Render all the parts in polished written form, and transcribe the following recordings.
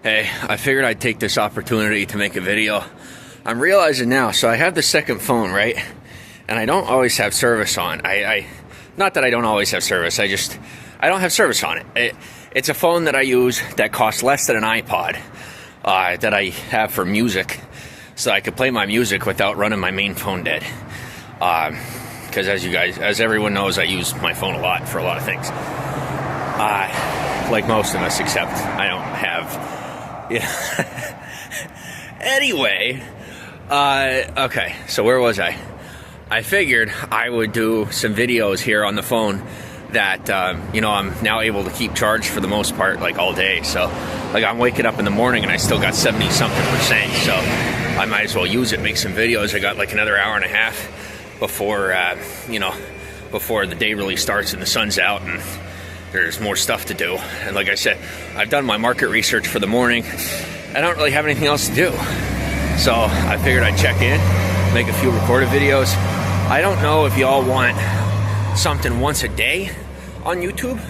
Hey, I figured I'd take this opportunity to make a video. I'm realizing now, so I have the second phone, right? And I don't always have service on. Not that I don't always have service, I don't have service on it. It's a phone that I use that costs less than an iPod that I have for music, so I could play my music without running my main phone dead. Because as everyone knows, I use my phone a lot for a lot of things. Like most of us, except I don't have... Anyway, okay, so where was I? I figured I would do some videos here on the phone that, I'm now able to keep charged for the most part, like all day. So, like, I'm waking up in the morning and I still got 70-something%. So, I might as well use it, make some videos. I got like another hour and a half before, before the day really starts and the sun's out and there's more stuff to do. And like I said, I've done my market research for the morning. I don't really have anything else to do. So I figured I'd check in, make a few recorded videos. I don't know if y'all want something once a day on YouTube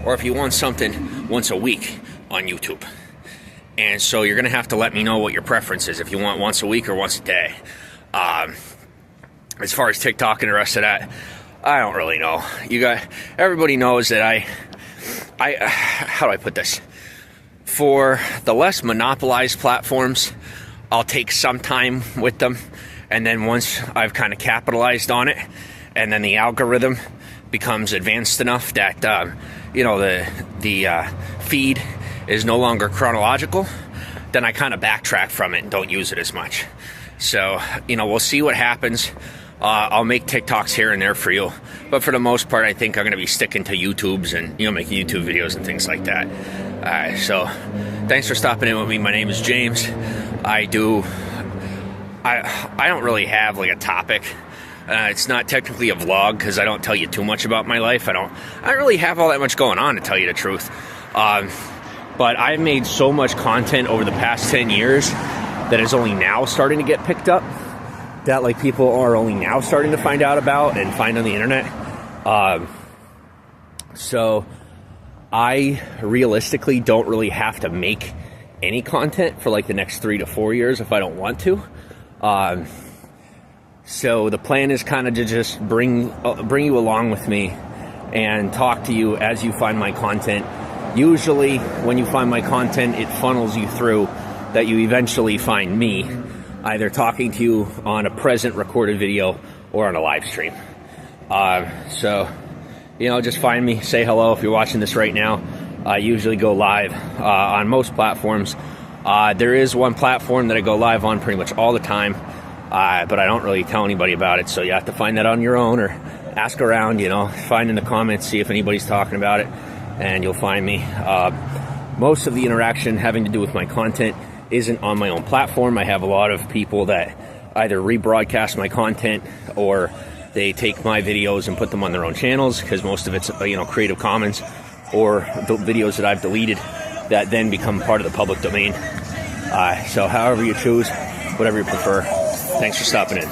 or if you want something once a week on YouTube. And so you're going to have to let me know what your preference is, if you want once a week or once a day. As far as TikTok and the rest of that, I don't really know. Everybody knows that I how do I put this? For the less monopolized platforms, I'll take some time with them, and then once I've kind of capitalized on it, and then the algorithm becomes advanced enough that the feed is no longer chronological, then I kind of backtrack from it and don't use it as much. So we'll see what happens. I'll make TikToks here and there for you, but for the most part, I think I'm going to be sticking to YouTubes and making YouTube videos and things like that. So thanks for stopping in with me. My name is James. I don't really have like a topic. It's not technically a vlog because I don't tell you too much about my life. I don't really have all that much going on, to tell you the truth. But I've made so much content over the past 10 years that is only now starting to get picked up, that like people are only now starting to find out about and find on the internet. So I realistically don't really have to make any content for like the next 3 to 4 years if I don't want to. So the plan is kind of to just bring you along with me and talk to you as you find my content. Usually when you find my content, it funnels you through that you eventually find me, either talking to you on a present recorded video or on a live stream. So, just find me, say hello if you're watching this right now. I usually go live on most platforms. There is one platform that I go live on pretty much all the time, but I don't really tell anybody about it, so you have to find that on your own or ask around, find in the comments, see if anybody's talking about it, and you'll find me. Most of the interaction having to do with my content isn't on my own platform. I have a lot of people that either rebroadcast my content or they take my videos and put them on their own channels, because most of it's Creative Commons or the videos that I've deleted that then become part of the public domain. So however you choose, whatever you prefer. Thanks for stopping in.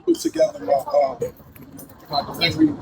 Put together my delivery.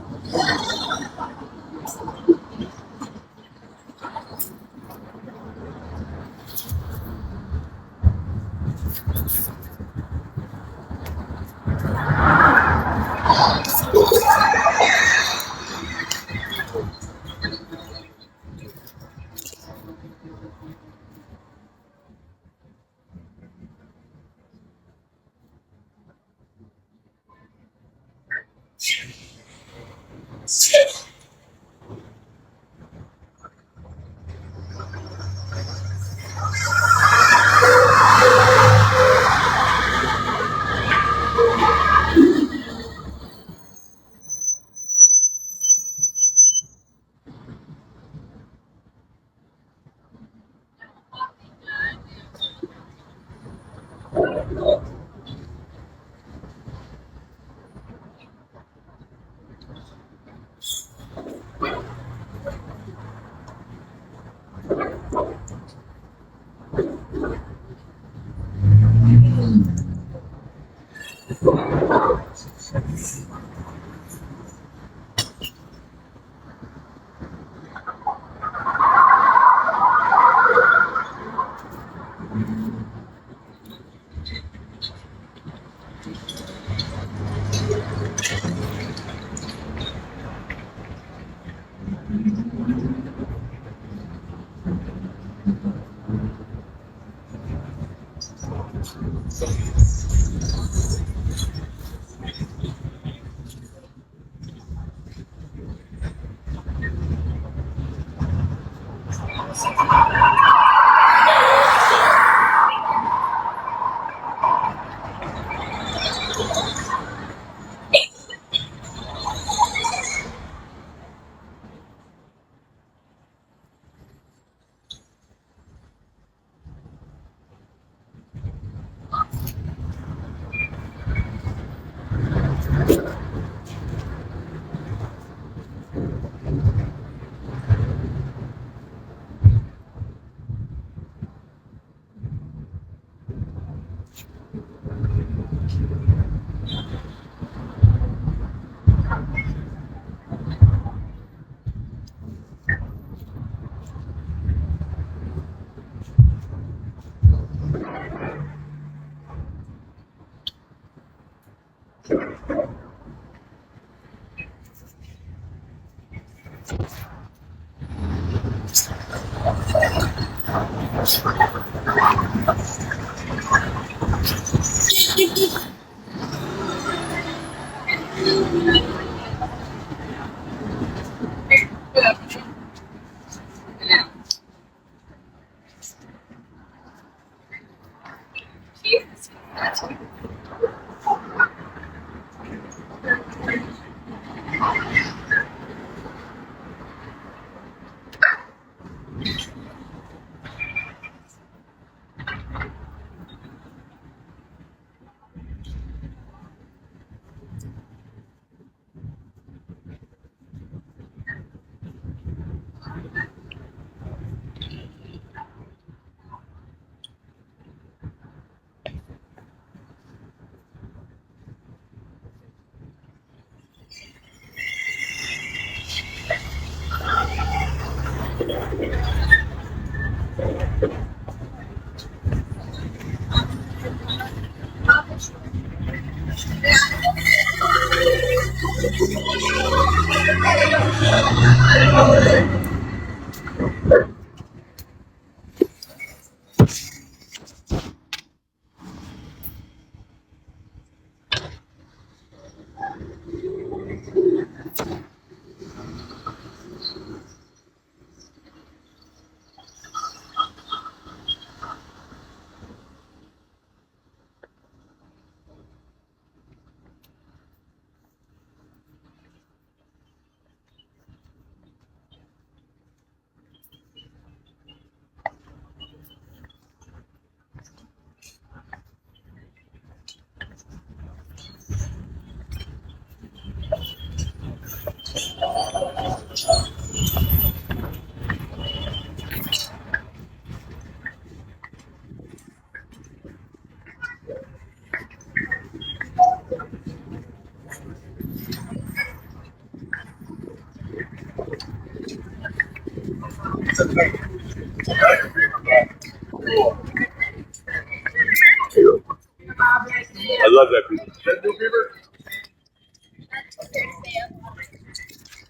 I love that beaver. Is that new beaver?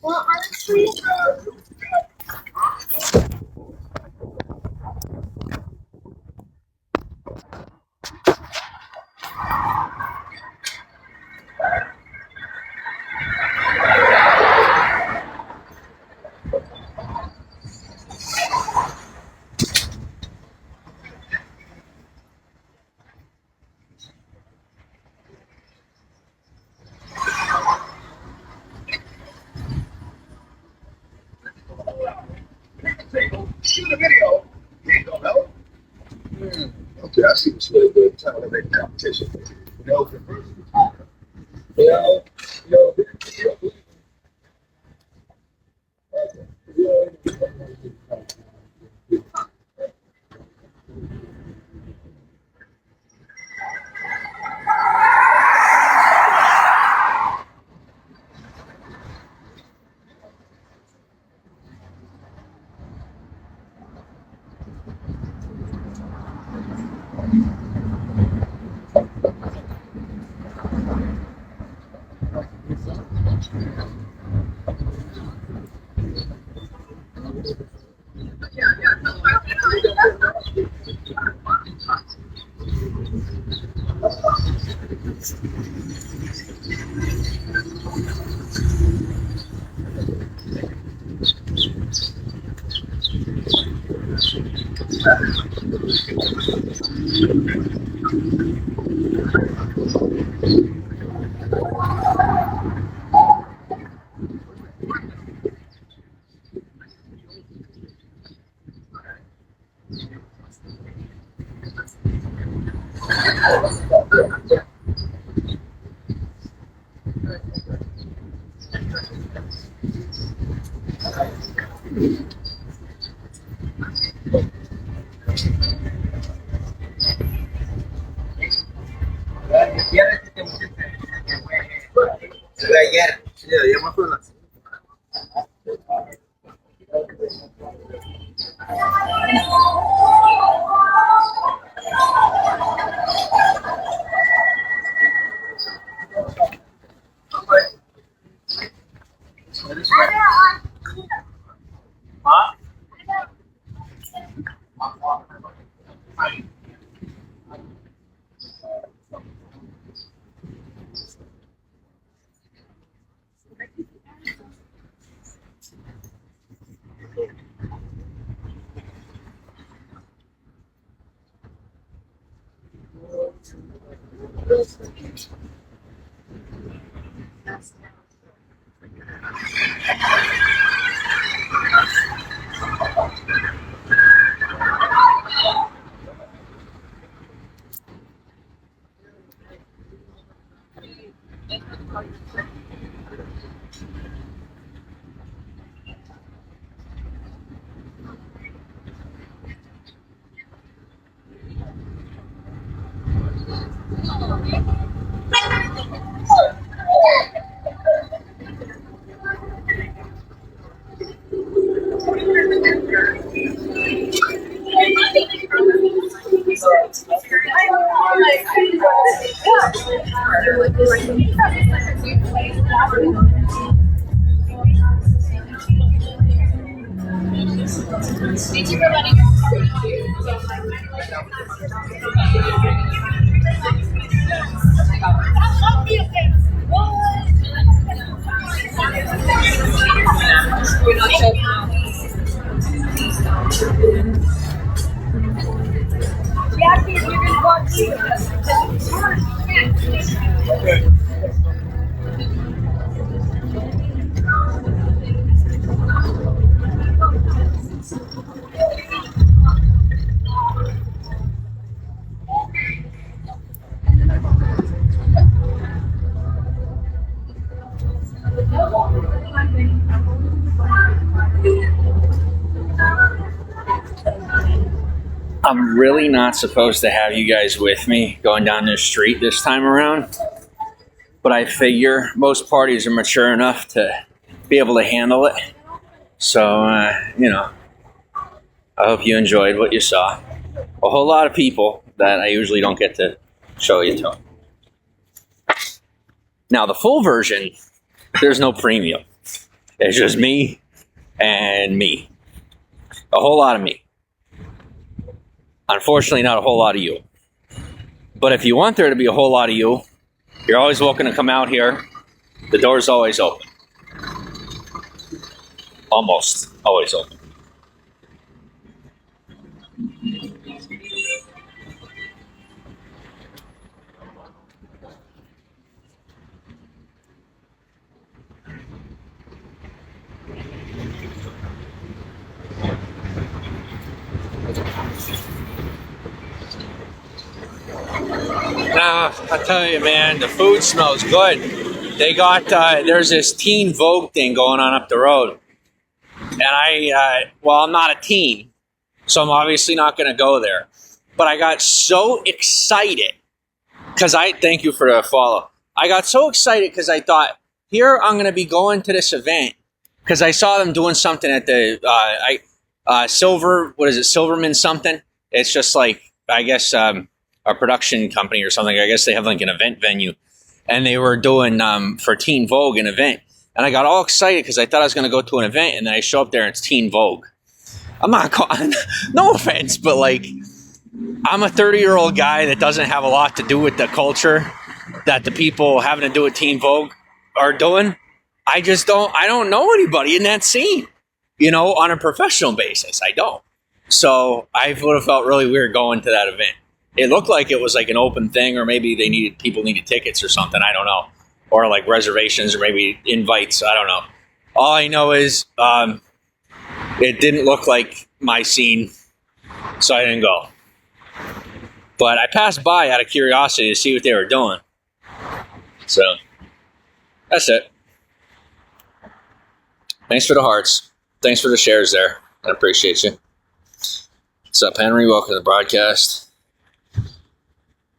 Well, honestly, shoot a video. Ain't no help. Okay, I see what's really good. Trying to make competition. You know, you know, I'm really not supposed to have you guys with me going down this street this time around, but I figure most parties are mature enough to be able to handle it. So, I hope you enjoyed what you saw. A whole lot of people that I usually don't get to show you to. Now, the full version, there's no premium. It's just me and me. A whole lot of me. Unfortunately, not a whole lot of you. But if you want there to be a whole lot of you, you're always welcome to come out here. The door's always open. Almost always open. Now, I tell you, man, the food smells good. They got, there's this Teen Vogue thing going on up the road. And I'm not a teen, so I'm obviously not going to go there. But I got so excited, because thank you for the follow. I got so excited because I thought, here I'm going to be going to this event, because I saw them doing something at the, Silverman something. It's just like, I guess, a production company or something. I guess they have like an event venue, and they were doing for Teen Vogue an event, and I got all excited because I thought I was going to go to an event, and then I show up there and it's Teen Vogue. I'm not no offense, but like, I'm a 30-year-old guy that doesn't have a lot to do with the culture that the people having to do with Teen Vogue are doing. I don't know anybody in that scene, on a professional basis. I don't. So I would have felt really weird going to that event. It looked like it was like an open thing, or maybe people needed tickets or something. I don't know. Or like reservations, or maybe invites. I don't know. All I know is it didn't look like my scene, so I didn't go. But I passed by out of curiosity to see what they were doing. So that's it. Thanks for the hearts. Thanks for the shares there. I appreciate you. What's up, Henry? Welcome to the broadcast.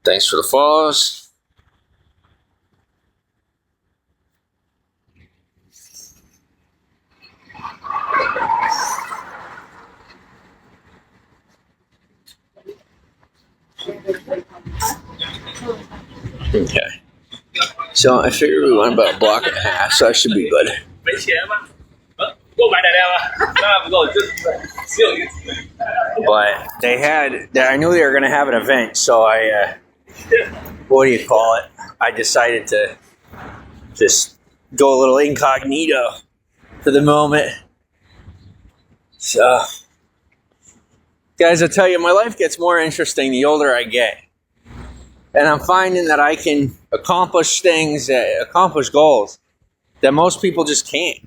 Thanks for the follows. Okay. So I figured we went about a block and a half, so I should be good. But I knew they were going to have an event, so I decided to just go a little incognito for the moment. So, guys, I tell you, my life gets more interesting the older I get. And I'm finding that I can accomplish things, accomplish goals that most people just can't.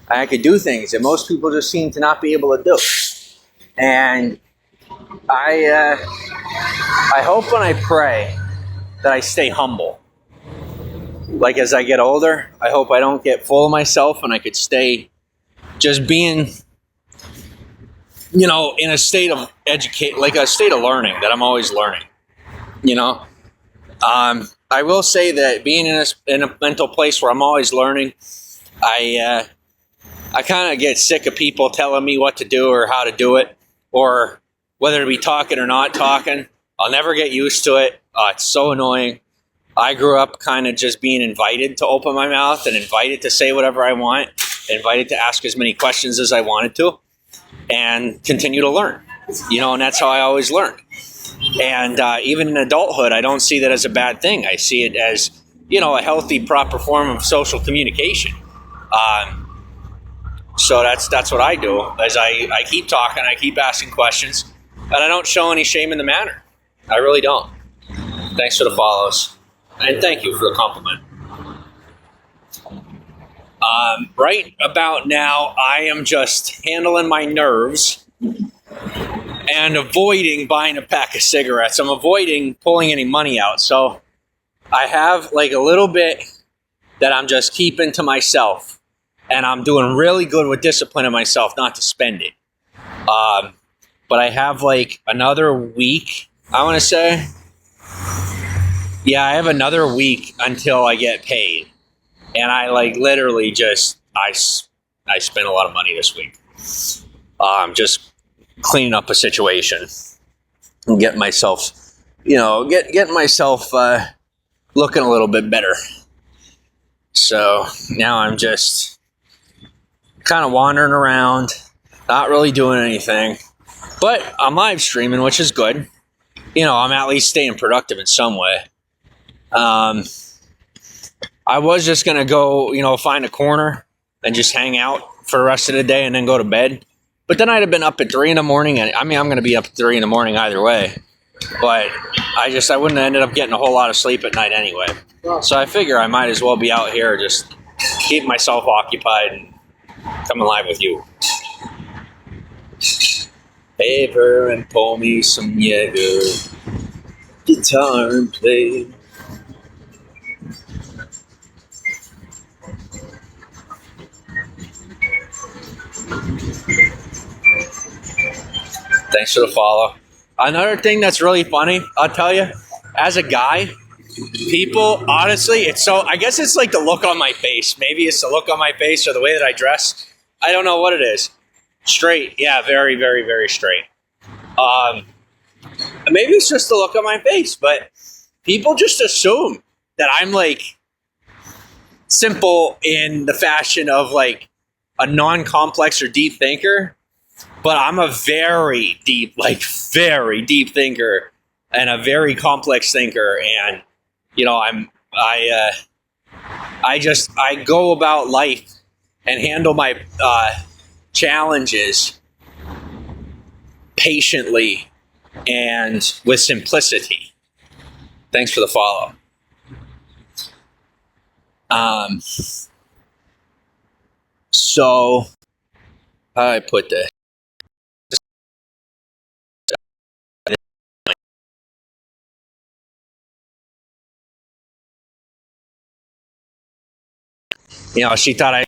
I could do things that most people just seem to not be able to do. And I hope when I pray that I stay humble. Like as I get older, I hope I don't get full of myself and I could stay just being, in a state of a state of learning, that I'm always learning, I will say that being in a mental place where I'm always learning, I kind of get sick of people telling me what to do or how to do it, or whether to be talking or not talking. I'll never get used to it. It's so annoying. I grew up kind of just being invited to open my mouth and invited to say whatever I want, invited to ask as many questions as I wanted to, and continue to learn, and that's how I always learned. And even in adulthood, I don't see that as a bad thing. I see it as, a healthy, proper form of social communication. So that's what I do, as I keep talking, I keep asking questions, and I don't show any shame in the matter. I really don't. Thanks for the follows. And thank you for the compliment. Right about now, I am just handling my nerves and avoiding buying a pack of cigarettes. I'm avoiding pulling any money out. So I have like a little bit that I'm just keeping to myself. And I'm doing really good with disciplining myself not to spend it. But I have like another week, I want to say. Yeah, I have another week until I get paid. And I literally just, I spent a lot of money this week. Just cleaning up a situation and getting myself, getting myself looking a little bit better. So now I'm just kind of wandering around, not really doing anything. But I'm live streaming, which is good. I'm at least staying productive in some way. I was just going to go, find a corner and just hang out for the rest of the day and then go to bed. But then I'd have been up at 3 a.m. And I'm going to be up at 3 a.m. either way. But I wouldn't have ended up getting a whole lot of sleep at night anyway. So I figure I might as well be out here just keep myself occupied and coming live with you. Paper and pour me some Jaeger. Guitar and play. Thanks for the follow. Another thing that's really funny, I'll tell you, as a guy, people, honestly, I guess it's like the look on my face. Maybe it's the look on my face or the way that I dress. I don't know what it is. Straight. Yeah, very, very, very straight. Maybe it's just the look on my face, but people just assume that I'm like simple in the fashion of like a non-complex or deep thinker. But I'm a very deep thinker and a very complex thinker. And, I go about life and handle my challenges patiently and with simplicity. Thanks for the follow. So how do I put this? She thought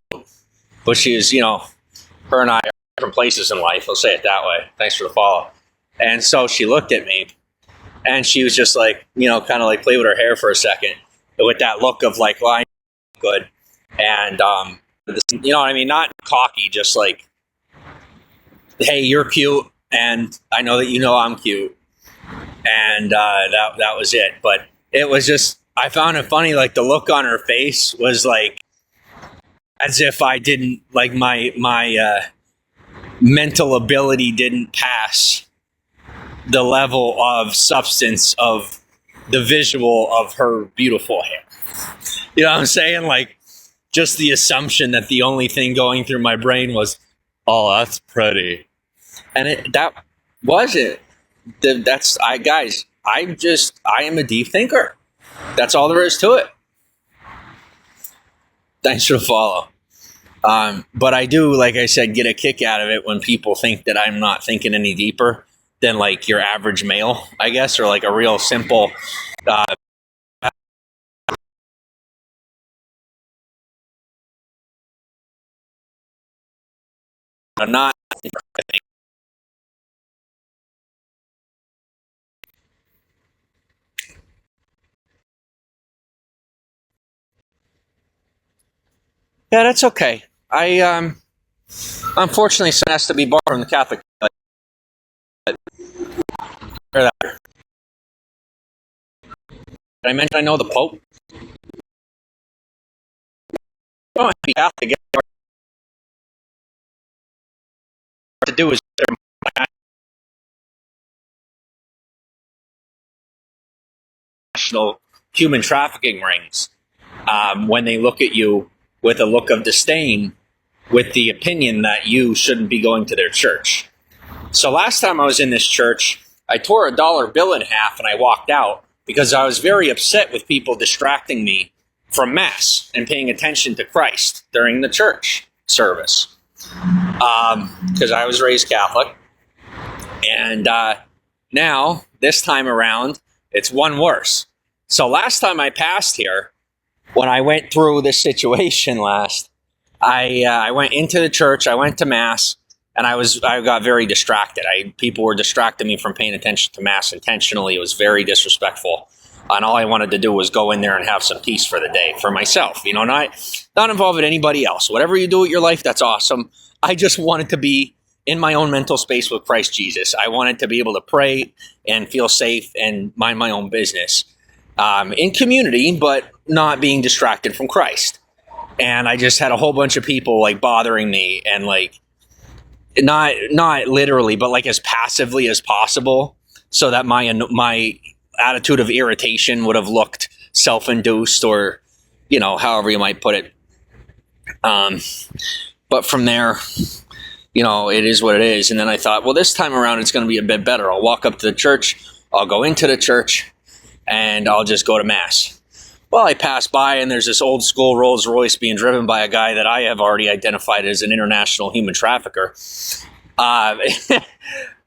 but she was, her and I are different places in life. I'll say it that way. Thanks for the follow. And so she looked at me and she was just like, kind of like play with her hair for a second with that look of like, well, I'm good. And, you know what I mean? Not cocky, just like, hey, you're cute. And I know that I'm cute. And that was it. But it was just, I found it funny. Like the look on her face was like, as if I didn't, like my mental ability didn't pass the level of substance of the visual of her beautiful hair. You know what I'm saying? Like just the assumption that the only thing going through my brain was, oh, that's pretty. And that wasn't. Guys, I am a deep thinker. That's all there is to it. Thanks for the follow. But I do, like I said, get a kick out of it when people think that I'm not thinking any deeper than like your average male, I guess, or like a real simple. I'm not. Yeah, that's okay. I unfortunately son has to be born from the Catholic. Did I mention I know the Pope? Don't have to be Catholic. What to do is national human trafficking rings. When they look at you with a look of disdain, with the opinion that you shouldn't be going to their church. So last time I was in this church, I tore a dollar bill in half and I walked out because I was very upset with people distracting me from Mass and paying attention to Christ during the church service. Because I was raised Catholic. And now, this time around, it's one worse. So last time I passed here, when I went through this situation last, I went into the church, I went to Mass, and I got very distracted. People were distracting me from paying attention to Mass intentionally. It was very disrespectful. And all I wanted to do was go in there and have some peace for the day for myself. You know, not involving anybody else. Whatever you do with your life, that's awesome. I just wanted to be in my own mental space with Christ Jesus. I wanted to be able to pray and feel safe and mind my own business in community, but not being distracted from Christ. And I just had a whole bunch of people like bothering me and like not literally, but like as passively as possible, so that my attitude of irritation would have looked self-induced, or however you might put it. But from there, it is what it is. And then I thought, well, this time around it's going to be a bit better. I'll walk up to the church, I'll go into the church, and I'll just go to Mass. Well, I pass by and there's this old school Rolls Royce being driven by a guy that I have already identified as an international human trafficker.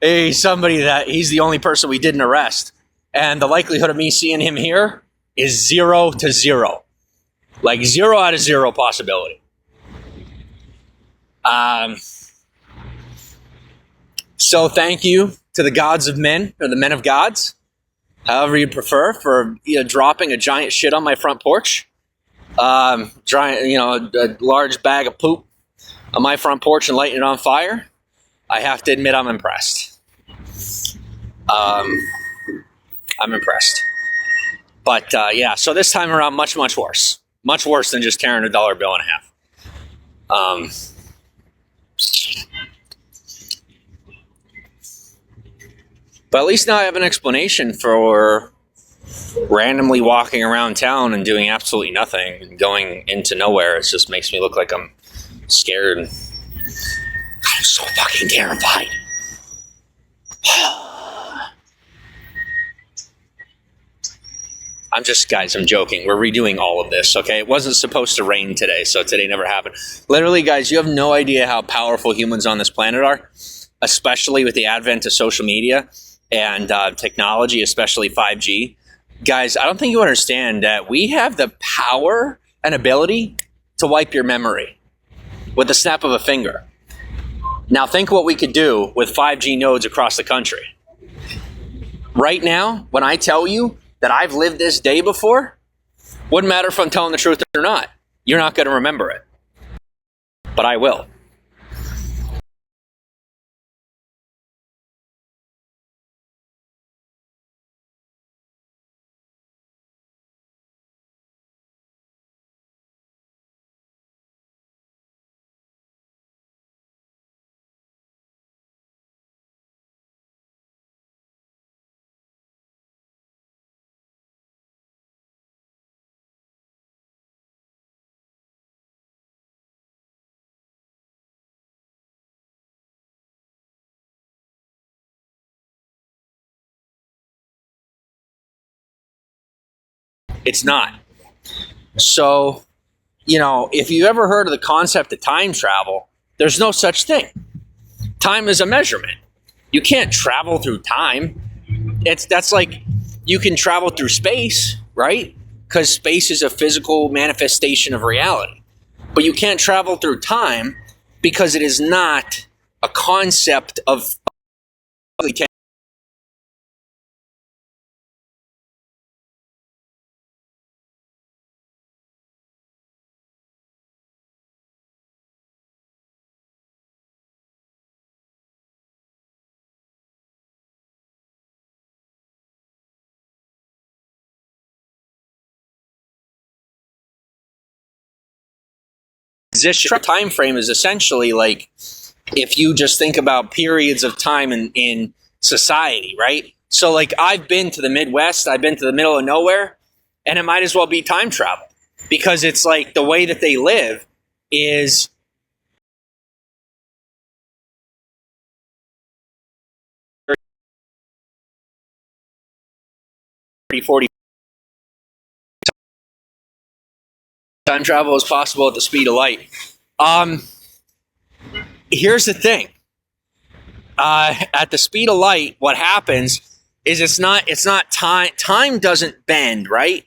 He's the only person we didn't arrest. And the likelihood of me seeing him here is 0 to 0. Like 0 out of 0 possibility. So thank you to the gods of men, or the men of gods, however you prefer, for dropping a giant shit on my front porch. A large bag of poop on my front porch and lighting it on fire. I have to admit, I'm impressed. I'm impressed. But yeah, so this time around, much, much worse. Much worse than just tearing a dollar bill in half. But at least now I have an explanation for randomly walking around town and doing absolutely nothing and going into nowhere. It just makes me look like I'm scared. I'm so fucking terrified. I'm joking. We're redoing all of this, okay? It wasn't supposed to rain today, so today never happened. Literally, guys, you have no idea how powerful humans on this planet are, especially with the advent of social media and technology, especially 5G. Guys, I don't think you understand that we have the power and ability to wipe your memory with the snap of a finger. Now think what we could do with 5G nodes across the country. Right now, when I tell you that I've lived this day before, wouldn't matter if I'm telling the truth or not. You're not going to remember it. But I will. It's not. So, if you ever heard of the concept of time travel, there's no such thing. Time is a measurement. You can't travel through time. That's like you can travel through space, right? Because space is a physical manifestation of reality. But you can't travel through time because it is not a concept of position. Time frame is essentially like if you just think about periods of time in society, right? So like I've been to the Midwest, I've been to the middle of nowhere, and it might as well be time travel because it's like the way that they live is 30, 40. Time travel is possible at the speed of light. Here's the thing. At the speed of light, what happens is it's not time. Time doesn't bend, right?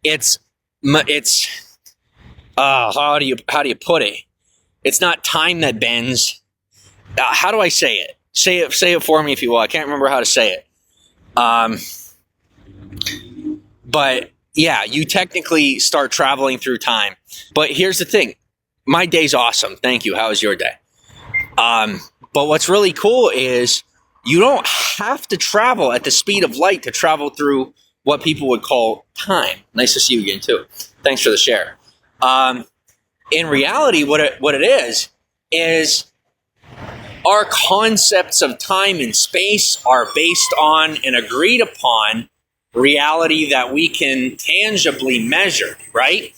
It's how do you put it? It's not time that bends. How do I say it? Say it for me if you will. I can't remember how to say it. But yeah, you technically start traveling through time. But here's the thing. My day's awesome. Thank you. How was your day? But what's really cool is you don't have to travel at the speed of light to travel through what people would call time. Nice to see you again too. Thanks for the share. In reality, what it is our concepts of time and space are based on an agreed upon reality that we can tangibly measure, right?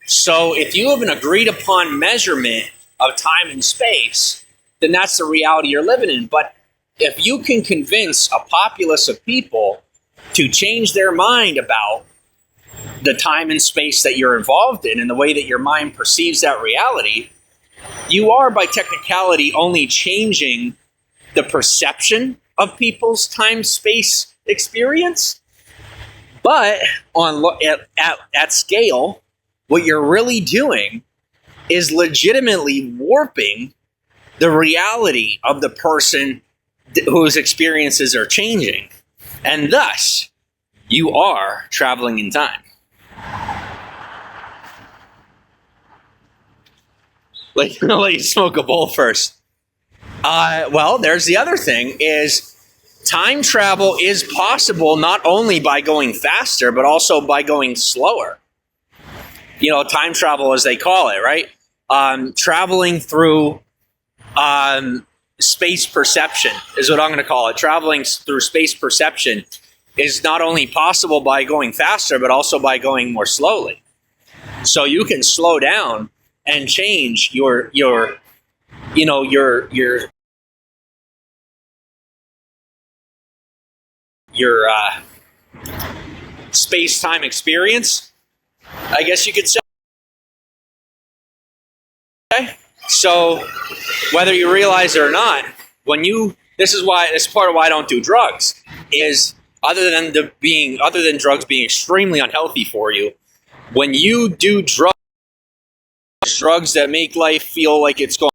So if you have an agreed upon measurement of time and space, then that's the reality you're living in. But if you can convince a populace of people to change their mind about the time and space that you're involved in and the way that your mind perceives that reality, you are by technicality only changing the perception of people's time-space experience. But at scale, what you're really doing is legitimately warping the reality of the person whose experiences are changing. And thus, you are traveling in time. Like, I'll let you smoke a bowl first. Well, there's the other thing is time travel is possible not only by going faster, but also by going slower. Time travel as they call it, right? Traveling through space perception is what I'm going to call it. Traveling through space perception is not only possible by going faster, but also by going more slowly. So you can slow down and change your space-time experience, I guess you could say. Okay? So whether you realize it or not, this is part of why I don't do drugs, is other than drugs being extremely unhealthy for you, when you do drugs that make life feel like it's going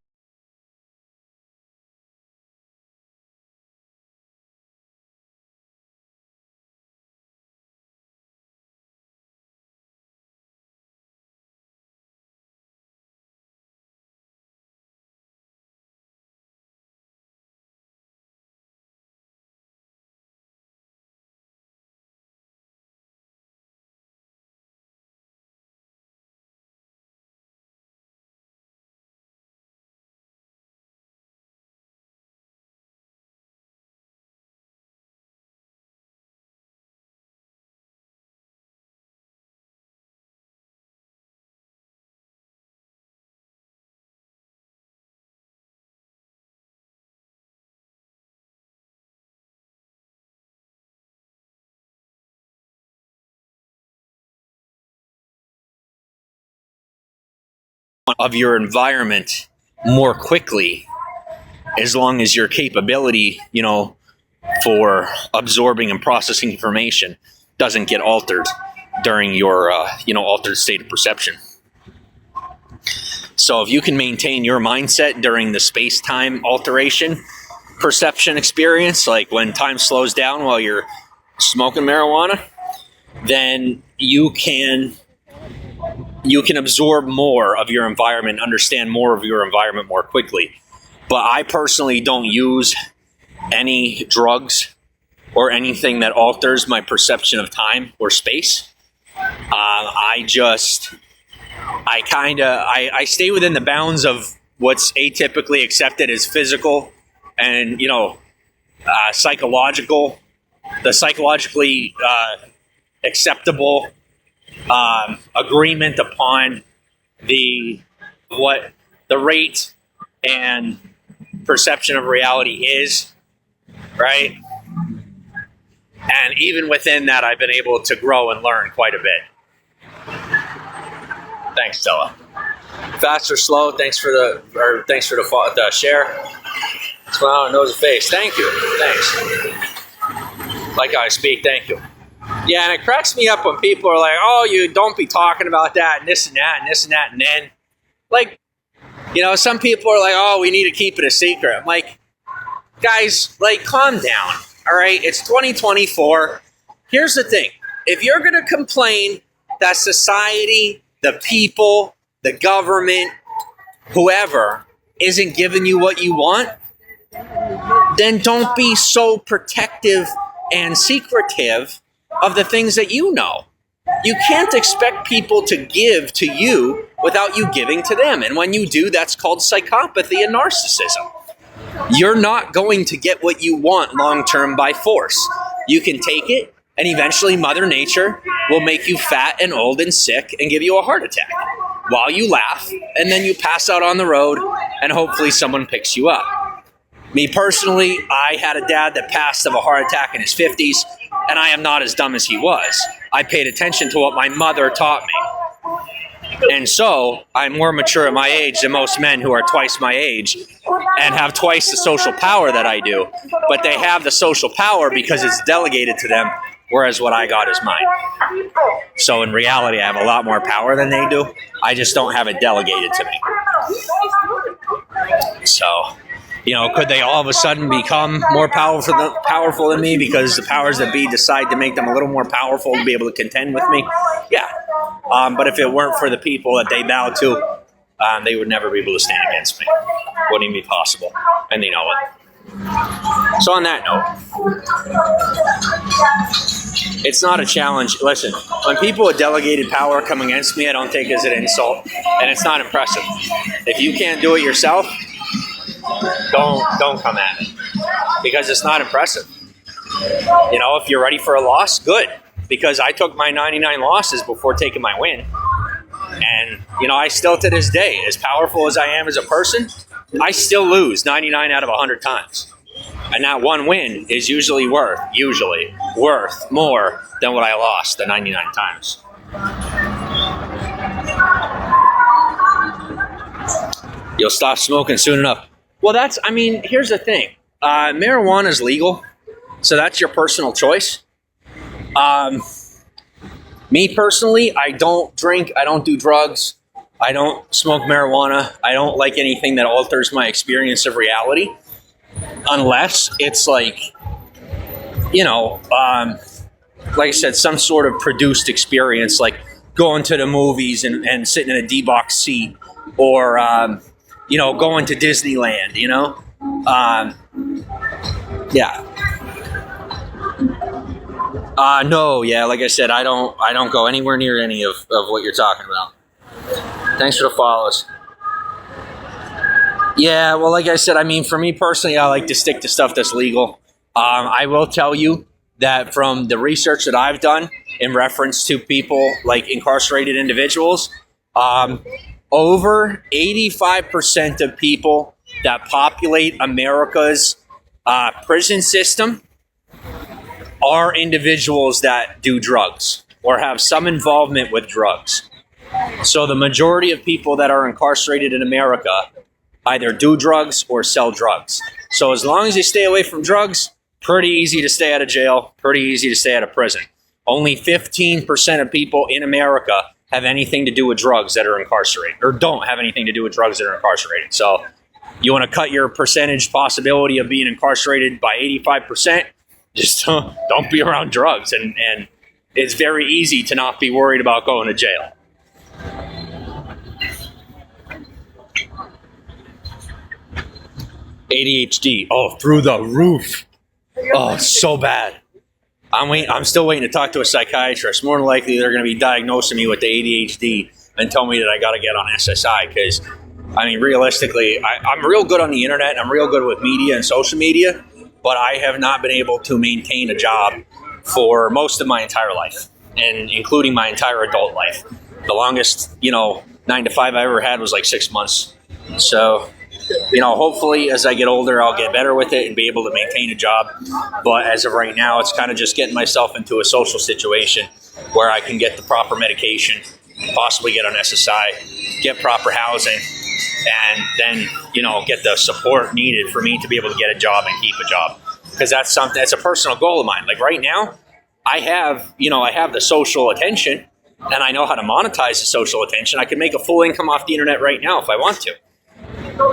of your environment more quickly, as long as your capability, for absorbing and processing information doesn't get altered during your, altered state of perception. So if you can maintain your mindset during the space-time alteration perception experience, like when time slows down while you're smoking marijuana, then you can absorb more of your environment, understand more of your environment more quickly. But I personally don't use any drugs or anything that alters my perception of time or space. I stay within the bounds of what's atypically accepted as physical and, psychologically acceptable agreement upon the rate and perception of reality is, right? And even within that, I've been able to grow and learn quite a bit. Thanks, Stella. Fast or slow? Thanks for the share. Smile on nose and face. Thank you. Thanks. Like how I speak. Thank you. Yeah, and it cracks me up when people are like, "Oh, you don't be talking about that and this and that and this and that," and then, some people are like, "Oh, we need to keep it a secret." I'm like, guys, calm down. All right, it's 2024. Here's the thing: if you're gonna complain that society, the people, the government, whoever isn't giving you what you want, then don't be so protective and secretive of the things that you know. You can't expect people to give to you without you giving to them. And when you do, that's called psychopathy and narcissism. You're not going to get what you want long-term by force. You can take it, and eventually Mother Nature will make you fat and old and sick and give you a heart attack while you laugh, and then you pass out on the road, and hopefully someone picks you up. Me personally, I had a dad that passed of a heart attack in his 50s, and I am not as dumb as he was. I paid attention to what my mother taught me. And so I'm more mature at my age than most men who are twice my age and have twice the social power that I do. But they have the social power because it's delegated to them, whereas what I got is mine. So in reality, I have a lot more power than they do. I just don't have it delegated to me. So, could they all of a sudden become more powerful than me because the powers that be decide to make them a little more powerful to be able to contend with me? Yeah. But if it weren't for the people that they bow to, they would never be able to stand against me. Wouldn't even be possible. And they know it. So on that note, it's not a challenge. Listen, when people with delegated power come against me, I don't take it as an insult. And it's not impressive. If you can't do it yourself, don't come at it, because it's not impressive. If you're ready for a loss, good, because I took my 99 losses before taking my win. And, I still to this day, as powerful as I am as a person, I still lose 99 out of 100 times. And that one win is usually worth more than what I lost the 99 times. You'll stop smoking soon enough. Well, here's the thing. Marijuana is legal, so that's your personal choice. Me personally, I don't drink, I don't do drugs, I don't smoke marijuana, I don't like anything that alters my experience of reality, unless it's like I said, some sort of produced experience, like going to the movies and sitting in a D-box seat, or going to Disneyland, yeah. No, yeah, like I said, I don't go anywhere near any of what you're talking about. Thanks for the follows. Yeah, well, like I said, for me personally, I like to stick to stuff that's legal. I will tell you that from the research that I've done in reference to people like incarcerated individuals, over 85% of people that populate America's prison system are individuals that do drugs or have some involvement with drugs. So the majority of people that are incarcerated in America either do drugs or sell drugs. So as long as you stay away from drugs, pretty easy to stay out of jail, pretty easy to stay out of prison. Only 15% of people in America have anything to do with drugs that are incarcerated, or don't have anything to do with drugs that are incarcerated. So you want to cut your percentage possibility of being incarcerated by 85%, just don't be around drugs. And it's very easy to not be worried about going to jail. ADHD, oh, through the roof. Oh, so bad. I'm still waiting to talk to a psychiatrist. More than likely, they're going to be diagnosing me with the ADHD and tell me that I got to get on SSI because, I mean, realistically, I'm real good on the internet. I'm real good with media and social media, but I have not been able to maintain a job for most of my entire life, and including my entire adult life. The longest, 9 to 5 I ever had was like 6 months. So, hopefully as I get older, I'll get better with it and be able to maintain a job. But as of right now, it's kind of just getting myself into a social situation where I can get the proper medication, possibly get on SSI, get proper housing, and then, get the support needed for me to be able to get a job and keep a job. Because that's a personal goal of mine. Like right now, I have the social attention, and I know how to monetize the social attention. I can make a full income off the internet right now if I want to.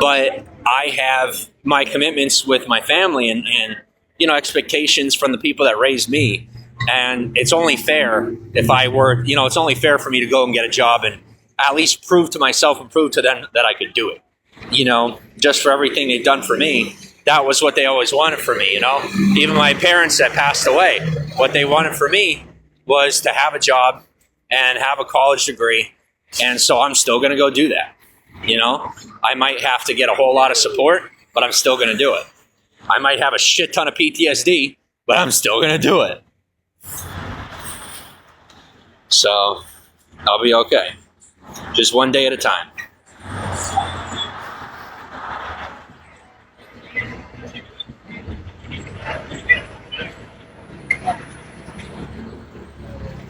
But I have my commitments with my family and expectations from the people that raised me. And it's only fair it's only fair for me to go and get a job and at least prove to myself and prove to them that I could do it. Just for everything they've done for me. That was what they always wanted for me, Even my parents that passed away, what they wanted for me was to have a job and have a college degree. And so I'm still going to go do that. I might have to get a whole lot of support, but I'm still going to do it. I might have a shit ton of PTSD, but I'm still going to do it. So I'll be okay. Just one day at a time.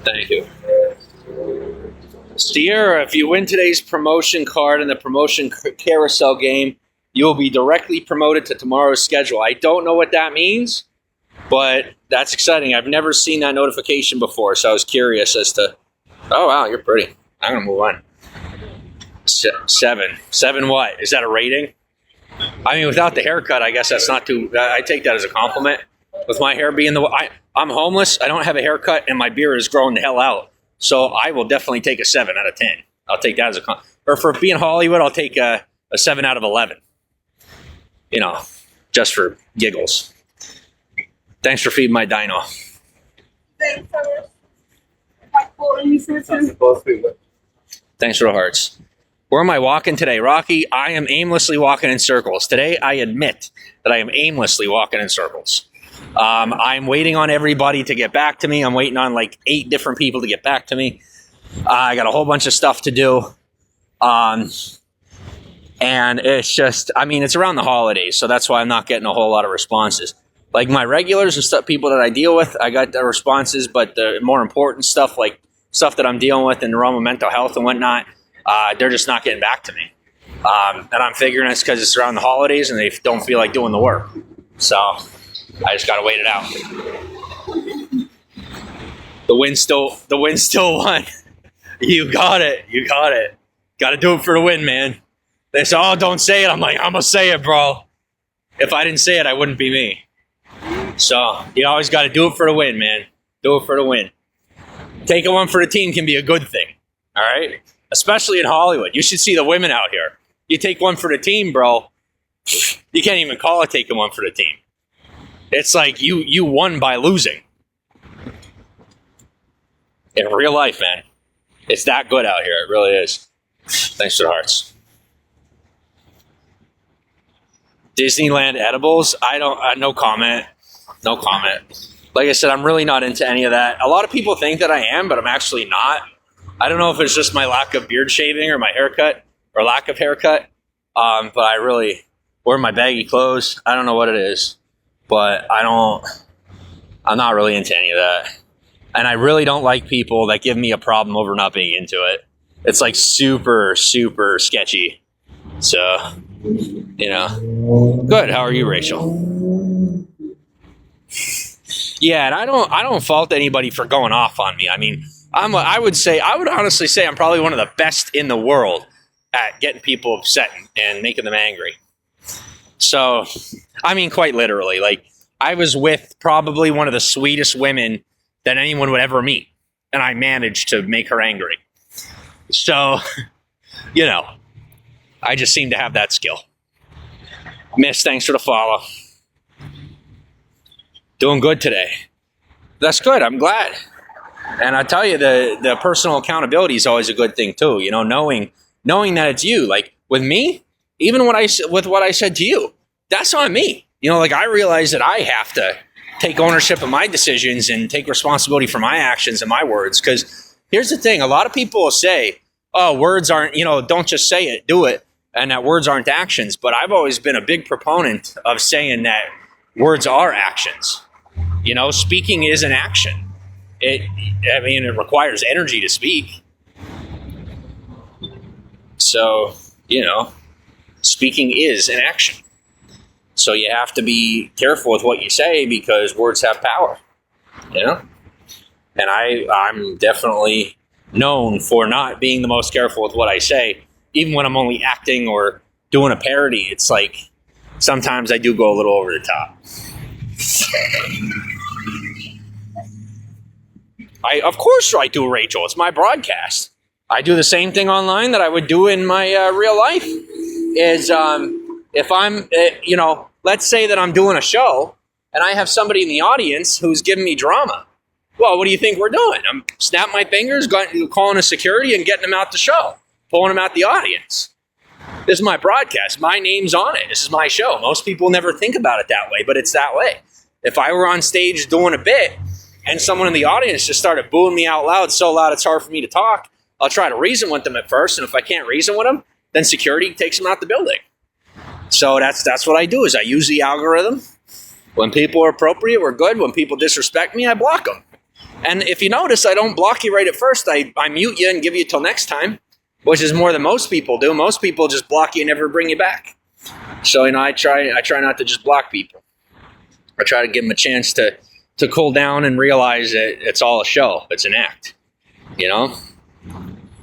Thank you. Sierra, if you win today's promotion card in the promotion carousel game, you will be directly promoted to tomorrow's schedule. I don't know what that means, but that's exciting. I've never seen that notification before, so I was curious as to, oh, wow, you're pretty. I'm going to move on. 7. 7 what? Is that a rating? I mean, without the haircut, I guess that's not too, I take that as a compliment. With my hair being I'm homeless, I don't have a haircut, and my beard is growing the hell out. So I will definitely take a 7 out of 10. I'll take that as or for being Hollywood, I'll take a 7 out of 11. Just for giggles. Thanks for feeding my dino. Thanks for the hearts. Where am I walking today, Rocky? I am aimlessly walking in circles. Today, I admit that I am aimlessly walking in circles. I'm waiting on everybody to get back to me. I'm waiting on like 8 different people to get back to me. I got a whole bunch of stuff to do. And it's just, it's around the holidays, so that's why I'm not getting a whole lot of responses. Like my regulars and stuff, people that I deal with, I got the responses, but the more important stuff, like stuff that I'm dealing with in the realm of mental health and whatnot, they're just not getting back to me. And I'm figuring it's because it's around the holidays and they don't feel like doing the work. So I just got to wait it out. The win still won. You got it. Got to do it for the win, man. They say, oh, don't say it. I'm like, I'm going to say it, bro. If I didn't say it, I wouldn't be me. So you always got to do it for the win, man. Do it for the win. Taking one for the team can be a good thing. All right? Especially in Hollywood. You should see the women out here. You take one for the team, bro. You can't even call it taking one for the team. It's like you won by losing. In real life, man. It's that good out here. It really is. Thanks for the hearts. Disneyland edibles? No comment. No comment. Like I said, I'm really not into any of that. A lot of people think that I am, but I'm actually not. I don't know if it's just my lack of beard shaving or my haircut or lack of haircut. But I really wear my baggy clothes. I don't know what it is, but I'm not really into any of that. And I really don't like people that give me a problem over not being into it. It's like super, super sketchy. So, good. How are you, Rachel? Yeah, and I don't fault anybody for going off on me. I mean, I would honestly say I'm probably one of the best in the world at getting people upset and making them angry. So, I mean, quite literally, like I was with probably one of the sweetest women that anyone would ever meet, and I managed to make her angry. So, I just seem to have that skill. Miss, thanks for the follow. Doing good today. That's good. I'm glad. And I tell you, the personal accountability is always a good thing too. Knowing that it's you. Like with me, even with what I said to you, that's on me. Like I realize that I have to take ownership of my decisions and take responsibility for my actions and my words. Because here's the thing: a lot of people will say, "Oh, words aren't. Don't just say it, do it," and that words aren't actions. But I've always been a big proponent of saying that words are actions. Speaking is an action. It requires energy to speak. So, speaking is an action. So you have to be careful with what you say because words have power. And I'm definitely known for not being the most careful with what I say, even when I'm only acting or doing a parody. It's like sometimes I do go a little over the top. Of course I do, Rachel. It's my broadcast. I do the same thing online that I would do in my real life. Is if I'm, let's say that I'm doing a show and I have somebody in the audience who's giving me drama. Well, what do you think we're doing? I'm snapping my fingers, calling a security and getting them out the show, pulling them out the audience. This is my broadcast. My name's on it. This is my show. Most people never think about it that way, but it's that way. If I were on stage doing a bit and someone in the audience just started booing me out loud, so loud it's hard for me to talk, I'll try to reason with them at first. And if I can't reason with them, then security takes them out the building. So that's what I do is I use the algorithm. When people are appropriate, we're good. When people disrespect me, I block them. And if you notice, I don't block you right at first. I mute you and give you till next time, which is more than most people do. Most people just block you and never bring you back. So, I try not to just block people. I try to give them a chance to cool down and realize that it's all a show. It's an act,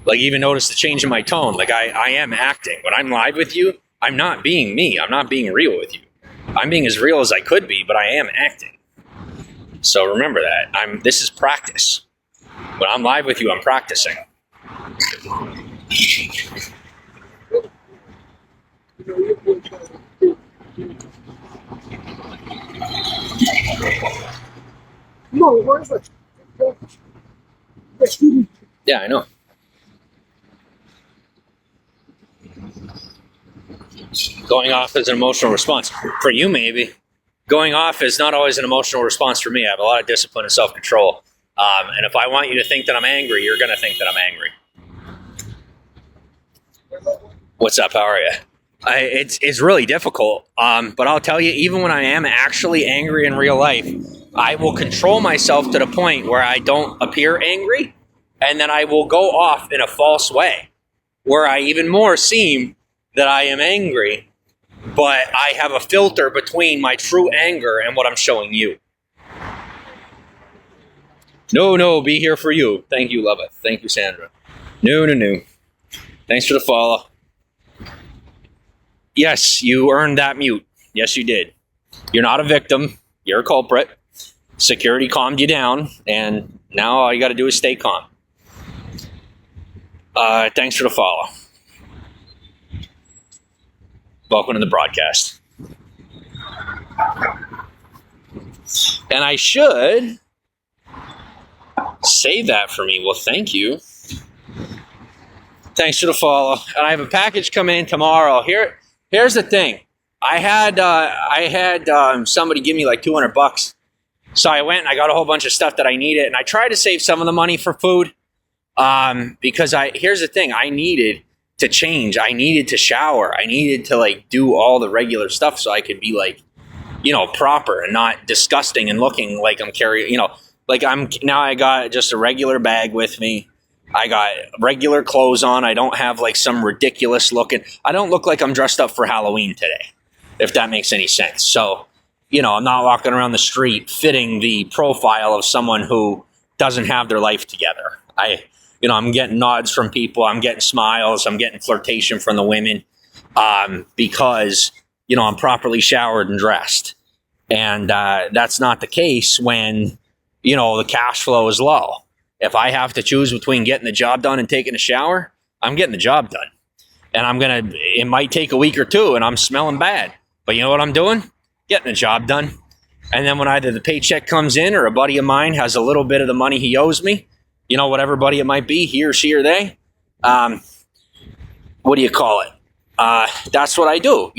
Like even notice the change in my tone. Like I am acting. When I'm live with you, I'm not being me. I'm not being real with you. I'm being as real as I could be, but I am acting. So remember that. This is practice. When I'm live with you, I'm practicing. No, where's that? Yeah, I know. Going off is an emotional response. For you, maybe. Going off is not always an emotional response for me. I have a lot of discipline and self-control. And if I want you to think that I'm angry, you're going to think that I'm angry. What's up? How are you? It's really difficult. But I'll tell you, even when I am actually angry in real life, I will control myself to the point where I don't appear angry. And then I will go off in a false way where I even more seem that I am angry, but I have a filter between my true anger and what I'm showing you. No, be here for you. Thank you, Loveth. Thank you, Sandra. No. Thanks for the follow. Yes, you earned that mute. Yes, you did. You're not a victim. You're a culprit. Security calmed you down, and now all you got to do is stay calm. Thanks for the follow. Welcome to the broadcast. And I should save that for me. Well, thank you. Thanks for the follow. And I have a package coming in tomorrow. Here's the thing. I had somebody give me like $200. So I went and I got a whole bunch of stuff that I needed, and I tried to save some of the money for food. Because here's the thing. I needed to change. I needed to shower. I needed to do all the regular stuff so I could be proper and not disgusting and looking like I'm carrying, I got just a regular bag with me. I got regular clothes on. I don't have like some ridiculous looking. I don't look like I'm dressed up for Halloween today, if that makes any sense. So, I'm not walking around the street fitting the profile of someone who doesn't have their life together. I'm getting nods from people. I'm getting smiles. I'm getting flirtation from the women because, I'm properly showered and dressed. And that's not the case when, the cash flow is low. If I have to choose between getting the job done and taking a shower, I'm getting the job done. And it might take a week or two and I'm smelling bad. But you know what I'm doing? Getting the job done. And then when either the paycheck comes in or a buddy of mine has a little bit of the money he owes me, whatever buddy it might be, he or she or they, what do you call it? That's what I do,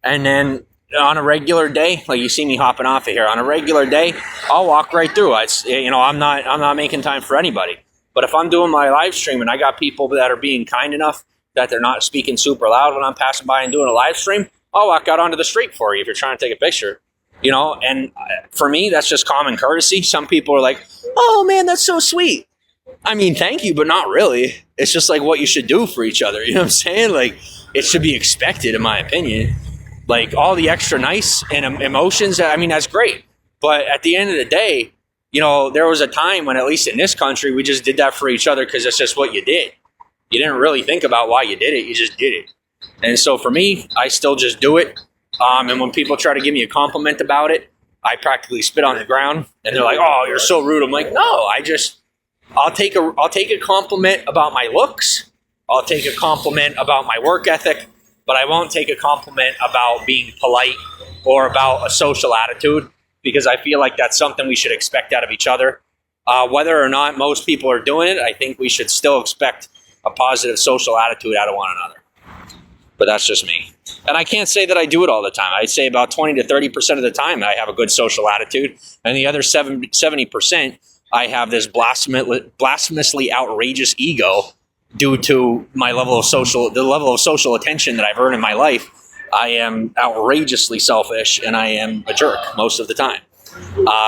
And then on a regular day, like you see me hopping off of here, on a regular day, I'll walk right through. I'm not making time for anybody. But if I'm doing my live stream and I got people that are being kind enough that they're not speaking super loud when I'm passing by and doing a live stream, I'll walk out onto the street for you if you're trying to take a picture. And for me, that's just common courtesy. Some people are like, oh man, that's so sweet. I mean, thank you, but not really. It's just like what you should do for each other. You know what I'm saying? Like, it should be expected, in my opinion. Like, all the extra nice and emotions, that's great. But at the end of the day, there was a time when, at least in this country, we just did that for each other because that's just what you did. You didn't really think about why you did it. You just did it. And so for me, I still just do it. And when people try to give me a compliment about it, I practically spit on the ground. And they're like, oh, you're so rude. I'm like, no, I'll take a compliment about my looks. I'll take a compliment about my work ethic. But I won't take a compliment about being polite or about a social attitude, because I feel like that's something we should expect out of each other. Whether or not most people are doing it, I think we should still expect a positive social attitude out of one another. But that's just me. And I can't say that I do it all the time. I'd say about 20 to 30% of the time I have a good social attitude. And the other 70%, I have this blasphemously outrageous ego due to the level of social attention that I've earned in my life. I am outrageously selfish and I am a jerk most of the time.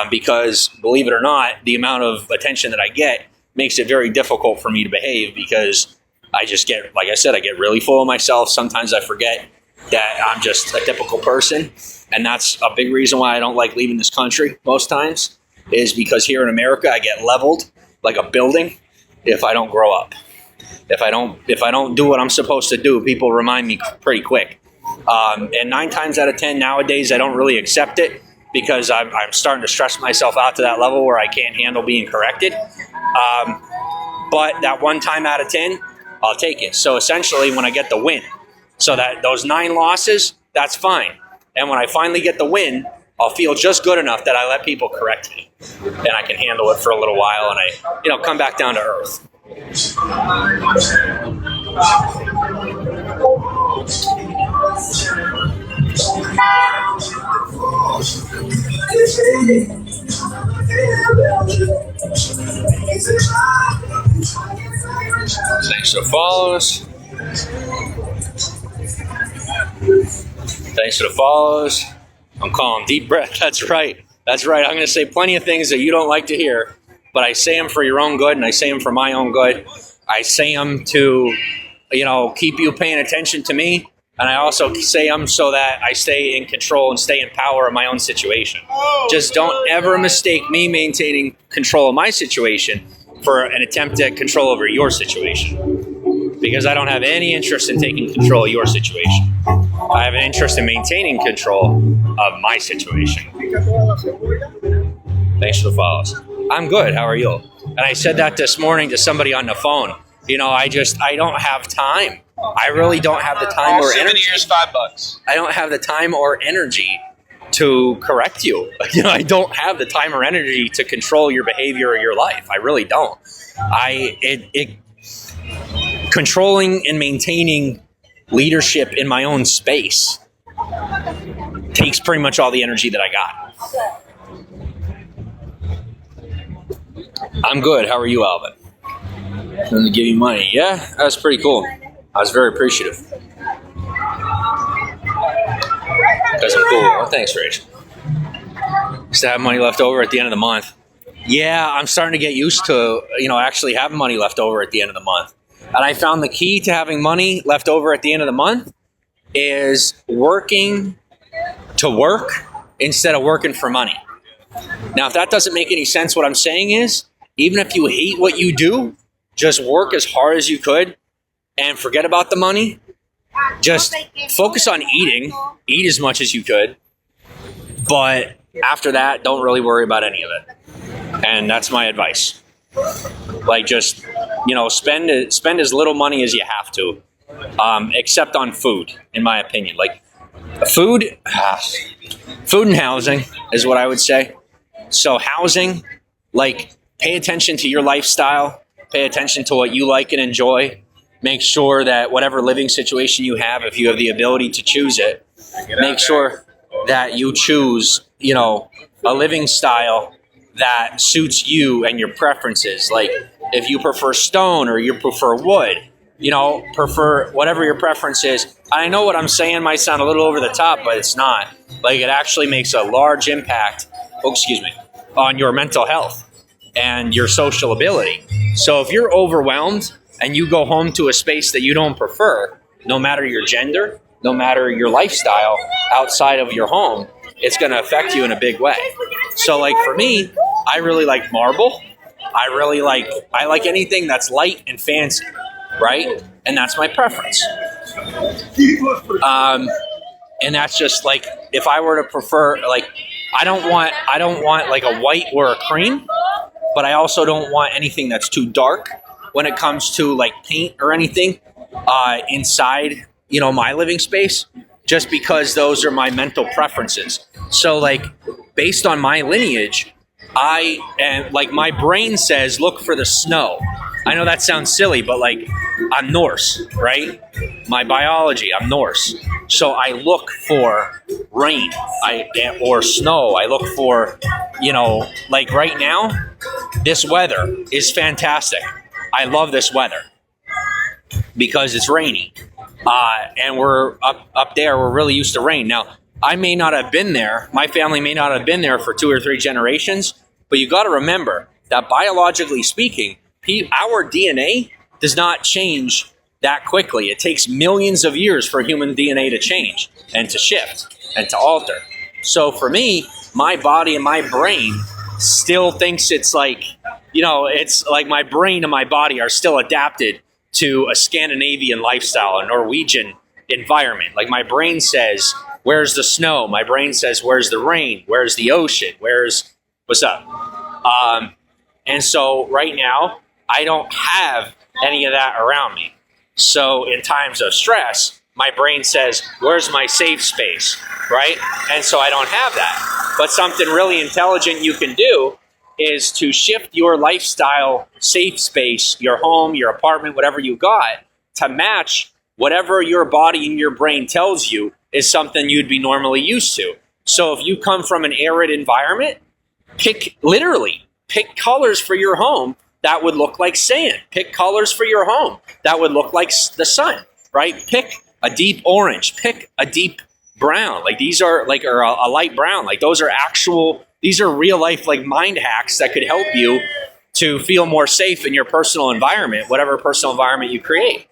Because, believe it or not, the amount of attention that I get makes it very difficult for me to behave, because I just get, like I said, I get really full of myself. Sometimes I forget that I'm just a typical person. And that's a big reason why I don't like leaving this country most times, is because here in America, I get leveled like a building if I don't grow up. If I don't do what I'm supposed to do, people remind me pretty quick. And 9 times out of 10 nowadays, I don't really accept it, because I'm starting to stress myself out to that level where I can't handle being corrected. But that 1 time out of 10, I'll take it. So essentially, when I get the win, so that those 9 losses, that's fine. And when I finally get the win, I'll feel just good enough that I let people correct me, and I can handle it for a little while, and I, come back down to earth. Thanks for the follows. Thanks for the follows. I'm calling deep breath. That's right. That's right. I'm going to say plenty of things that you don't like to hear, but I say them for your own good, and I say them for my own good. I say them to, keep you paying attention to me, and I also say them so that I stay in control and stay in power of my own situation. Just don't ever mistake me maintaining control of my situation for an attempt at control over your situation, because I don't have any interest in taking control of your situation. I have an interest in maintaining control of my situation. Thanks for the follows. I'm good. How are you? And I said that this morning to somebody on the phone. I don't have time. I really don't have the time or energy. 7 years, $5. I don't have the time or energy to correct you. I don't have the time or energy to control your behavior or your life. I really don't. Controlling and maintaining leadership in my own space takes pretty much all the energy that I got. I'm good. How are you, Alvin? I'm going to give you money. Yeah, that was pretty cool. I was very appreciative. Because I'm cool. Oh, thanks, Rach. Used to have money left over at the end of the month. Yeah, I'm starting to get used to, actually having money left over at the end of the month. And I found the key to having money left over at the end of the month is working to work instead of working for money. Now, if that doesn't make any sense, what I'm saying is, even if you hate what you do, just work as hard as you could and forget about the money. Just focus on eating, eat as much as you could. But after that, don't really worry about any of it. And that's my advice. Like, just, spend as little money as you have to, except on food, in my opinion. Like, food and housing is what I would say. So housing, like, pay attention to your lifestyle, pay attention to what you like and enjoy. Make sure that whatever living situation you have, if you have the ability to choose it, make sure that you choose, a living style that suits you and your preferences. Like, if you prefer stone or you prefer wood, prefer whatever your preference is. I know what I'm saying might sound a little over the top, but it's not. Like, it actually makes a large impact, on your mental health and your social ability. So if you're overwhelmed and you go home to a space that you don't prefer, no matter your gender, no matter your lifestyle outside of your home, it's going to affect you in a big way. So, like, for me, I really like marble. I like anything that's light and fancy, right? And that's my preference. And that's just like, if I were to prefer, like, I don't want like a white or a cream, but I also don't want anything that's too dark when it comes to like paint or anything inside, my living space, just because those are my mental preferences. So, like, based on my lineage, my brain says, look for the snow. I know that sounds silly, but like, I'm Norse, right? My biology, I'm Norse. So I look for rain or snow. I look for, like right now, this weather is fantastic. I love this weather because it's rainy. And we're up there, we're really used to rain. Now, I may not have been there. My family may not have been there for 2 or 3 generations, but you got to remember that biologically speaking, our DNA does not change that quickly. It takes millions of years for human DNA to change and to shift and to alter. So for me, my body and my brain still thinks it's like, it's like my brain and my body are still adapted to a Scandinavian lifestyle, a Norwegian environment. Like, my brain says, where's the snow? My brain says, where's the rain? Where's the ocean? What's up? And so right now, I don't have any of that around me. So in times of stress, my brain says, where's my safe space, right? And so I don't have that. But something really intelligent you can do is to shift your lifestyle safe space, your home, your apartment, whatever you got, to match whatever your body and your brain tells you is something you'd be normally used to. So if you come from an arid environment, pick colors for your home that would look like sand. Pick colors for your home that would look like the sun, right? Pick a deep orange. Pick a deep brown. Like, these are like, or a light brown. Like, these are real life, like, mind hacks that could help you to feel more safe in your personal environment, whatever personal environment you create.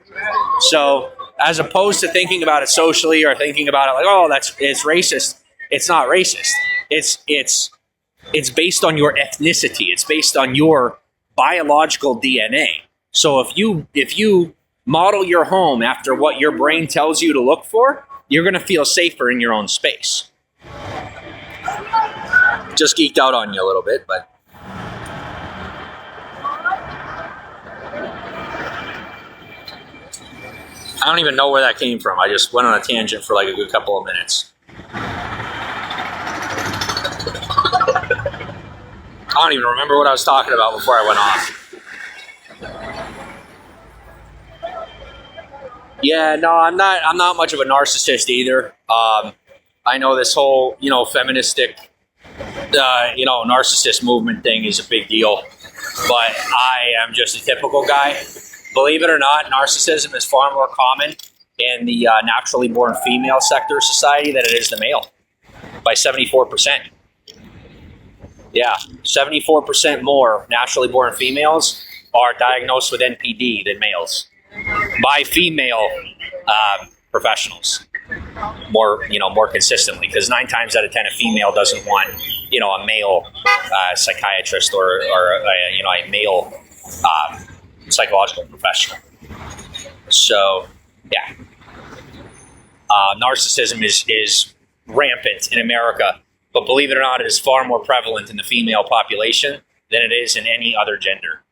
So as opposed to thinking about it socially or thinking about it like, oh, it's racist. It's not racist. It's based on your ethnicity. It's based on your biological DNA. So if you model your home after what your brain tells you to look for, you're going to feel safer in your own space. Just geeked out on you a little bit, but I don't even know where that came from. I just went on a tangent for like a good couple of minutes. I don't even remember what I was talking about before I went off. Yeah, no, I'm not much of a narcissist either. I know this whole, feministic, narcissist movement thing is a big deal, but I am just a typical guy. Believe it or not, narcissism is far more common in the naturally born female sector of society than it is the male, by 74%. Yeah, 74% more naturally born females are diagnosed with NPD than males by female professionals. More consistently, because 9 times out of 10, a female doesn't want a male psychiatrist or a male psychological professional. So yeah, narcissism is rampant in America, but believe it or not, it is far more prevalent in the female population than it is in any other gender.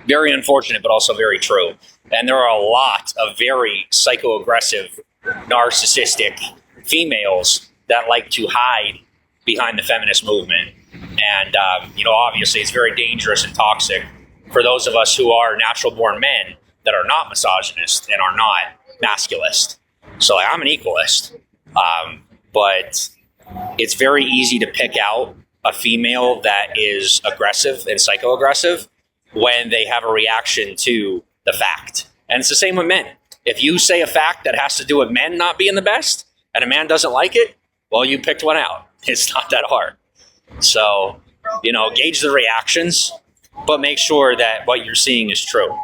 Very unfortunate, but also very true. And there are a lot of very psycho-aggressive, narcissistic females that like to hide behind the feminist movement. And, obviously it's very dangerous and toxic for those of us who are natural-born men that are not misogynist and are not masculist. So I'm an equalist, but it's very easy to pick out a female that is aggressive and psycho-aggressive when they have a reaction to the fact. And it's the same with men. If you say a fact that has to do with men not being the best, and a man doesn't like it, well, you picked one out. It's not that hard. So, gauge the reactions, but make sure that what you're seeing is true.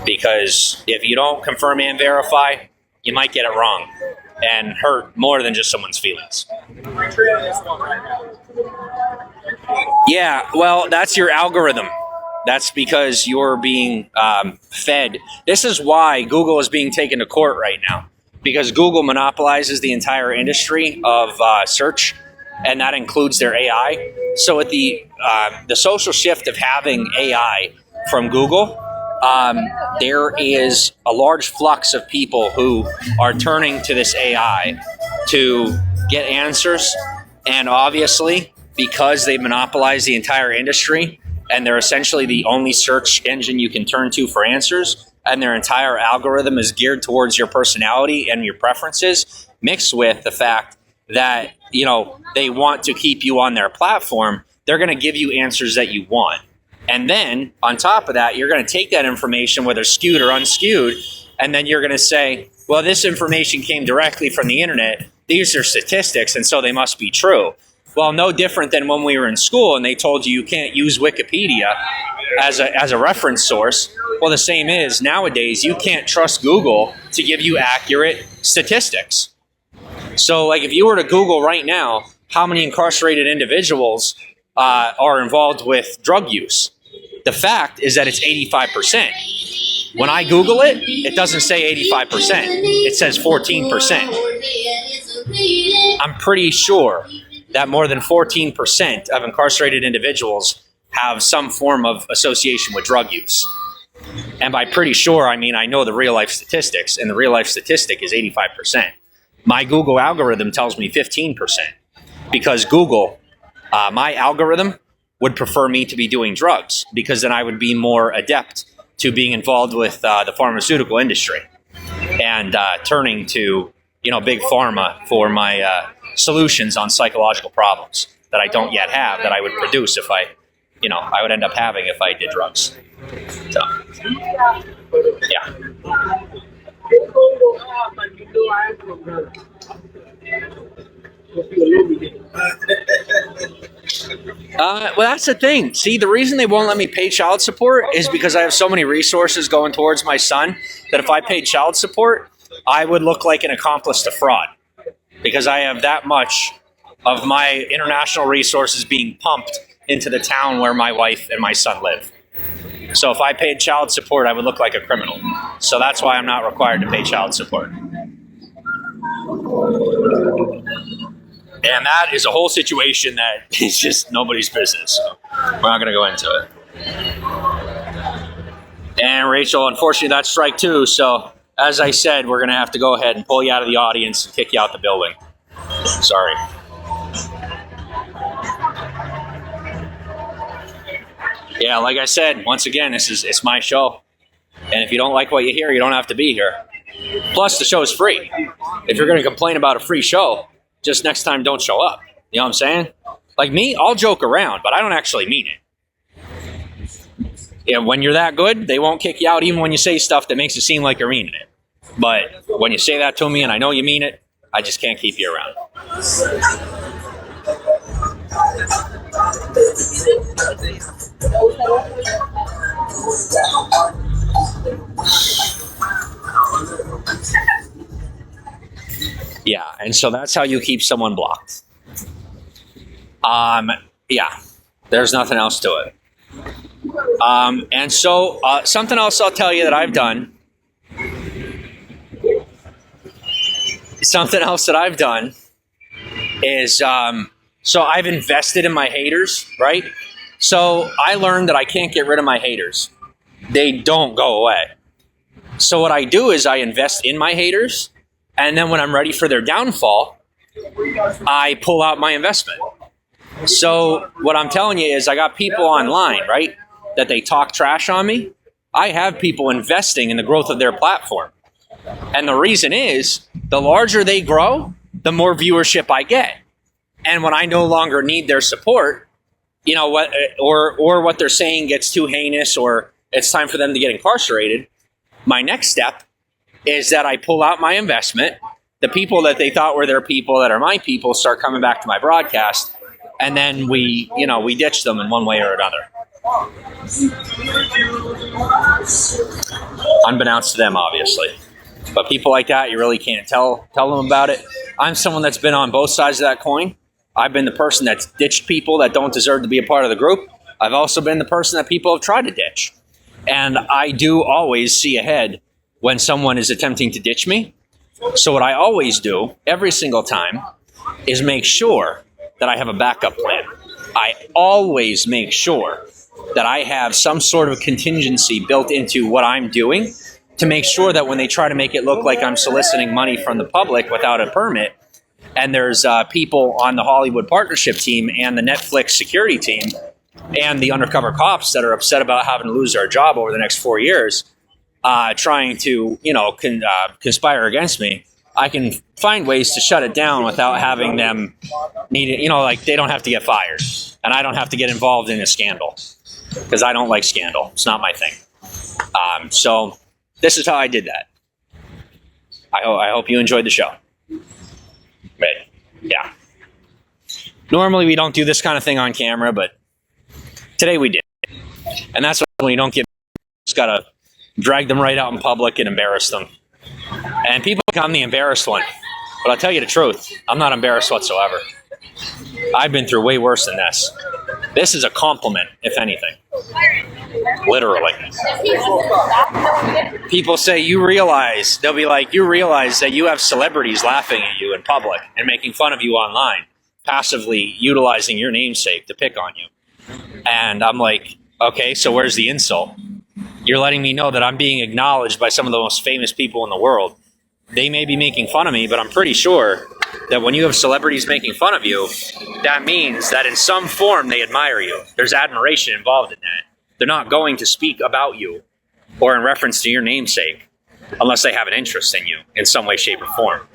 Because if you don't confirm and verify, you might get it wrong and hurt more than just someone's feelings. Yeah, well, that's your algorithm. That's because you're being fed. This is why Google is being taken to court right now, because Google monopolizes the entire industry of search, and that includes their AI. So with the social shift of having AI from Google, there is a large flux of people who are turning to this AI to get answers. And obviously, because they monopolize the entire industry, and they're essentially the only search engine you can turn to for answers, and their entire algorithm is geared towards your personality and your preferences, mixed with the fact that, they want to keep you on their platform, they're going to give you answers that you want. And then, on top of that, you're going to take that information, whether skewed or unskewed, and then you're going to say, well, this information came directly from the internet. These are statistics, and so they must be true. Well, no different than when we were in school and they told you can't use Wikipedia as a reference source. Well, the same is nowadays you can't trust Google to give you accurate statistics. So, like, if you were to Google right now how many incarcerated individuals are involved with drug use, the fact is that it's 85%. When I Google it, it doesn't say 85%. It says 14%. I'm pretty sure that more than 14% of incarcerated individuals have some form of association with drug use. And by pretty sure, I mean I know the real life statistics, and the real life statistic is 85%. My Google algorithm tells me 15%, because Google, my algorithm, would prefer me to be doing drugs, because then I would be more adept to being involved with the pharmaceutical industry and turning to big pharma for my solutions on psychological problems that I don't yet have, that I would produce if I would end up having if I did drugs. So, yeah. Well, that's the thing. See, the reason they won't let me pay child support is because I have so many resources going towards my son that if I paid child support, I would look like an accomplice to fraud, because I have that much of my international resources being pumped into the town where my wife and my son live. So if I paid child support, I would look like a criminal. So that's why I'm not required to pay child support. And that is a whole situation that is just nobody's business. So we're not going to go into it. And Rachel, unfortunately, that's strike two. So as I said, we're going to have to go ahead and pull you out of the audience and kick you out the building. Sorry. Yeah, like I said, once again, it's my show. And if you don't like what you hear, you don't have to be here. Plus, the show is free. If you're going to complain about a free show, just next time don't show up. You know what I'm saying? Like me, I'll joke around, but I don't actually mean it. Yeah, when you're that good, they won't kick you out even when you say stuff that makes it seem like you're meaning it. But when you say that to me and I know you mean it, I just can't keep you around. Yeah, and so that's how you keep someone blocked. Yeah, there's nothing else to it. And so something else I'll tell you that I've done. Something else that I've done is so I've invested in my haters, right? So I learned that I can't get rid of my haters. They don't go away. So what I do is I invest in my haters, and then when I'm ready for their downfall, I pull out my investment. So what I'm telling you is I got people online, right, that they talk trash on me. I have people investing in the growth of their platform. And the reason is the larger they grow, the more viewership I get. And when I no longer need their support, you know what, or what they're saying gets too heinous, or it's time for them to get incarcerated, my next step is that I pull out my investment. The people that they thought were their people that are my people start coming back to my broadcast, and then we ditch them in one way or another. Unbeknownst to them, obviously. But people like that, you really can't tell them about it. I'm someone that's been on both sides of that coin. I've been the person that's ditched people that don't deserve to be a part of the group. I've also been the person that people have tried to ditch. And I do always see ahead when someone is attempting to ditch me. So what I always do, every single time, is make sure that I have a backup plan. I always make sure that I have some sort of contingency built into what I'm doing to make sure that when they try to make it look like I'm soliciting money from the public without a permit, and there's people on the Hollywood partnership team and the Netflix security team and the undercover cops that are upset about having to lose their job over the next 4 years, trying to, conspire against me, I can find ways to shut it down without having them need it. Like they don't have to get fired, and I don't have to get involved in a scandal because I don't like scandal. It's not my thing. So this is how I did that. I hope you enjoyed the show. But yeah, normally we don't do this kind of thing on camera, but today we did, and that's when you don't get. Just gotta drag them right out in public and embarrass them. And people think I'm the embarrassed one. But I'll tell you the truth, I'm not embarrassed whatsoever. I've been through way worse than this. This is a compliment, if anything. Literally. People say, they'll be like, you realize that you have celebrities laughing at you in public and making fun of you online, passively utilizing your namesake to pick on you. And I'm like, okay, so where's the insult? You're letting me know that I'm being acknowledged by some of the most famous people in the world. They may be making fun of me, but I'm pretty sure that when you have celebrities making fun of you, that means that in some form they admire you. There's admiration involved in that. They're not going to speak about you or in reference to your namesake unless they have an interest in you in some way, shape, or form.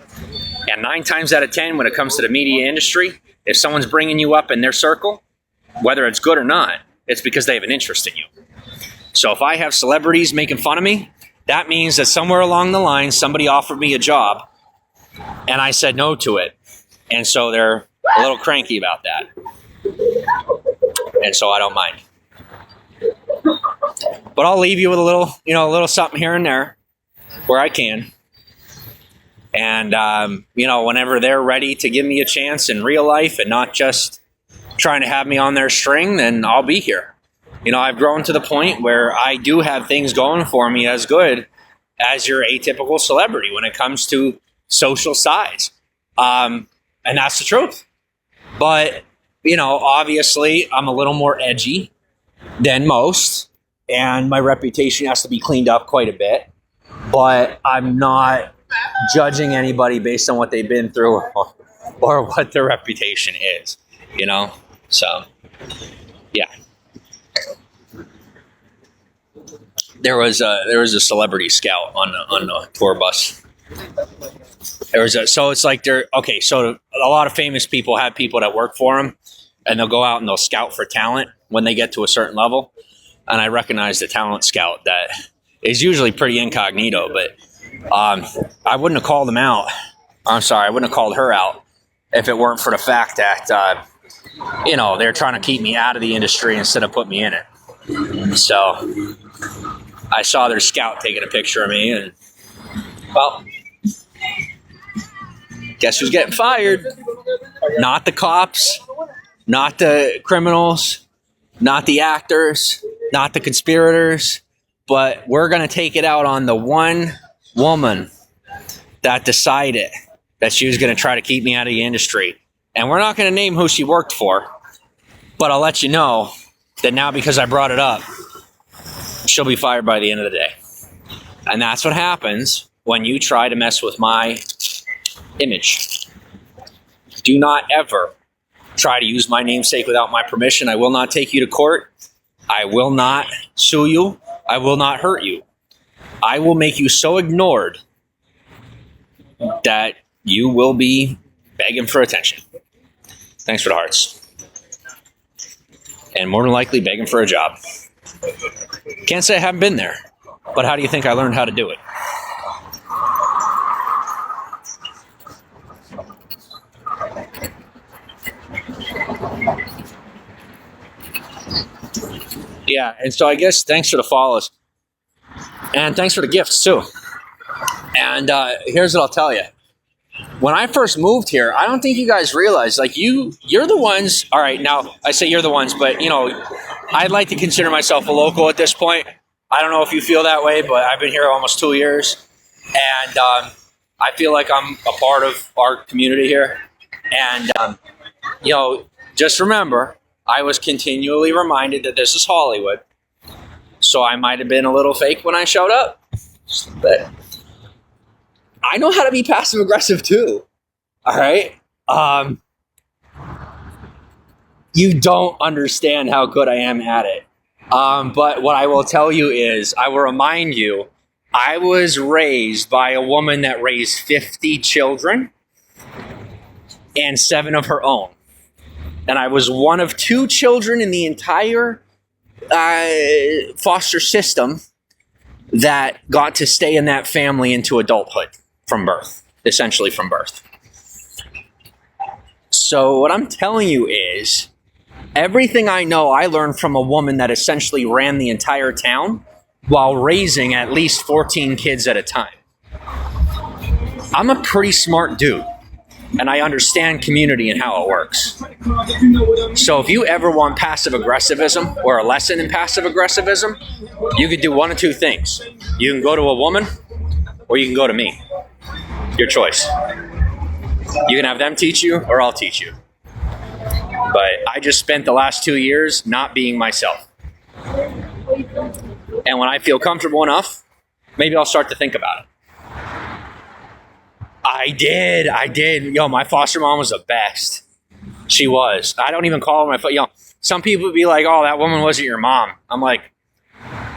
And 9 times out of 10, when it comes to the media industry, if someone's bringing you up in their circle, whether it's good or not, it's because they have an interest in you. So if I have celebrities making fun of me, that means that somewhere along the line, somebody offered me a job and I said no to it. And so they're a little cranky about that. And so I don't mind. But I'll leave you with a little something here and there where I can. And, whenever they're ready to give me a chance in real life and not just trying to have me on their string, then I'll be here. I've grown to the point where I do have things going for me as good as your atypical celebrity when it comes to social size. And that's the truth. But, obviously I'm a little more edgy than most, and my reputation has to be cleaned up quite a bit. But I'm not judging anybody based on what they've been through or what their reputation is, So, yeah. There was a celebrity scout on the tour bus. So it's like so a lot of famous people have people that work for them, and they'll go out and they'll scout for talent when they get to a certain level. And I recognize the talent scout that is usually pretty incognito, but I wouldn't have called him out. I'm sorry, I wouldn't have called her out if it weren't for the fact that they're trying to keep me out of the industry instead of put me in it. So I saw their scout taking a picture of me, and well, guess who's getting fired? Not the cops, not the criminals, not the actors, not the conspirators, but we're going to take it out on the one woman that decided that she was going to try to keep me out of the industry. And we're not going to name who she worked for, but I'll let you know that now, because I brought it up, she'll be fired by the end of the day. And that's what happens when you try to mess with my image. Do not ever try to use my namesake without my permission. I will not take you to court. I will not sue you. I will not hurt you. I will make you so ignored that you will be begging for attention. Thanks for the hearts. And more than likely begging for a job. Can't say I haven't been there, but how do you think I learned how to do it? Yeah, and so I guess thanks for the follows. And thanks for the gifts, too. And here's what I'll tell you. When I first moved here, I don't think you guys realize, like, you're the ones, all right, now, I say you're the ones, but, I'd like to consider myself a local at this point. I don't know if you feel that way, but I've been here almost 2 years. And I feel like I'm a part of our community here. And, just remember, I was continually reminded that this is Hollywood. So I might have been a little fake when I showed up. But I know how to be passive aggressive too. All right. You don't understand how good I am at it. But what I will tell you is, I will remind you, I was raised by a woman that raised 50 children and 7 of her own. And I was one of 2 children in the entire foster system that got to stay in that family into adulthood from birth, essentially from birth. So what I'm telling you is, everything I know, I learned from a woman that essentially ran the entire town while raising at least 14 kids at a time. I'm a pretty smart dude, and I understand community and how it works. So if you ever want passive aggressivism or a lesson in passive aggressivism, you could do one of 2 things. You can go to a woman, or you can go to me. Your choice. You can have them teach you, or I'll teach you. But I just spent the last 2 years not being myself. And when I feel comfortable enough, maybe I'll start to think about it. I did. My foster mom was the best. She was. I don't even call her my some people would be like, oh, that woman wasn't your mom. I'm like,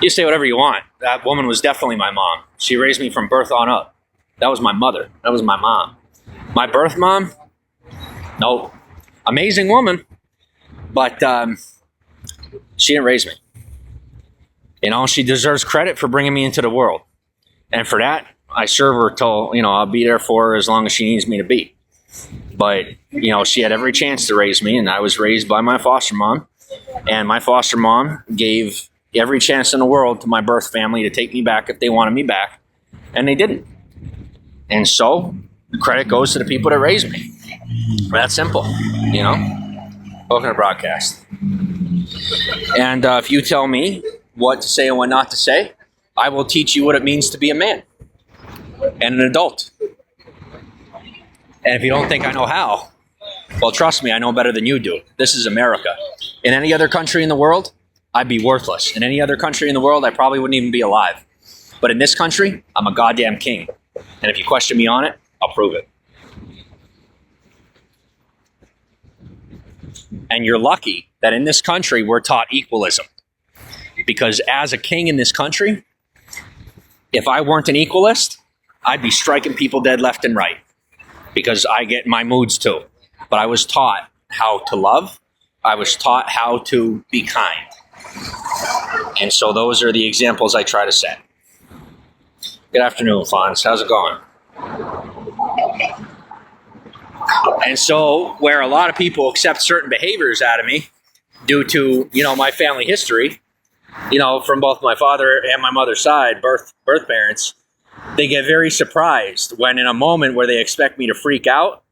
you say whatever you want. That woman was definitely my mom. She raised me from birth on up. That was my mother. That was my mom. My birth mom? Nope. Amazing woman. But she didn't raise me. She deserves credit for bringing me into the world. And for that, I serve her till, I'll be there for her as long as she needs me to be. But, she had every chance to raise me, and I was raised by my foster mom. And my foster mom gave every chance in the world to my birth family to take me back if they wanted me back. And they didn't. And so, the credit goes to the people that raised me. That's simple, Welcome to broadcast. And if you tell me what to say and what not to say, I will teach you what it means to be a man and an adult. And if you don't think I know how, well, trust me, I know better than you do. This is America. In any other country in the world, I'd be worthless. In any other country in the world, I probably wouldn't even be alive. But in this country, I'm a goddamn king. And if you question me on it, I'll prove it. And you're lucky that in this country, we're taught equalism. Because as a king in this country, if I weren't an equalist, I'd be striking people dead left and right. Because I get my moods too. But I was taught how to love. I was taught how to be kind. And so those are the examples I try to set. Good afternoon, Fonz. How's it going? And so where a lot of people accept certain behaviors out of me due to, my family history, from both my father and my mother's side, birth parents, they get very surprised when in a moment where they expect me to freak out,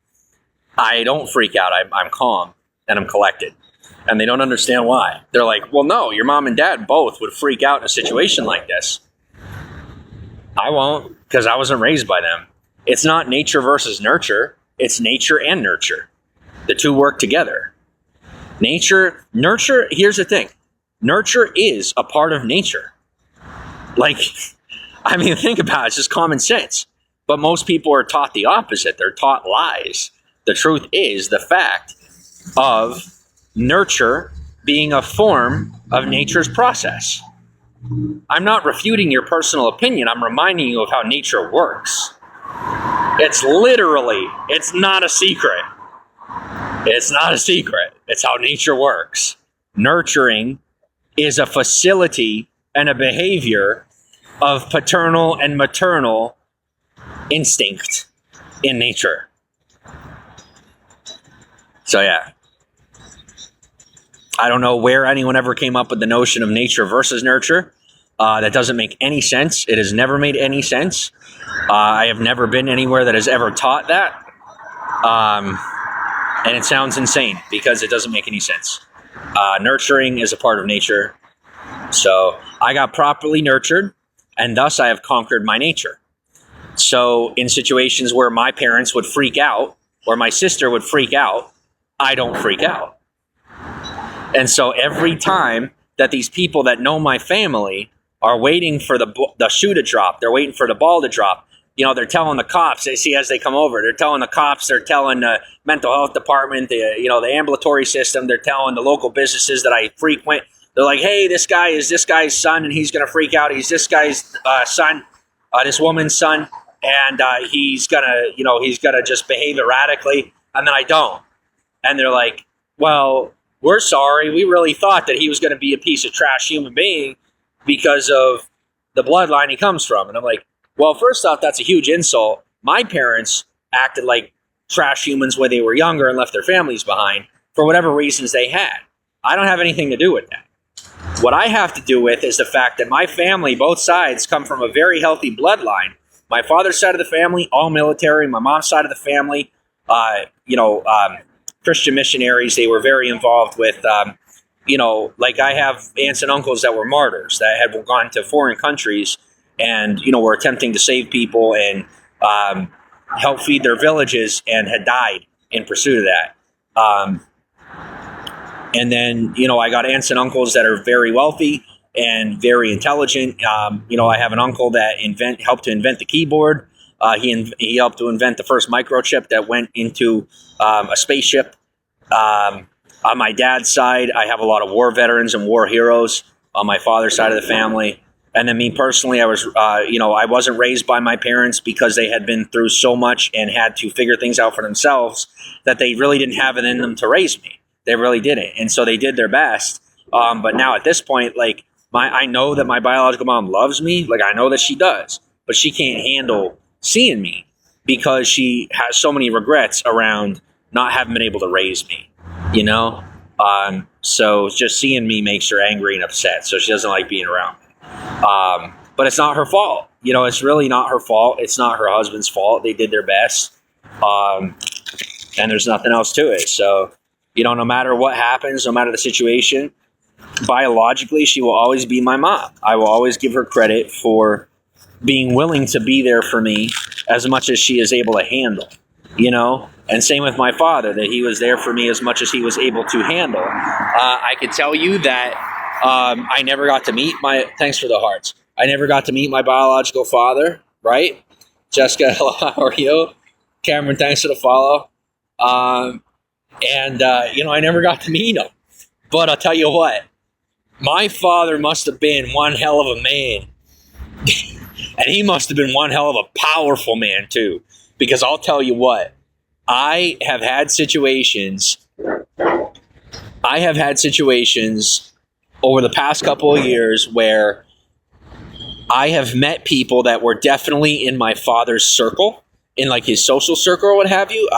I don't freak out. I'm calm and I'm collected. And they don't understand why. They're like, well, no, your mom and dad both would freak out in a situation like this. I won't, because I wasn't raised by them. It's not nature versus nurture. It's nature and nurture. The two work together. Nurture, here's the thing. Nurture is a part of nature. Think about it. It's just common sense. But most people are taught the opposite. They're taught lies. The truth is the fact of nurture being a form of nature's process. I'm not refuting your personal opinion. I'm reminding you of how nature works. It's not a secret. It's not a secret. It's how nature works. Nurturing is a facility and a behavior of paternal and maternal instinct in nature. So yeah. I don't know where anyone ever came up with the notion of nature versus nurture. That doesn't make any sense. It has never made any sense. I have never been anywhere that has ever taught that. And it sounds insane because it doesn't make any sense. Nurturing is a part of nature. So I got properly nurtured, and thus I have conquered my nature. So in situations where my parents would freak out, or my sister would freak out, I don't freak out. And so every time that these people that know my family are waiting for the shoe to drop, they're waiting for the ball to drop, they're telling the cops, they see as they come over, they're telling the cops, they're telling the mental health department, the ambulatory system, they're telling the local businesses that I frequent. They're like, hey, this guy is this guy's son, and he's going to freak out. He's this guy's son, this woman's son, and he's going to just behave erratically, and then I don't. And they're like, well, we're sorry. We really thought that he was going to be a piece of trash human being because of the bloodline he comes from. And I'm like, well, first off, that's a huge insult. My parents acted like trash humans when they were younger and left their families behind for whatever reasons they had. I don't have anything to do with that. What I have to do with is the fact that my family, both sides, come from a very healthy bloodline. My father's side of the family, all military. My mom's side of the family, Christian missionaries. They were very involved with, I have aunts and uncles that were martyrs that had gone to foreign countries and, were attempting to save people and help feed their villages and had died in pursuit of that. And then, I got aunts and uncles that are very wealthy and very intelligent. I have an uncle that helped to invent the keyboard. He helped to invent the first microchip that went into a spaceship. On my dad's side, I have a lot of war veterans and war heroes on my father's side of the family. And then me personally, I wasn't raised by my parents because they had been through so much and had to figure things out for themselves that they really didn't have it in them to raise me. They really didn't. And so they did their best. But now at this point, I know that my biological mom loves me. I know that she does, but she can't handle seeing me because she has so many regrets around not having been able to raise me, so just seeing me makes her angry and upset. So she doesn't like being around me. But it's not her fault. It's really not her fault. It's not her husband's fault. They did their best. And there's nothing else to it. So, no matter what happens, no matter the situation, biologically, she will always be my mom. I will always give her credit for being willing to be there for me as much as she is able to handle, And same with my father, that he was there for me as much as he was able to handle. I could tell you that I never got to meet thanks for the hearts. I never got to meet my biological father, right? Jessica, hello, how are you? Cameron, thanks for the follow. I never got to meet him. But I'll tell you what, my father must have been one hell of a man. And he must have been one hell of a powerful man too. Because I'll tell you what, I have had situations over the past couple of years where I have met people that were definitely in my father's circle, in his social circle or what have you.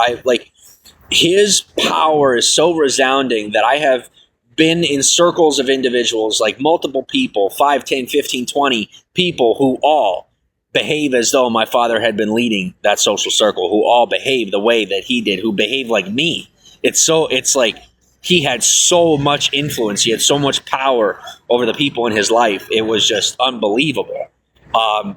his power is so resounding that I have been in circles of individuals, like multiple people, 5, 10, 15, 20 people who all behave as though my father had been leading that social circle, who all behave the way that he did, who behave like me. It's like he had so much influence. He had so much power over the people in his life. It was just unbelievable.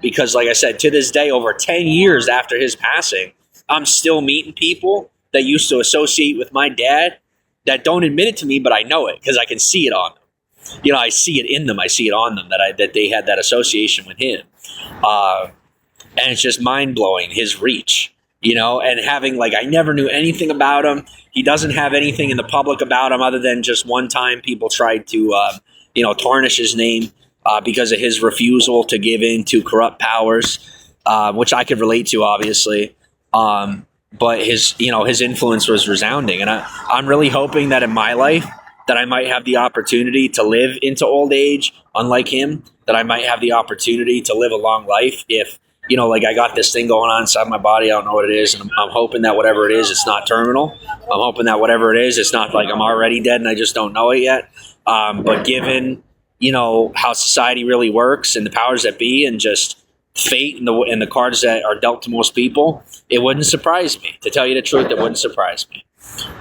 Because like I said, to this day, over 10 years after his passing, I'm still meeting people that used to associate with my dad that don't admit it to me, but I know it because I can see it on them. You know, I see it in them. I see it on them that they had that association with him. And it's just mind blowing, his reach, you know, and having, like, I never knew anything about him. He doesn't have anything in the public about him other than just one time people tried to, tarnish his name because of his refusal to give in to corrupt powers, which I could relate to, obviously. But his influence was resounding. And I'm really hoping that in my life that I might have the opportunity to live into old age, unlike him, that I might have the opportunity to live a long life. If, like I got this thing going on inside my body, I don't know what it is. And I'm hoping that whatever it is, it's not terminal. I'm hoping that whatever it is, it's not like I'm already dead and I just don't know it yet. But given, how society really works and the powers that be and just fate and the cards that are dealt to most people, it wouldn't surprise me. To tell you the truth, it wouldn't surprise me.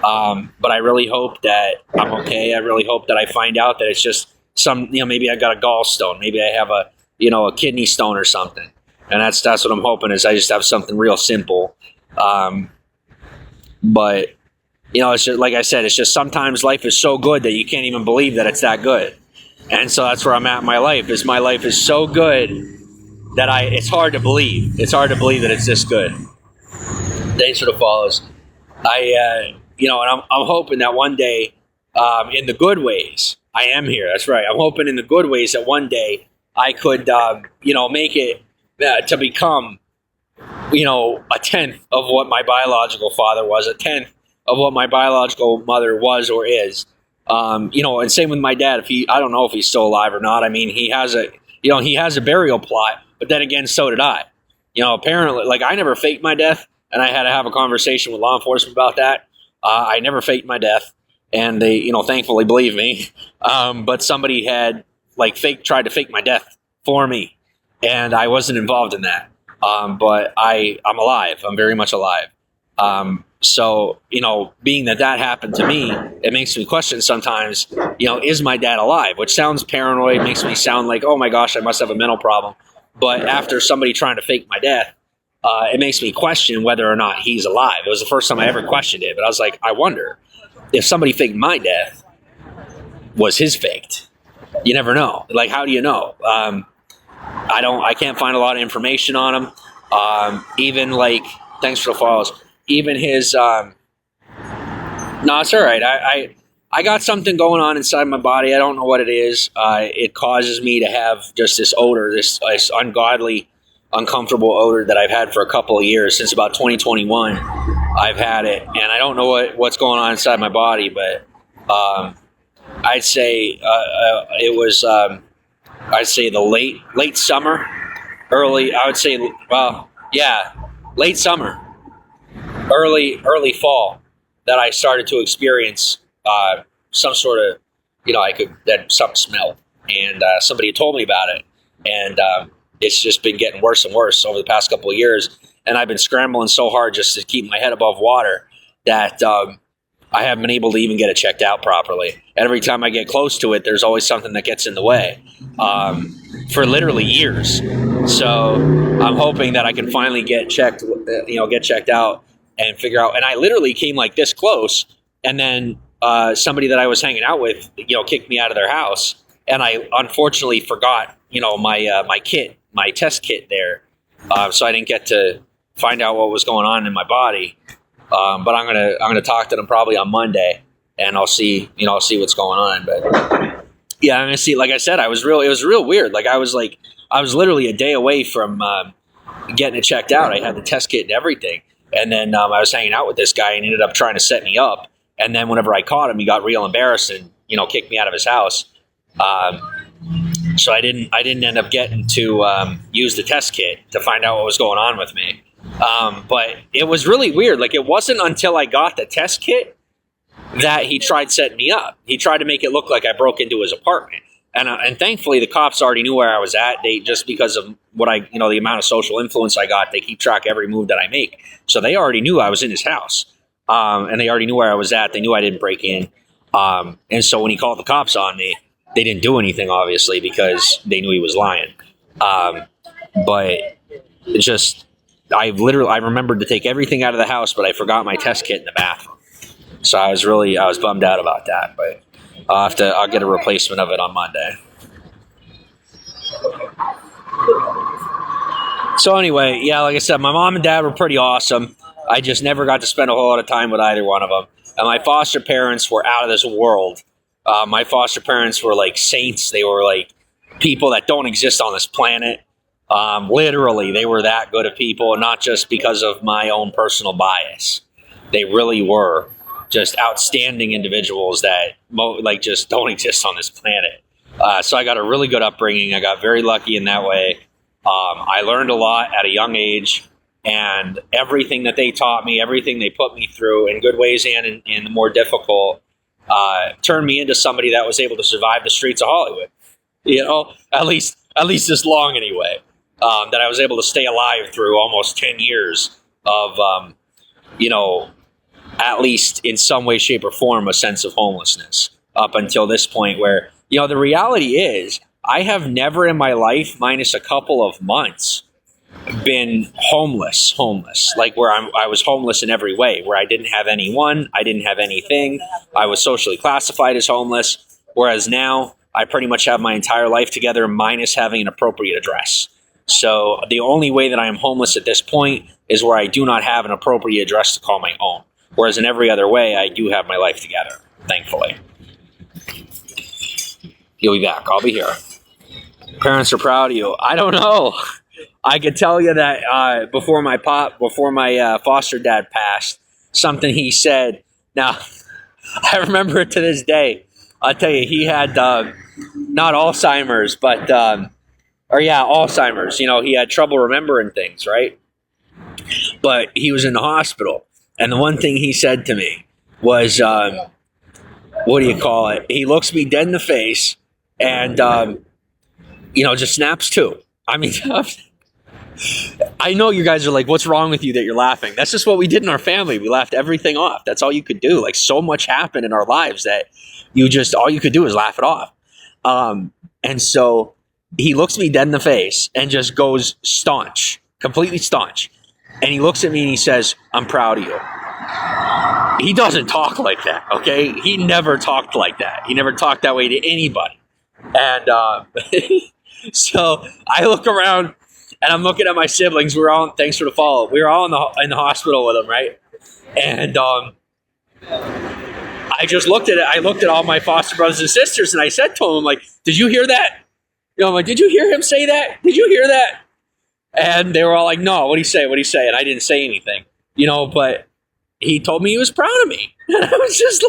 But I really hope that I'm okay. I really hope that I find out that it's just maybe I got a gallstone, maybe I have a kidney stone or something, and that's what I'm hoping is I just have something real simple. But it's just, like I said, it's just sometimes life is so good that you can't even believe that it's that good, and so that's where I'm at in my life. Is my life is so good that it's hard to believe. It's hard to believe that it's this good. Thanks for the follows. And I'm hoping that one day, in the good ways, I am here. That's right. I'm hoping in the good ways that one day I could, make it to become, a tenth of what my biological father was, a tenth of what my biological mother was or is. And same with my dad. I don't know if he's still alive or not. I mean, he has a burial plot. But then again, so did I. Apparently, like, I never faked my death, and I had to have a conversation with law enforcement about that. I never faked my death, and they, thankfully believe me. But somebody had, tried to fake my death for me, and I wasn't involved in that. But I'm alive. I'm very much alive. So, being that happened to me, it makes me question sometimes, is my dad alive? Which sounds paranoid, makes me sound like, oh my gosh, I must have a mental problem. But after somebody trying to fake my death, it makes me question whether or not he's alive. It was the first time I ever questioned it. But I was like, I wonder if somebody faked my death, was his faked? You never know. Like, how do you know? I can't find a lot of information on him. Even thanks for the follows. Even his, no, it's all right. I got something going on inside my body. I don't know what it is. It causes me to have just this odor, this ungodly, uncomfortable odor that I've had for a couple of years. Since about 2021, I've had it. And I don't know what's going on inside my body, but I'd say it was, I'd say the late summer, late summer, early fall that I started to experience some sort of, that something smelled, and somebody had told me about it, and it's just been getting worse and worse over the past couple of years, and I've been scrambling so hard just to keep my head above water that I haven't been able to even get it checked out properly. Every time I get close to it, there's always something that gets in the way for literally years. So I'm hoping that I can finally get checked out and figure out. And I literally came like this close, and then somebody that I was hanging out with, kicked me out of their house, and I unfortunately forgot, my kit, my test kit there, so I didn't get to find out what was going on in my body. But I'm gonna talk to them probably on Monday, and I'll see what's going on. But yeah, I'm gonna see. Like I said, it was real weird. I was literally a day away from getting it checked out. I had the test kit and everything. And then I was hanging out with this guy, and he ended up trying to set me up. And then whenever I caught him, he got real embarrassed and, kicked me out of his house. So I didn't end up getting to use the test kit to find out what was going on with me. But it was really weird. Like, it wasn't until I got the test kit that he tried setting me up. He tried to make it look like I broke into his apartment. And thankfully, the cops already knew where I was at. They just because of what the amount of social influence I got, they keep track of every move that I make. So they already knew I was in his house, and they already knew where I was at. They knew I didn't break in. And so when he called the cops on me, they didn't do anything, obviously, because they knew he was lying. But it's just, I remembered to take everything out of the house, but I forgot my test kit in the bathroom. So I was bummed out about that, but I'll get a replacement of it on Monday. So anyway, yeah, like I said, my mom and dad were pretty awesome. I just never got to spend a whole lot of time with either one of them. And my foster parents were out of this world. My foster parents were like saints. They were like people that don't exist on this planet. Literally, they were that good of people, not just because of my own personal bias. They really were just outstanding individuals that just don't exist on this planet. So I got a really good upbringing. I got very lucky in that way. I learned a lot at a young age, and everything that they taught me, everything they put me through in good ways and in the more difficult, turned me into somebody that was able to survive the streets of Hollywood. At least this long anyway. That I was able to stay alive through almost 10 years of, at least in some way, shape, or form, a sense of homelessness up until this point where, the reality is I have never in my life, minus a couple of months, been homeless, like where I was homeless in every way, where I didn't have anyone, I didn't have anything. I was socially classified as homeless, whereas now I pretty much have my entire life together minus having an appropriate address. So the only way that I am homeless at this point is where I do not have an appropriate address to call my own. Whereas in every other way, I do have my life together, thankfully. You'll be back. I'll be here. Parents are proud of you. I don't know. I could tell you that before my foster dad passed, something he said. Now, I remember it to this day. I'll tell you, he had not Alzheimer's, but Alzheimer's. He had trouble remembering things, right? But he was in the hospital. And the one thing he said to me was, he looks me dead in the face and, just snaps to. I mean, I know you guys are like, what's wrong with you that you're laughing? That's just what we did in our family. We laughed everything off. That's all you could do. Like, so much happened in our lives that all you could do is laugh it off. And so he looks me dead in the face and just goes staunch, completely staunch. And he looks at me and he says, "I'm proud of you." He doesn't talk like that, okay? He never talked like that. He never talked that way to anybody. And so I look around and I'm looking at my siblings. Thanks for the follow. We were all in the hospital with him, right? And I just looked at it. I looked at all my foster brothers and sisters and I said to them, I'm like, "Did you hear that?" I'm like, "Did you hear him say that? Did you hear that?" And they were all like, "No, what'd he say? What'd he say?" And I didn't say anything, but he told me he was proud of me. And I was just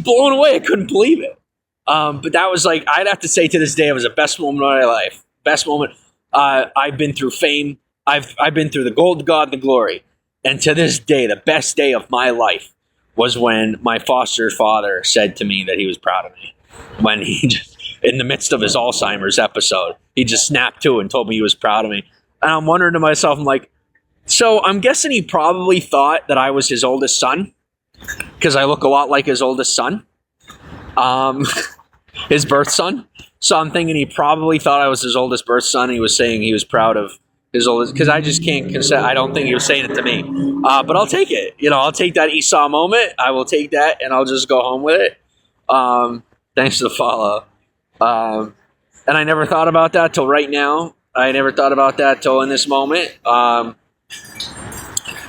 blown away. I couldn't believe it. But that was like, I'd have to say to this day, it was the best moment of my life. Best moment. I've been through fame. I've been through the gold, God, the glory. And to this day, the best day of my life was when my foster father said to me that he was proud of me. When he just, in the midst of his Alzheimer's episode, he just snapped to and told me he was proud of me. And I'm wondering to myself, I'm like, so I'm guessing he probably thought that I was his oldest son because I look a lot like his oldest son, his birth son. So I'm thinking he probably thought I was his oldest birth son. He was saying he was proud of his oldest, because I just can't consent. I don't think he was saying it to me, but I'll take it. I'll take that Esau moment. I will take that and I'll just go home with it. Thanks for the follow. And I never thought about that till right now. I never thought about that till in this moment.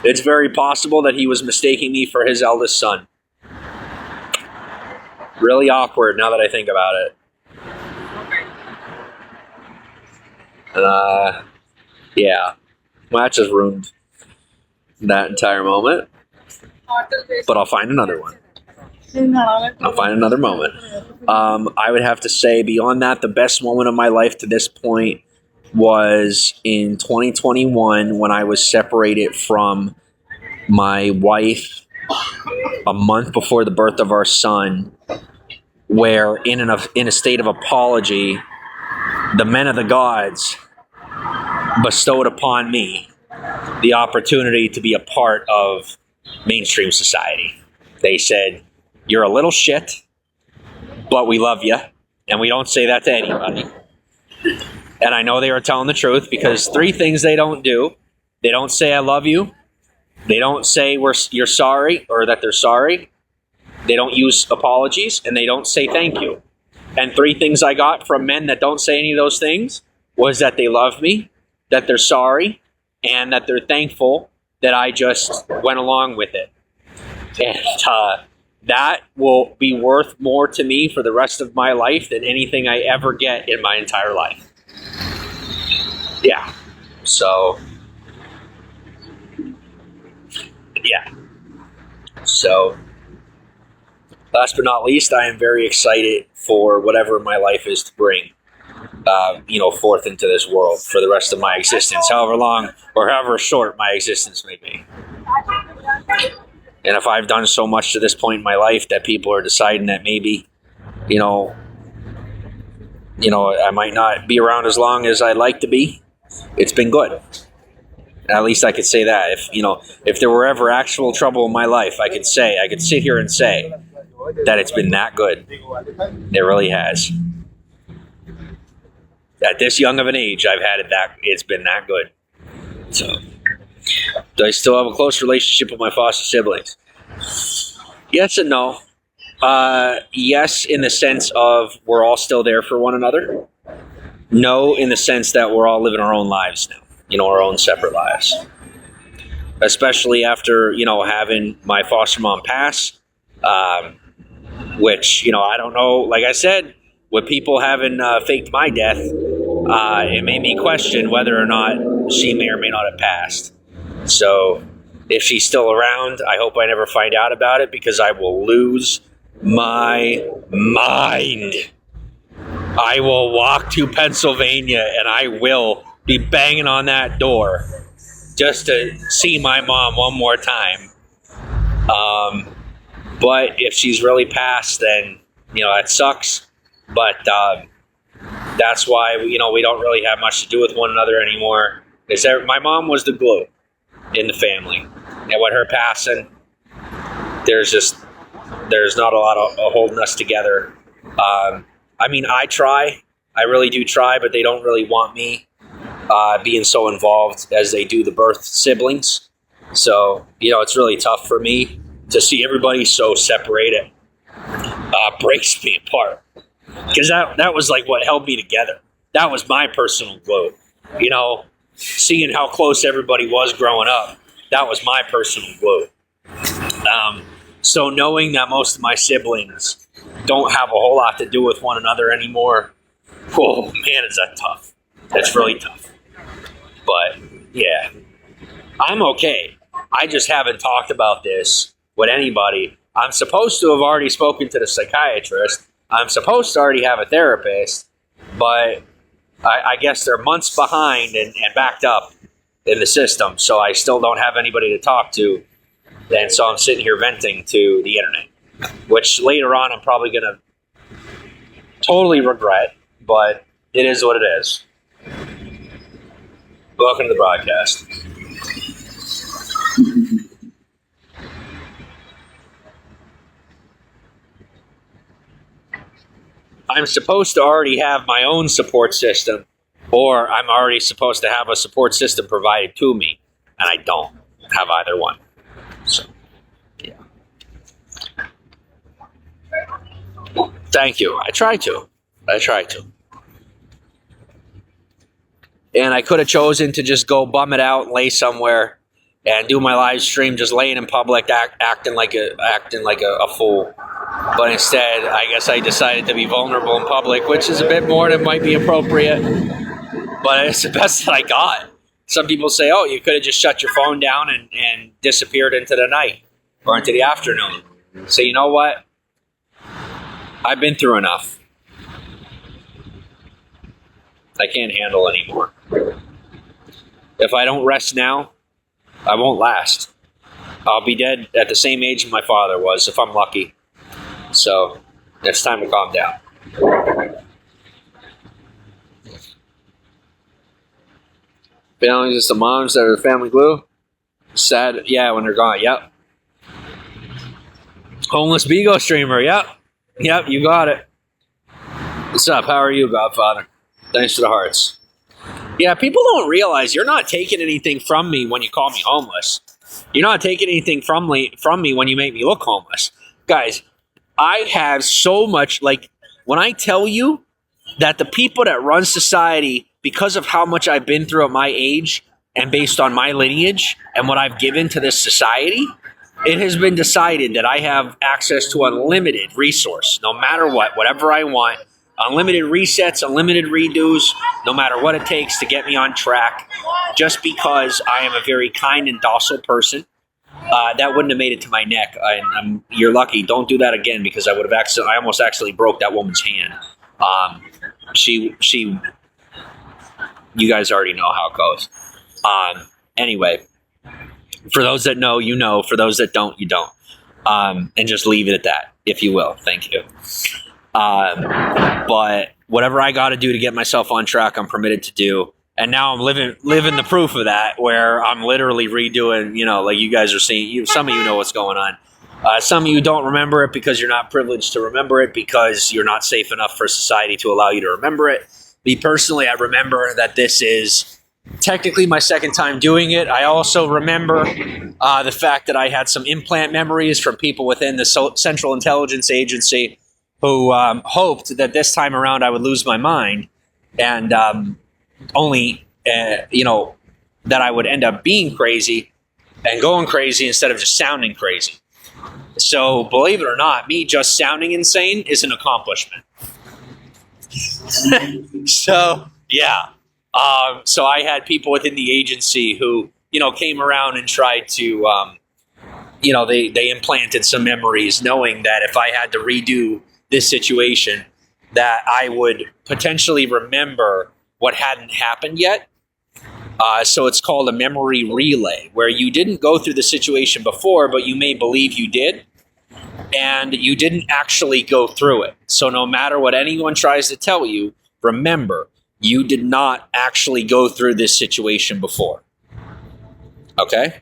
It's very possible that he was mistaking me for his eldest son. Really awkward now that I think about it. Yeah. Well, that just ruined that entire moment. But I'll find another one. I'll find another moment. I would have to say, beyond that, the best moment of my life to this point was in 2021 when I was separated from my wife a month before the birth of our son, where in a state of apology, the men of the gods bestowed upon me the opportunity to be a part of mainstream society. They said, "You're a little shit, but we love you." And we don't say that to anybody. And I know they were telling the truth, because 3 things they don't do. They don't say I love you. They don't say you're sorry, or that they're sorry. They don't use apologies, and they don't say thank you. And 3 things I got from men that don't say any of those things was that they love me, that they're sorry, and that they're thankful that I just went along with it. And that will be worth more to me for the rest of my life than anything I ever get in my entire life. Yeah. So, yeah. So, last but not least, I am very excited for whatever my life is to bring, forth into this world for the rest of my existence, however long or however short my existence may be. And if I've done so much to this point in my life that people are deciding that maybe, I might not be around as long as I'd like to be, it's been good. At least I could say that. If there were ever actual trouble in my life, I could sit here and say that it's been that good. It really has. At this young of an age, it's been that good. So, do I still have a close relationship with my foster siblings? Yes and no. Yes, in the sense of we're all still there for one another. No, in the sense that we're all living our own lives now. Our own separate lives. Especially after, having my foster mom pass. Which, I don't know, like I said, with people having faked my death, it made me question whether or not she may or may not have passed. So, if she's still around, I hope I never find out about it, because I will lose my mind. I will walk to Pennsylvania and I will be banging on that door just to see my mom one more time. But if she's really passed, then, that sucks. But that's why, we don't really have much to do with one another anymore. My mom was the glue in the family. And with her passing, there's not a lot of holding us together. I try. I really do try, but they don't really want me being so involved as they do the birth siblings. So, it's really tough for me to see everybody so separated. Breaks me apart. Because that was like what held me together. That was my personal glue. Seeing how close everybody was growing up, that was my personal glue. So knowing that most of my siblings don't have a whole lot to do with one another anymore, oh man, is that tough. That's really tough. But yeah, I'm okay. I just haven't talked about this with anybody. I'm supposed to have already spoken to the psychiatrist. I'm supposed to already have a therapist, but I guess they're months behind and backed up in the system, so I still don't have anybody to talk to. And so I'm sitting here venting to the internet, which later on I'm probably going to totally regret, but it is what it is. Welcome to the broadcast. I'm supposed to already have my own support system, or I'm already supposed to have a support system provided to me, and I don't have either one. So, yeah. Thank you. I try to. And I could have chosen to just go bum it out and lay somewhere and do my live stream just laying in public, acting like a fool. But instead, I guess I decided to be vulnerable in public, which is a bit more than might be appropriate. But it's the best that I got. Some people say, oh, you could have just shut your phone down and disappeared into the night or into the afternoon. So you know what? I've been through enough. I can't handle anymore. If I don't rest now, I won't last. I'll be dead at the same age my father was, if I'm lucky. So, it's time to calm down. Families, it's the moms that are the family glue. Sad, yeah, when they're gone. Yep. Homeless Bigo streamer. Yep. Yep, you got it. What's up? How are you, Godfather? Thanks for the hearts. Yeah, people don't realize you're not taking anything from me when you call me homeless. You're not taking anything from me when you make me look homeless. Guys, I have so much, like, when I tell you that the people that run society, because of how much I've been through at my age and based on my lineage and what I've given to this society, it has been decided that I have access to unlimited resource, no matter what, whatever I want. Unlimited resets, unlimited redos, no matter what it takes to get me on track, just because I am a very kind and docile person. That wouldn't have made it to my neck. You're lucky. Don't do that again, because I almost actually broke that woman's hand. You guys already know how it goes. Anyway, for those that know, you know. For those that don't, you don't. And just leave it at that, if you will. Thank you. But whatever I got to do to get myself on track, I'm permitted to do. And now I'm living the proof of that, where I'm literally redoing, like you guys are seeing. Some of you know what's going on. Some of you don't remember it because you're not privileged to remember it, because you're not safe enough for society to allow you to remember it. Me personally, I remember that this is technically my second time doing it. I also remember the fact that I had some implant memories from people within the Central Intelligence Agency who hoped that this time around I would lose my mind, and that I would end up being crazy and going crazy instead of just sounding crazy. So, believe it or not, me just sounding insane is an accomplishment. So, yeah. So I had people within the agency who, came around and tried to, they implanted some memories, knowing that if I had to redo this situation, that I would potentially remember what hadn't happened yet. So it's called a memory relay, where you didn't go through the situation before, but you may believe you did, and you didn't actually go through it. So no matter what anyone tries to tell you, remember, you did not actually go through this situation before. Okay?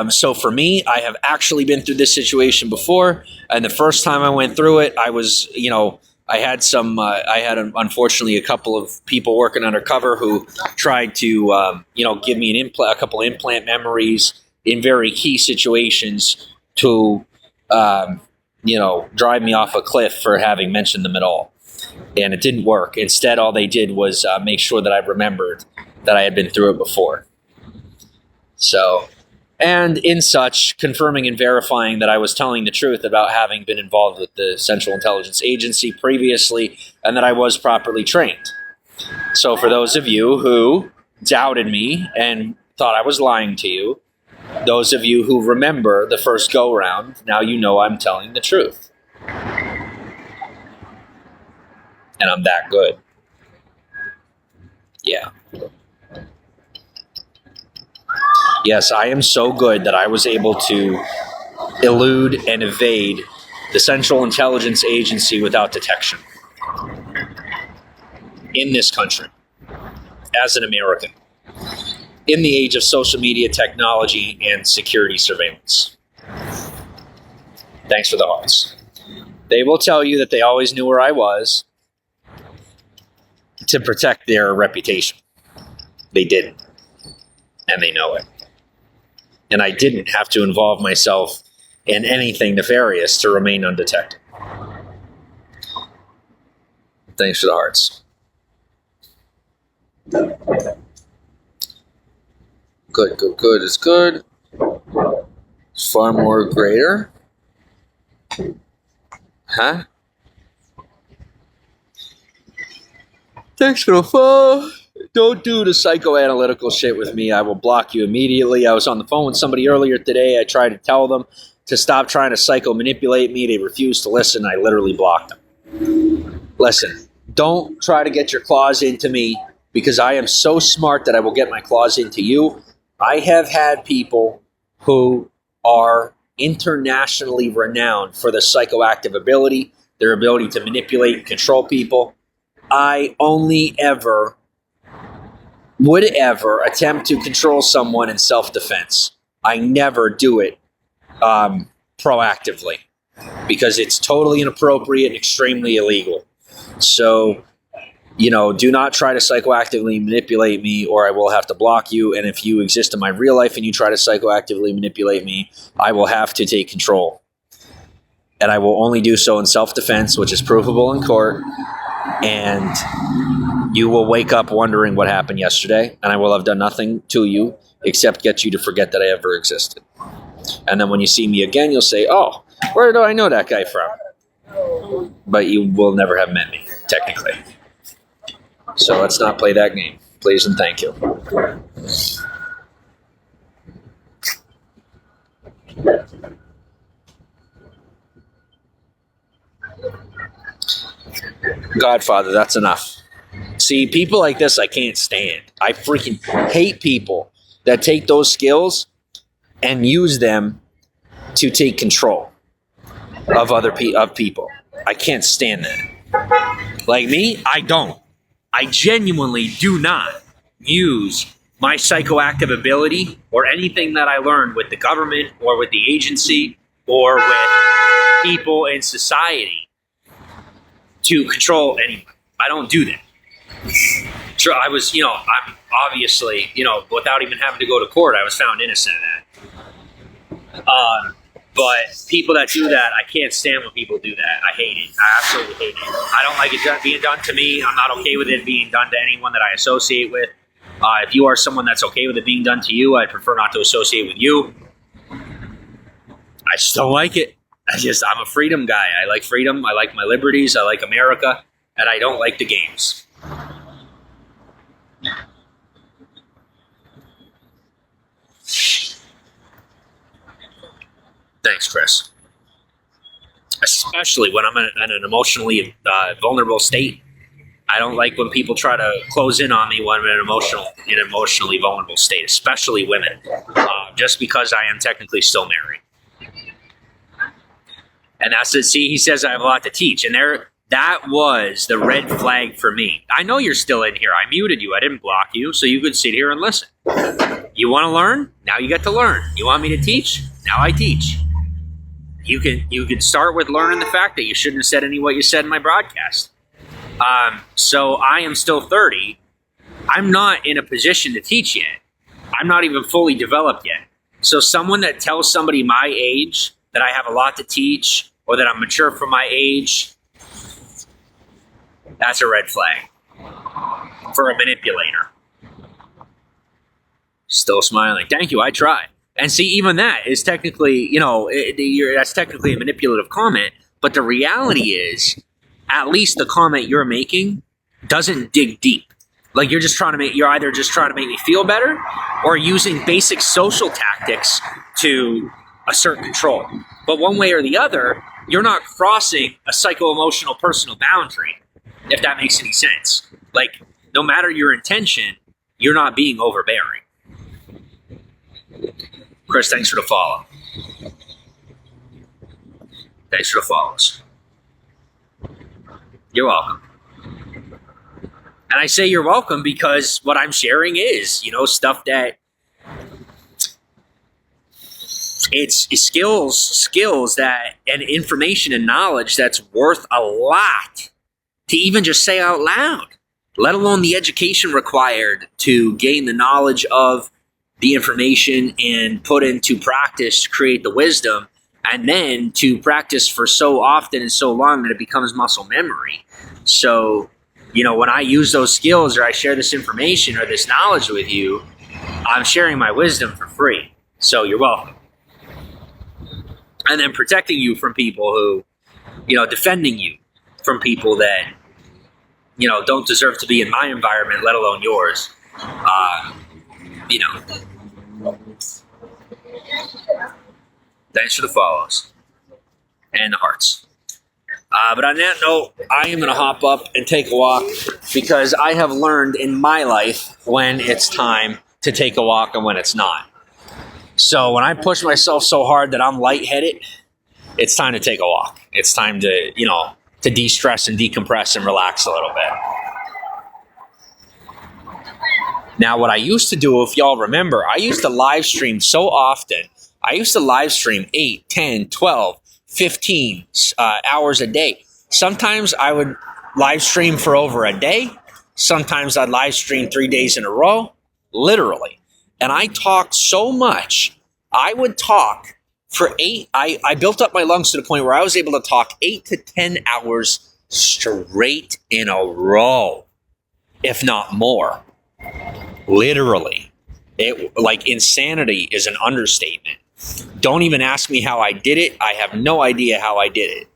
So for me, I have actually been through this situation before, and the first time I went through it, I was, I had unfortunately a couple of people working undercover who tried to, give me a couple implant memories in very key situations to, drive me off a cliff for having mentioned them at all. And it didn't work. Instead, all they did was make sure that I remembered that I had been through it before. So, and in such, confirming and verifying that I was telling the truth about having been involved with the Central Intelligence Agency previously, and that I was properly trained. So for those of you who doubted me and thought I was lying to you, those of you who remember the first go-round, now you know I'm telling the truth. And I'm that good. Yeah. Yes, I am so good that I was able to elude and evade the Central Intelligence Agency without detection in this country, as an American, in the age of social media technology and security surveillance. Thanks for the hearts. They will tell you that they always knew where I was to protect their reputation. They didn't, and they know it. And I didn't have to involve myself in anything nefarious to remain undetected. Thanks for the hearts. Good is good. It's far more greater. Huh? Thanks for the phone. Don't do the psychoanalytical shit with me. I will block you immediately. I was on the phone with somebody earlier today. I tried to tell them to stop trying to psycho-manipulate me. They refused to listen. I literally blocked them. Listen, don't try to get your claws into me because I am so smart that I will get my claws into you. I have had people who are internationally renowned for their psychoactive ability, their ability to manipulate and control people. I only would ever attempt to control someone in self-defense. I never do it proactively because it's totally inappropriate and extremely illegal. So, do not try to psychoactively manipulate me or I will have to block you. And if you exist in my real life and you try to psychoactively manipulate me, I will have to take control. And I will only do so in self-defense, which is provable in court. And you will wake up wondering what happened yesterday, and I will have done nothing to you except get you to forget that I ever existed. And then when you see me again, you'll say, oh, where do I know that guy from? But you will never have met me, technically. So let's not play that game. Please and thank you. Godfather, that's enough. See, people like this I can't stand. I freaking hate people that take those skills and use them to take control of of people. I can't stand that. Like me, I don't. I genuinely do not use my psychoactive ability or anything that I learned with the government or with the agency or with people in society to control anyone. I don't do that. Sure, I was, I'm obviously, without even having to go to court, I was found innocent of that. But people that do that, I can't stand when people do that. I hate it. I absolutely hate it. I don't like it being done to me. I'm not okay with it being done to anyone that I associate with. If you are someone that's okay with it being done to you, I'd prefer not to associate with you. I just don't like it. I'm a freedom guy. I like freedom. I like my liberties. I like America. And I don't like the games. Thanks, Chris. Especially when I'm in an emotionally vulnerable state. I don't like when people try to close in on me when I'm in an emotionally vulnerable state, especially women, just because I am technically still married. And that's it. See, he says I have a lot to teach. And that was the red flag for me. I know you're still in here. I muted you. I didn't block you, so you could sit here and listen. You want to learn? Now you get to learn. You want me to teach? Now I teach. You can start with learning the fact that you shouldn't have said any what you said in my broadcast. So I am still 30. I'm not in a position to teach yet. I'm not even fully developed yet. So someone that tells somebody my age that I have a lot to teach or that I'm mature for my age, that's a red flag for a manipulator. Still smiling. Thank you. I tried. And see, even that is technically, that's technically a manipulative comment. But the reality is, at least the comment you're making doesn't dig deep. Like you're either just trying to make me feel better or using basic social tactics to assert control. But one way or the other, you're not crossing a psycho-emotional personal boundary, if that makes any sense. Like, no matter your intention, you're not being overbearing. Chris, thanks for the follow. Thanks for the follows. You're welcome. And I say you're welcome because what I'm sharing is, stuff that it's skills that and information and knowledge that's worth a lot to even just say out loud, let alone the education required to gain the knowledge of the information and put into practice to create the wisdom, and then to practice for so often and so long that it becomes muscle memory. So, when I use those skills or I share this information or this knowledge with you, I'm sharing my wisdom for free. So you're welcome. And then protecting you from people who, defending you from people that, don't deserve to be in my environment, let alone yours. Thanks for the follows and the hearts. But on that note, I am going to hop up and take a walk because I have learned in my life when it's time to take a walk and when it's not. So when I push myself so hard that I'm lightheaded, it's time to take a walk. It's time to, to de-stress and decompress and relax a little bit. Now, what I used to do, if y'all remember, I used to live stream so often. I used to live stream 8, 10, 12, 15 hours a day. Sometimes I would live stream for over a day. Sometimes I'd live stream 3 days in a row, literally. And I talked so much, I would talk for I built up my lungs to the point where I was able to talk 8 to 10 hours straight in a row, if not more. Literally. Insanity is an understatement. Don't even ask me how I did it. I have no idea how I did it.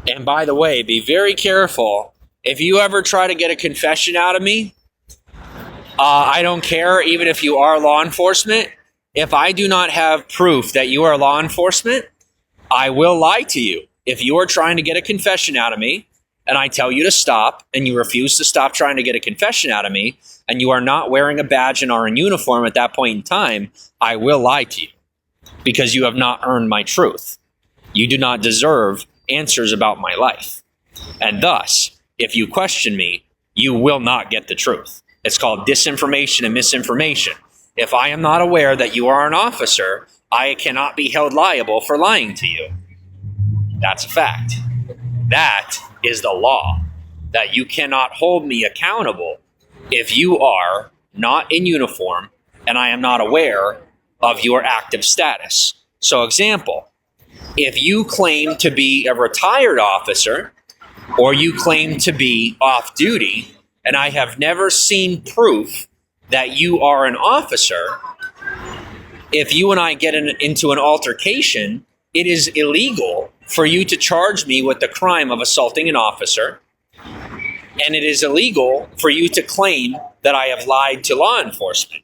And by the way, be very careful. If you ever try to get a confession out of me, I don't care, even if you are law enforcement. If I do not have proof that you are law enforcement, I will lie to you. If you are trying to get a confession out of me, and I tell you to stop, and you refuse to stop trying to get a confession out of me, and you are not wearing a badge and are in uniform at that point in time, I will lie to you because you have not earned my truth. You do not deserve answers about my life. And thus, if you question me, you will not get the truth. It's called disinformation and misinformation. If I am not aware that you are an officer, I cannot be held liable for lying to you. That's a fact. That is the law, that you cannot hold me accountable if you are not in uniform and I am not aware of your active status. So example, if you claim to be a retired officer or you claim to be off duty and I have never seen proof that you are an officer, if you and I get into an altercation, it is illegal for you to charge me with the crime of assaulting an officer, and it is illegal for you to claim that I have lied to law enforcement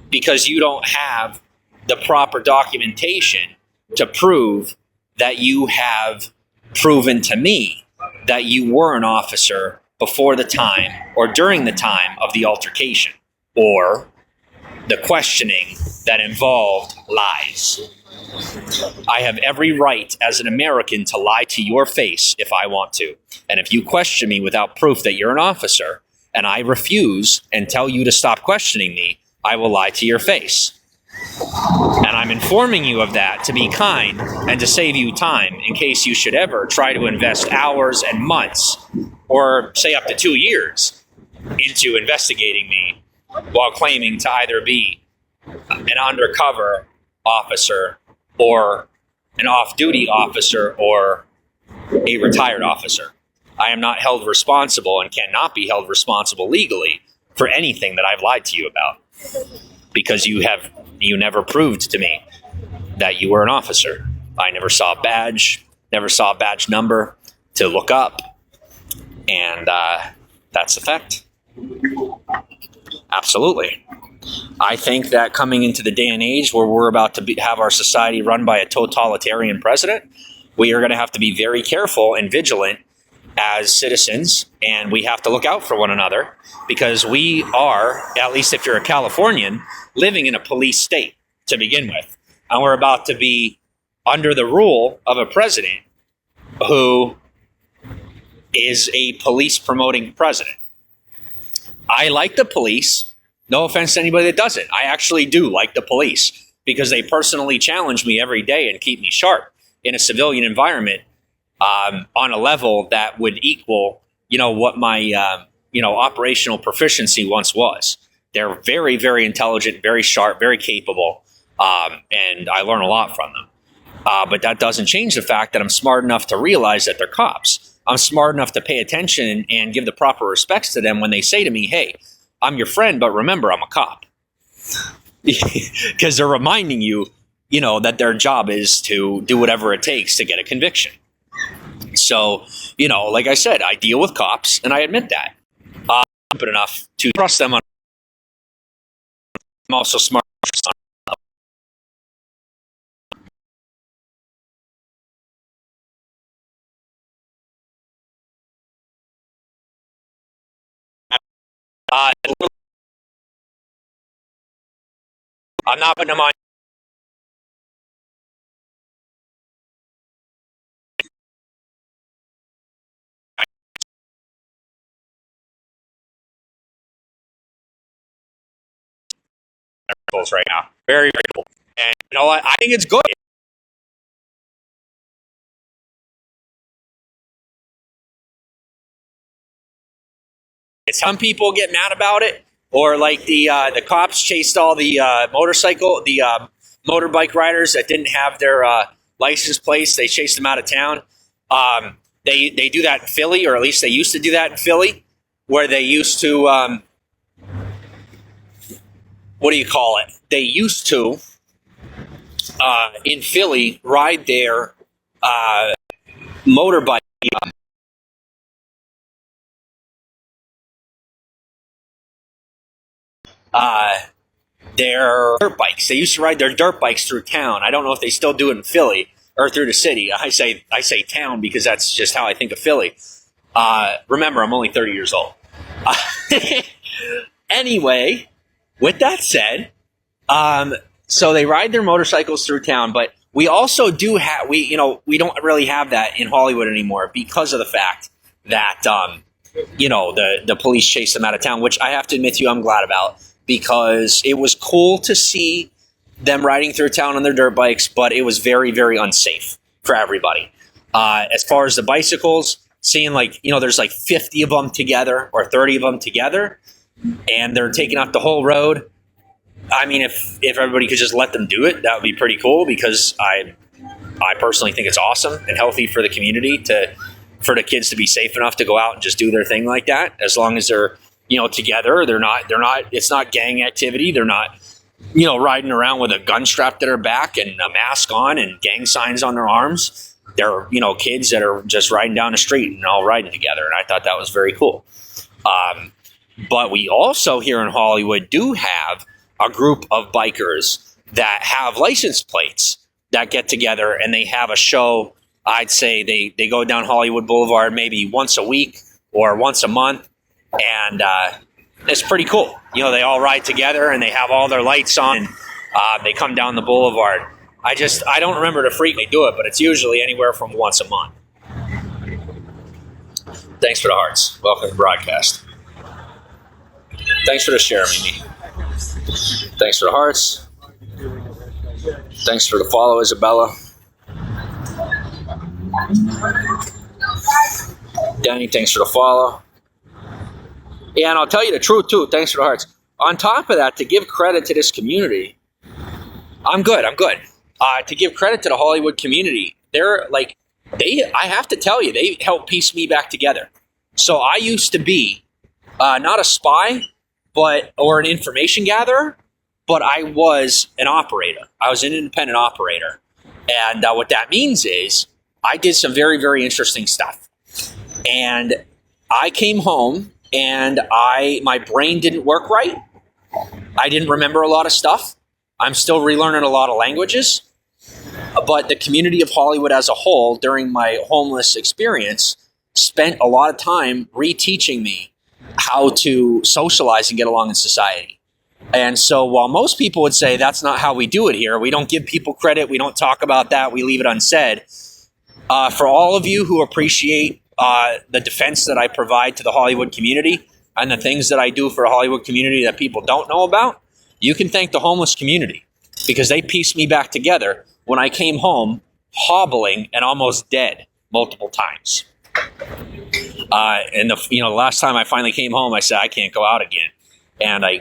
because you don't have the proper documentation to prove that you have proven to me that you were an officer before the time or during the time of the altercation or the questioning that involved lies. I have every right as an American to lie to your face if I want to. And if you question me without proof that you're an officer, and I refuse and tell you to stop questioning me, I will lie to your face. And I'm informing you of that to be kind and to save you time in case you should ever try to invest hours and months, or say up to 2 years, into investigating me while claiming to either be an undercover officer or an off-duty officer or a retired officer. I am not held responsible and cannot be held responsible legally for anything that I've lied to you about because you never proved to me that you were an officer. I never saw a badge, never saw a badge number to look up, and that's the fact. Absolutely. I think that coming into the day and age where we're about to have our society run by a totalitarian president, we are going to have to be very careful and vigilant as citizens, and we have to look out for one another because we are, at least if you're a Californian, living in a police state to begin with. And we're about to be under the rule of a president who is a police promoting president. I like the police. No offense to anybody that doesn't. I actually do like the police because they personally challenge me every day and keep me sharp in a civilian environment on a level that would equal, what my, operational proficiency once was. They're very, very intelligent, very sharp, very capable, and I learn a lot from them. But that doesn't change the fact that I'm smart enough to realize that they're cops. I'm smart enough to pay attention and give the proper respects to them when they say to me, hey, I'm your friend, but remember, I'm a cop. Because they're reminding you, that their job is to do whatever it takes to get a conviction. So, like I said, I deal with cops, and I admit that. I'm competent enough to trust them on I'm also smart. Uh, I'm not putting them on right now. Very, very cool. And you know what? I think it's good. Some people get mad about it, or like the cops chased all the motorbike riders that didn't have their license plates. They chased them out of town. They do that in Philly, or at least they used to do that in Philly, where they used to what do you call it? They used to in Philly ride their motorbike. Uh, their dirt bikes. They used to ride their dirt bikes through town. I don't know if they still do it in Philly or through the city. I say town because that's just how I think of Philly. Remember, I'm only 30 years old. Anyway, with that said, so they ride their motorcycles through town, but we also do have we don't really have that in Hollywood anymore because of the fact that the police chased them out of town, which I have to admit to you, I'm glad about, because it was cool to see them riding through town on their dirt bikes, but it was very, very unsafe for everybody. As far as the bicycles, seeing there's like 50 of them together or 30 of them together, and they're taking up the whole road. I mean, if everybody could just let them do it, that would be pretty cool, because I personally think it's awesome and healthy for the community for the kids to be safe enough to go out and just do their thing like that, as long as they're together. They're not it's not gang activity. They're not riding around with a gun strapped to their back and a mask on and gang signs on their arms. They're kids that are just riding down the street and all riding together, and I thought that was very cool. But we also here in Hollywood do have a group of bikers that have license plates that get together, and they have a show. I'd say they go down Hollywood Boulevard maybe once a week or once a month, and it's pretty cool. They all ride together and they have all their lights on, and they come down the boulevard. I don't remember to frequently do it, but it's usually anywhere from once a month. Thanks for the hearts. Welcome to the broadcast. Thanks for the share, Mimi. Thanks for the hearts. Thanks for the follow, Isabella. Danny, thanks for the follow. Yeah, and I'll tell you the truth too. Thanks for the hearts. On top of that, to give credit to this community, I'm good. To give credit to the Hollywood community, I have to tell you, they helped piece me back together. So I used to be not a spy, or an information gatherer, but I was an operator. I was an independent operator. And what that means is I did some very, very interesting stuff. And I came home and my brain didn't work right. I didn't remember a lot of stuff. I'm still relearning a lot of languages. But the community of Hollywood as a whole, during my homeless experience, spent a lot of time reteaching me how to socialize and get along in society. And so while most people would say that's not how we do it here, we don't give people credit, we don't talk about that, we leave it unsaid. For all of you who appreciate the defense that I provide to the Hollywood community and the things that I do for the Hollywood community that people don't know about, you can thank the homeless community, because they pieced me back together when I came home hobbling and almost dead multiple times. And the last time I finally came home, I said I can't go out again, and I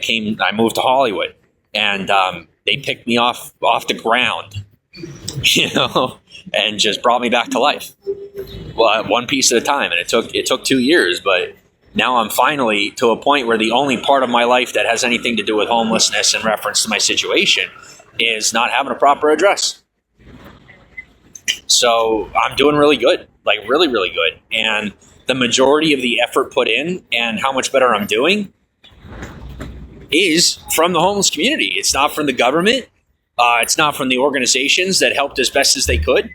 moved to Hollywood, and they picked me off the ground, and just brought me back to life. Well, one piece at a time, and it took 2 years, but now I'm finally to a point where the only part of my life that has anything to do with homelessness in reference to my situation is not having a proper address. So I'm doing really good, like really, really good. And the majority of the effort put in and how much better I'm doing is from the homeless community. It's not from the government. It's not from the organizations that helped as best as they could.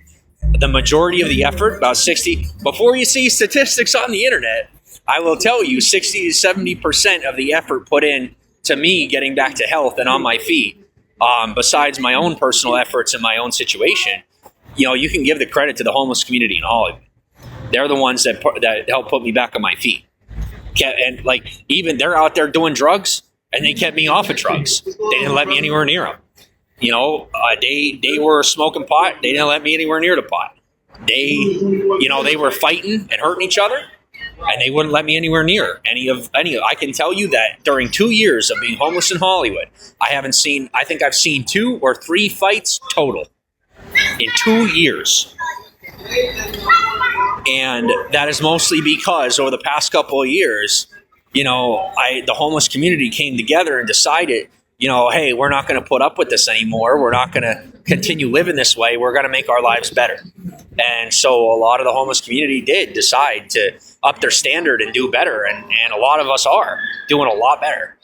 The majority of the effort, about 60, before you see statistics on the internet, I will tell you 60 to 70% of the effort put in to me getting back to health and on my feet, besides my own personal efforts and my own situation, you can give the credit to the homeless community in Hollywood. They're the ones that helped put me back on my feet. And even they're out there doing drugs, and they kept me off of drugs. They didn't let me anywhere near them. They were smoking pot. They didn't let me anywhere near the pot. They were fighting and hurting each other, and they wouldn't let me anywhere near any of. I can tell you that during 2 years of being homeless in Hollywood, I think I've seen 2 or 3 fights total in 2 years. And that is mostly because over the past couple of years, the homeless community came together and decided, hey, we're not going to put up with this anymore. We're not going to continue living this way. We're going to make our lives better. And so a lot of the homeless community did decide to up their standard and do better. And a lot of us are doing a lot better.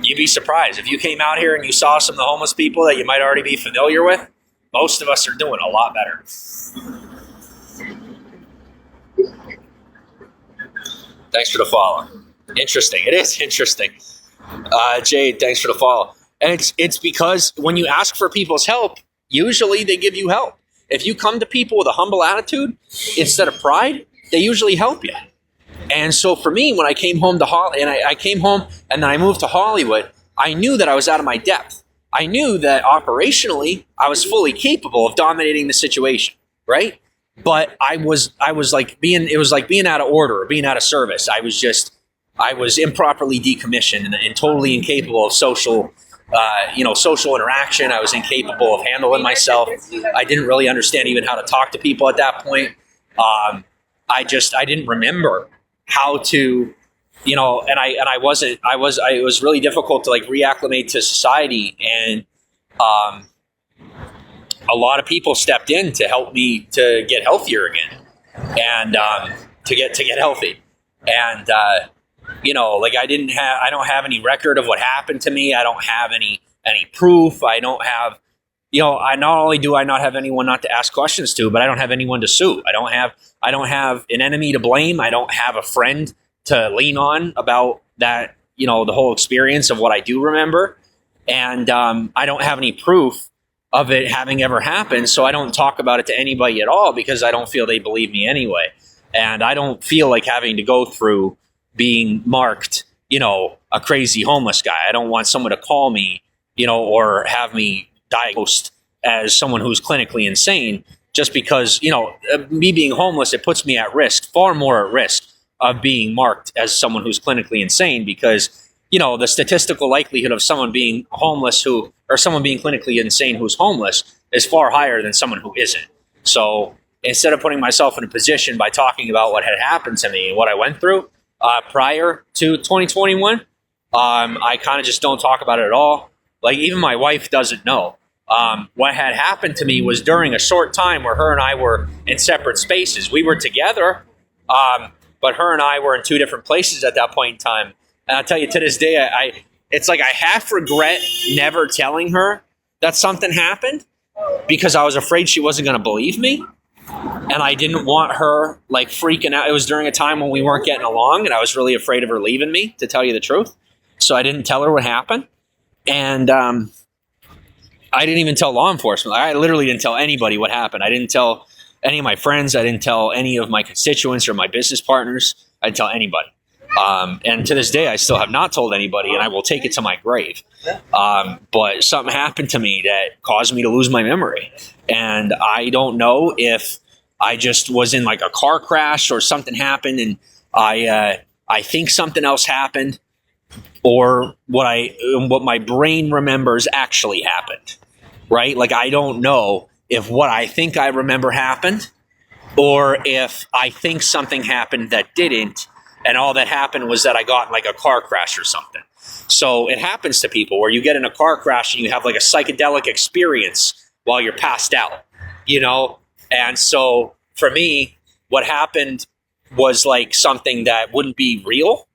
You'd be surprised if you came out here and you saw some of the homeless people that you might already be familiar with. Most of us are doing a lot better. Thanks for the follow. Interesting. It is interesting. Jade, thanks for the follow. And it's because when you ask for people's help, usually they give you help. If you come to people with a humble attitude instead of pride, they usually help you. And so for me, when I came home to I came home and then I moved to Hollywood, I knew that I was out of my depth. I knew that operationally I was fully capable of dominating the situation, right? But it was like being out of order or being out of service. I was improperly decommissioned and totally incapable of social interaction. I was incapable of handling myself. I didn't really understand even how to talk to people at that point. I didn't remember how to, it was really difficult to reacclimate to society. And, a lot of people stepped in to help me to get healthier again and, to get healthy. And, I don't have any record of what happened to me. I don't have any proof. I don't have, not only do I not have anyone not to ask questions to, but I don't have anyone to sue. I don't have an enemy to blame. I don't have a friend to lean on about that, the whole experience of what I do remember. And, I don't have any proof of it having ever happened. So I don't talk about it to anybody at all because I don't feel they believe me anyway. And I don't feel like having to go through being marked, a crazy homeless guy. I don't want someone to call me, or have me diagnosed as someone who's clinically insane just because, me being homeless, it puts me at risk, far more at risk of being marked as someone who's clinically insane because, the statistical likelihood of someone being homeless or someone being clinically insane who's homeless is far higher than someone who isn't. So instead of putting myself in a position by talking about what had happened to me and what I went through, prior to 2021, I kind of just don't talk about it at all. Even my wife doesn't know. What had happened to me was during a short time where her and I were in separate spaces. We were together, but her and I were in 2 different places at that point in time. And I'll tell you, to this day, it's like I half regret never telling her that something happened because I was afraid she wasn't going to believe me. And I didn't want her freaking out. It was during a time when we weren't getting along and I was really afraid of her leaving me, to tell you the truth. So I didn't tell her what happened. And I didn't even tell law enforcement. I literally didn't tell anybody what happened. I didn't tell any of my friends. I didn't tell any of my constituents or my business partners. I didn't tell anybody. And to this day, I still have not told anybody, and I will take it to my grave. But something happened to me that caused me to lose my memory. And I don't know if I just was in a car crash or something happened and I think something else happened, or what my brain remembers actually happened, right? I don't know if what I think I remember happened or if I think something happened that didn't. And all that happened was that I got in a car crash or something. So it happens to people where you get in a car crash and you have a psychedelic experience while you're passed out, And so for me, what happened was something that wouldn't be real.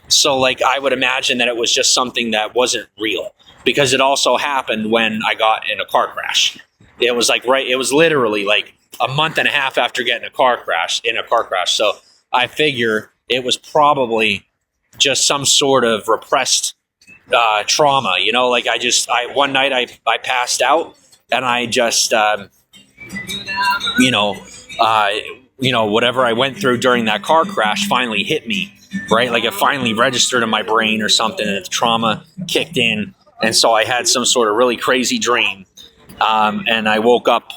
So like I would imagine that it was just something that wasn't real, because it also happened when I got in a car crash. It was like it was literally like a month and a half after getting in a car crash. So I figure it was probably just some sort of repressed trauma, like one night I passed out, and I just, whatever I went through during that car crash finally hit me, right? Like it finally registered in my brain or something, and the trauma kicked in. And so I had some sort of really crazy dream. And I woke up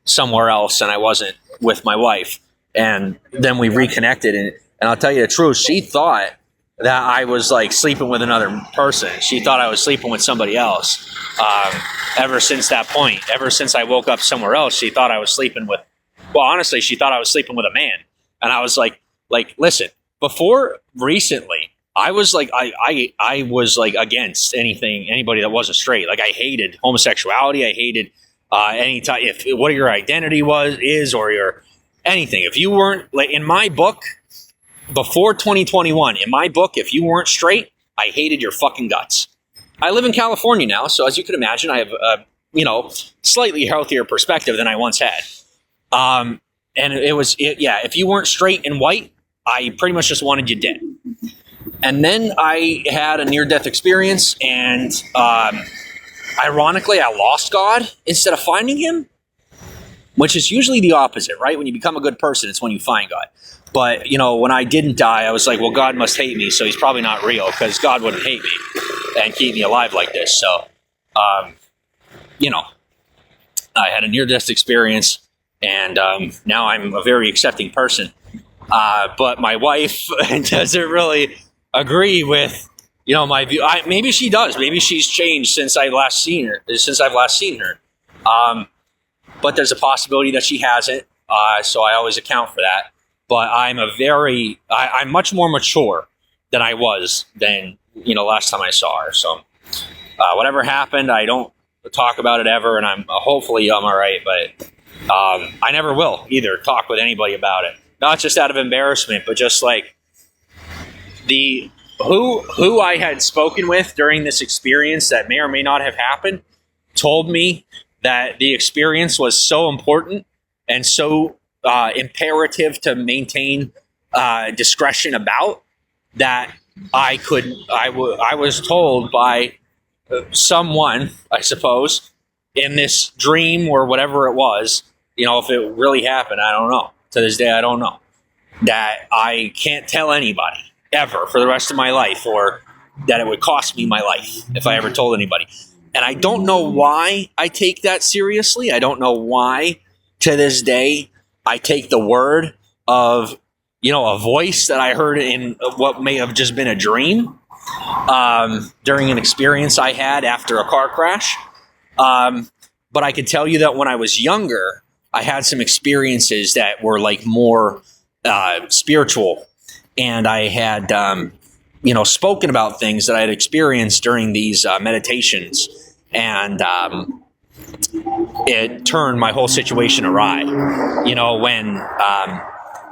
somewhere else, and I wasn't with my wife. And then we reconnected, and I'll tell you the truth, she thought that I was like sleeping with another person. She thought I was sleeping with somebody else. Ever since that point, ever since I woke up somewhere else, she thought I was sleeping with, well, honestly, she thought I was sleeping with a man. And I was like, listen, before recently, I was like, I was like against anybody that wasn't straight. Like I hated homosexuality. I hated any type, if what your identity is, or your anything. If you weren't, like, in my book, before 2021, in my book, if you weren't straight, I hated your fucking guts. I live in California now, so as you can imagine, I have a slightly healthier perspective than I once had. And if you weren't straight and white, I pretty much just wanted you dead. And then I had a near-death experience, and ironically, I lost God instead of finding him, which is usually the opposite, right? When you become a good person, it's when you find God. But, when I didn't die, I was like, well, God must hate me, so he's probably not real, because God wouldn't hate me and keep me alive like this. So, I had a near-death experience, and now I'm a very accepting person. But my wife doesn't really agree with, my view. Maybe she does. Maybe she's changed since I've last seen her. But there's a possibility that she hasn't. So I always account for that. But I'm much more mature than I was last time I saw her. So whatever happened, I don't talk about it ever, and hopefully I'm all right. But I never will either talk with anybody about it. Not just out of embarrassment, but just like who I had spoken with during this experience that may or may not have happened told me that the experience was so important and so imperative to maintain discretion about, that I was told by someone, I suppose, in this dream or whatever it was, if it really happened, I don't know. To this day, I don't know. That I can't tell anybody ever for the rest of my life, or that it would cost me my life if I ever told anybody. And I don't know why I take that seriously. I don't know why, to this day, I take the word of, a voice that I heard in what may have just been a dream during an experience I had after a car crash. But I can tell you that when I was younger, I had some experiences that were like more spiritual, and I had, spoken about things that I had experienced during these meditations, and it turned my whole situation awry. When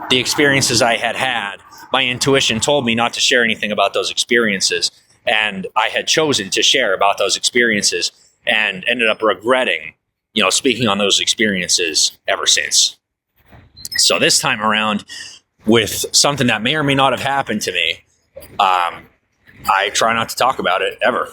the experiences I had, my intuition told me not to share anything about those experiences, and I had chosen to share about those experiences, and ended up regretting speaking on those experiences ever since. So this time around, with something that may or may not have happened to me, I try not to talk about it ever,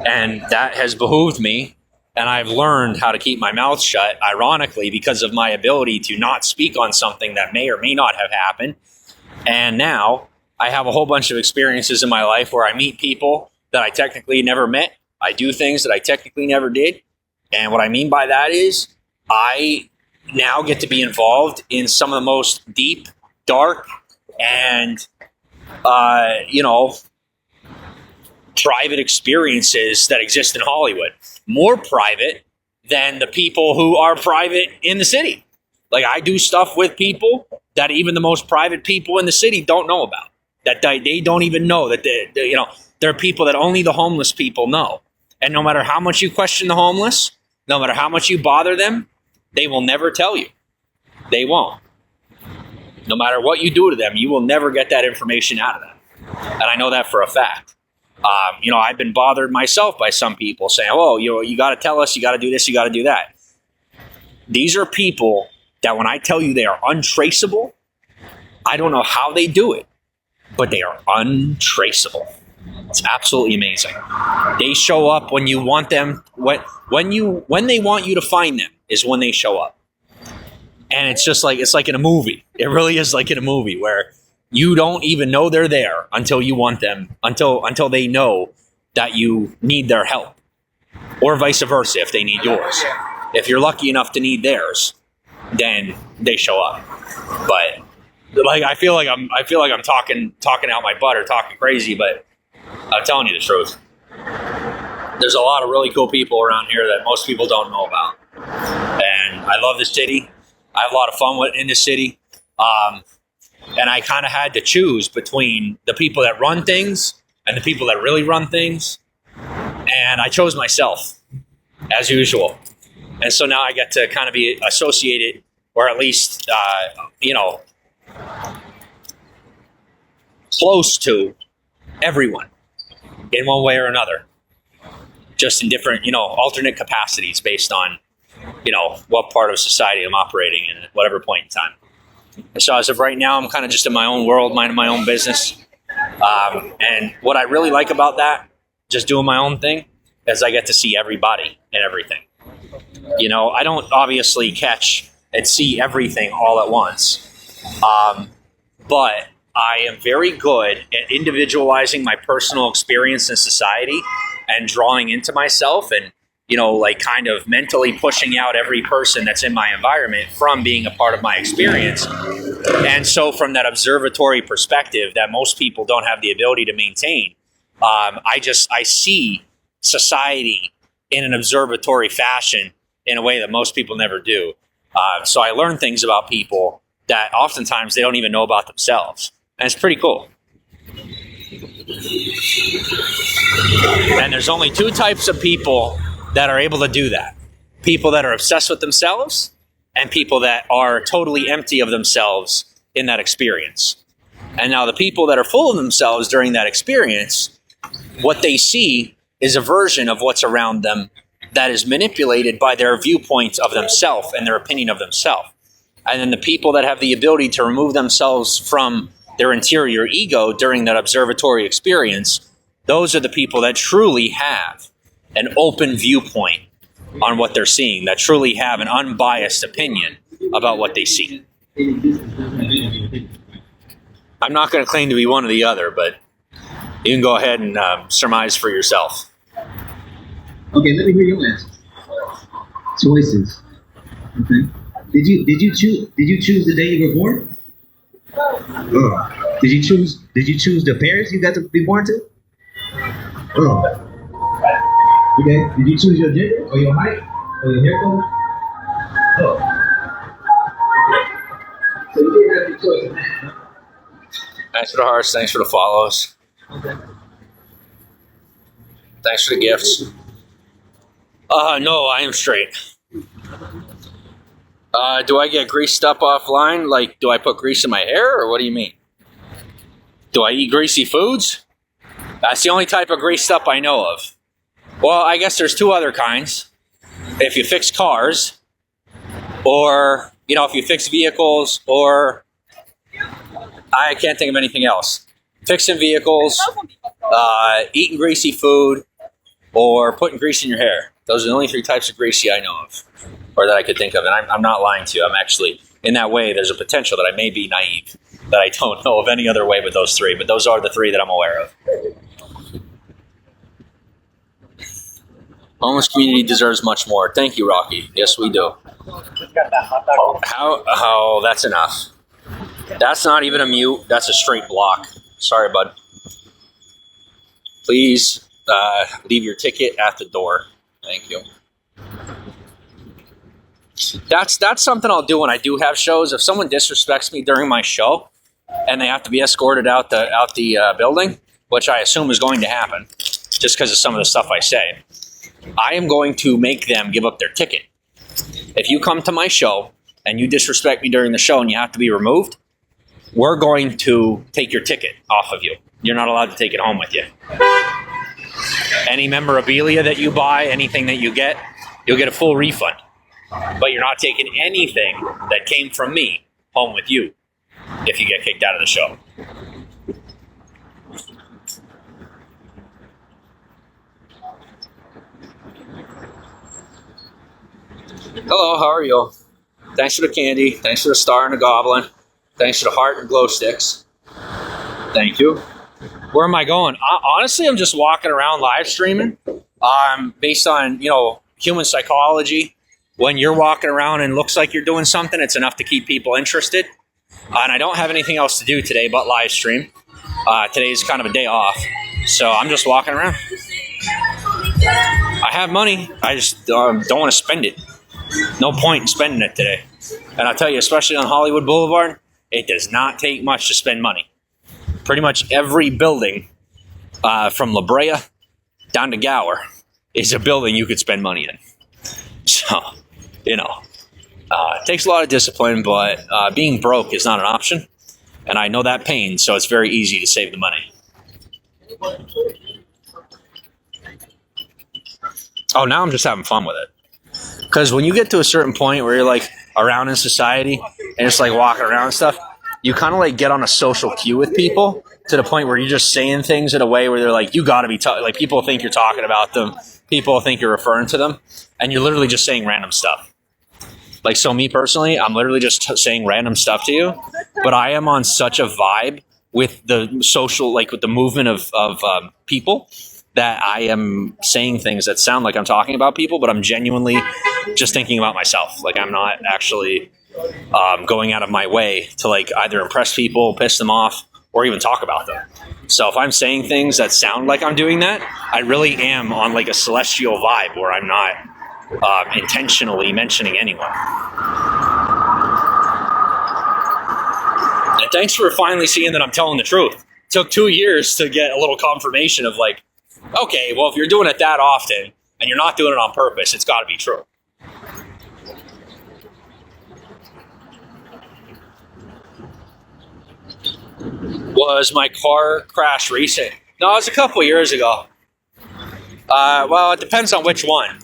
And that has behooved me, and I've learned how to keep my mouth shut, ironically, because of my ability to not speak on something that may or may not have happened. And now I have a whole bunch of experiences in my life where I meet people that I technically never met. I do things that I technically never did. And what I mean by that is I now get to be involved in some of the most deep, dark, and, private experiences that exist in Hollywood. More private than the people who are private in the city. Like, I do stuff with people that even the most private people in the city don't know about. That they don't even know that there are people that only the homeless people know. And no matter how much you question the homeless, no matter how much you bother them, they will never tell you. They won't. No matter what you do to them, you will never get that information out of them. And I know that for a fact. I've been bothered myself by some people saying, oh, you got to tell us, you got to do this, you got to do that. These are people that when I tell you they are untraceable, I don't know how they do it, but they are untraceable. It's absolutely amazing. They show up when you want them, when they want you to find them is when they show up. And it's like in a movie. It really is like in a movie where you don't even know they're there until you want them, until they know that you need their help, or vice versa if they need yours. If you're lucky enough to need theirs, then they show up. But I feel like I'm talking out my butt or talking crazy, but I'm telling you the truth. There's a lot of really cool people around here that most people don't know about, and I love this city. I have a lot of fun in this city. And I kind of had to choose between the people that run things and the people that really run things. And I chose myself, as usual. And so now I get to kind of be associated, or at least, close to everyone in one way or another. Just in different, alternate capacities based on, what part of society I'm operating in at whatever point in time. So as of right now, I'm kind of just in my own world, minding my own business. And what I really like about that, just doing my own thing, is I get to see everybody and everything. I don't obviously catch and see everything all at once. But I am very good at individualizing my personal experience in society and drawing into myself and, kind of mentally pushing out every person that's in my environment from being a part of my experience. And so from that observatory perspective that most people don't have the ability to maintain, I see society in an observatory fashion in a way that most people never do. So I learn things about people that oftentimes they don't even know about themselves. And it's pretty cool. And there's only two types of people that are able to do that. People that are obsessed with themselves and people that are totally empty of themselves in that experience. And now the people that are full of themselves during that experience, what they see is a version of what's around them that is manipulated by their viewpoint of themselves and their opinion of themselves. And then the people that have the ability to remove themselves from their interior ego during that observatory experience, those are the people that truly have an open viewpoint on what they're seeing, that truly have an unbiased opinion about what they see. I'm not going to claim to be one or the other, but you can go ahead and surmise for yourself. Okay, let me hear your answer. Choices. Okay. Did you choose the day you were born? Did you choose the parents you got to be born to? Okay. Did you choose your gender or your height or your hair color? So you didn't have your choice. Thanks for the hearts. Thanks for the follows. Okay. Thanks for the gifts. No, I am straight. Do I get greased up offline? Like, do I put grease in my hair, or what do you mean? Do I eat greasy foods? That's the only type of greased up I know of. Well, I guess there's two other kinds. If you fix cars, or, if you fix vehicles, or I can't think of anything else. Fixing vehicles, eating greasy food, or putting grease in your hair. Those are the only three types of greasy I know of, or that I could think of. And I'm not lying to you. I'm actually, in that way, there's a potential that I may be naive, that I don't know of any other way but those three. But those are the three that I'm aware of. Homeless community deserves much more. Thank you, Rocky. Yes, we do. Oh, that's enough. That's not even a mute. That's a straight block. Sorry, bud. Please leave your ticket at the door. Thank you. That's something I'll do when I do have shows. If someone disrespects me during my show and they have to be escorted out the building, which I assume is going to happen, just because of some of the stuff I say, I am going to make them give up their ticket. If you come to my show and you disrespect me during the show and you have to be removed, we're going to take your ticket off of you. You're not allowed to take it home with you. Any memorabilia that you buy, anything that you get, you'll get a full refund. But you're not taking anything that came from me home with you if you get kicked out of the show. Hello, how are you? Thanks for the candy. Thanks for the star and the goblin. Thanks for the heart and glow sticks. Thank you. Where am I going? Honestly, I'm just walking around live streaming. Based on, human psychology. When you're walking around and looks like you're doing something, it's enough to keep people interested. And I don't have anything else to do today but live stream. Today's kind of a day off. So I'm just walking around. I have money. I just don't want to spend it. No point in spending it today. And I'll tell you, especially on Hollywood Boulevard, it does not take much to spend money. Pretty much every building from La Brea down to Gower is a building you could spend money in. So, it takes a lot of discipline, but being broke is not an option. And I know that pain, so it's very easy to save the money. Oh, now I'm just having fun with it. Because when you get to a certain point where you're like around in society and it's like walking around and stuff, you kind of like get on a social cue with people to the point where you're just saying things in a way where they're like, you got to be like people think you're talking about them. People think you're referring to them, and you're literally just saying random stuff. Like, so me personally, I'm literally just saying random stuff to you, but I am on such a vibe with the social, like with the movement of people, that I am saying things that sound like I'm talking about people, but I'm genuinely just thinking about myself. Like, I'm not actually going out of my way to like either impress people, piss them off, or even talk about them. So if I'm saying things that sound like I'm doing that, I really am on like a celestial vibe where I'm not intentionally mentioning anyone. And thanks for finally seeing that I'm telling the truth. It took 2 years to get a little confirmation of like, okay, well, if you're doing it that often and you're not doing it on purpose, it's got to be true. Was my car crash recent? No, it was a couple years ago. Well, it depends on which one.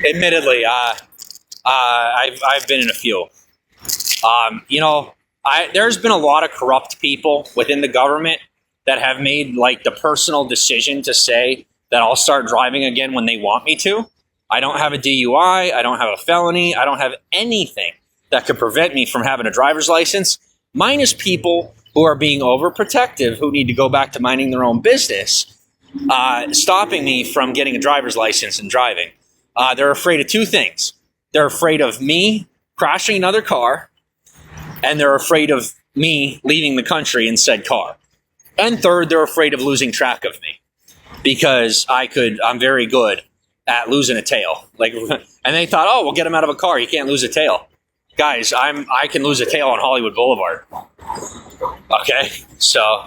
Admittedly, I've been in a few. There's been a lot of corrupt people within the government that have made like the personal decision to say that I'll start driving again when they want me to. I don't have a DUI. I don't have a felony. I don't have anything that could prevent me from having a driver's license, minus people who are being overprotective, who need to go back to minding their own business, stopping me from getting a driver's license and driving. They're afraid of two things. They're afraid of me crashing another car, and they're afraid of me leaving the country in said car. And third, they're afraid of losing track of me because I'm very good at losing a tail. And they thought, oh, we'll get him out of a car. He can't lose a tail. Guys, I can lose a tail on Hollywood Boulevard. Okay, so,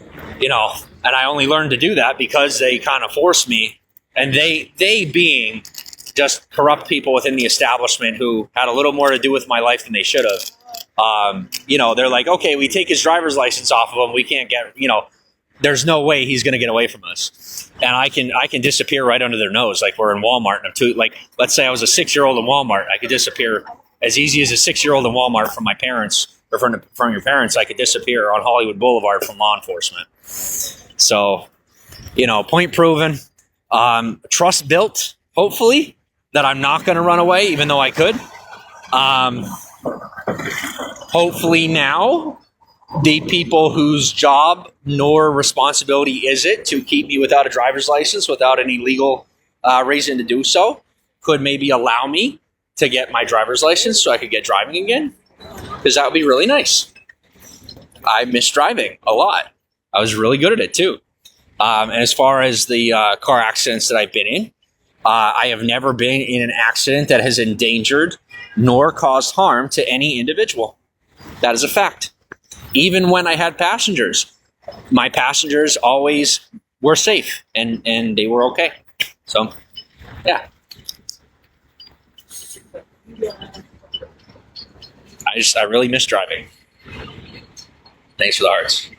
and I only learned to do that because they kind of forced me, and they being just corrupt people within the establishment who had a little more to do with my life than they should have. They're like, okay, we take his driver's license off of him. We can't get, there's no way he's going to get away from us. And I can disappear right under their nose. Like we're in Walmart. And let's say I was a 6-year-old in Walmart. I could disappear as easy as a 6-year-old in Walmart from my parents or from your parents. I could disappear on Hollywood Boulevard from law enforcement. So, point proven, trust built, hopefully, that I'm not going to run away, even though I could. Hopefully now, the people whose job nor responsibility is it to keep me without a driver's license, without any legal reason to do so, could maybe allow me to get my driver's license so I could get driving again, because that would be really nice. I miss driving a lot. I was really good at it too. And as far as the car accidents that I've been in, I have never been in an accident that has endangered nor caused harm to any individual. That is a fact. Even when I had passengers, my passengers always were safe and they were okay. So, yeah. I really miss driving. Thanks for the hearts.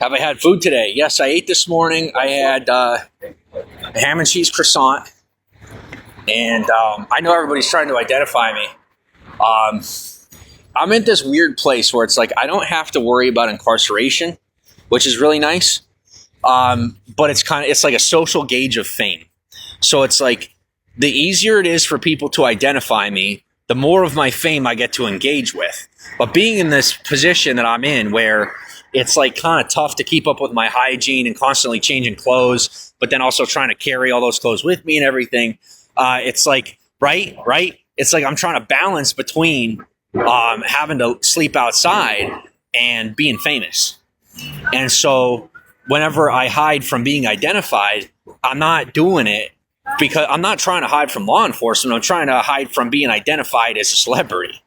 Have I had food today? Yes, I ate this morning. I had a ham and cheese croissant. And I know everybody's trying to identify me. I'm in this weird place where it's like I don't have to worry about incarceration, which is really nice. But it's like a social gauge of fame. So it's like the easier it is for people to identify me, the more of my fame I get to engage with. But being in this position that I'm in where it's like kind of tough to keep up with my hygiene and constantly changing clothes, but then also trying to carry all those clothes with me and everything. It's like, right? It's like I'm trying to balance between having to sleep outside and being famous. And so whenever I hide from being identified, I'm not doing it because I'm not trying to hide from law enforcement. I'm trying to hide from being identified as a celebrity,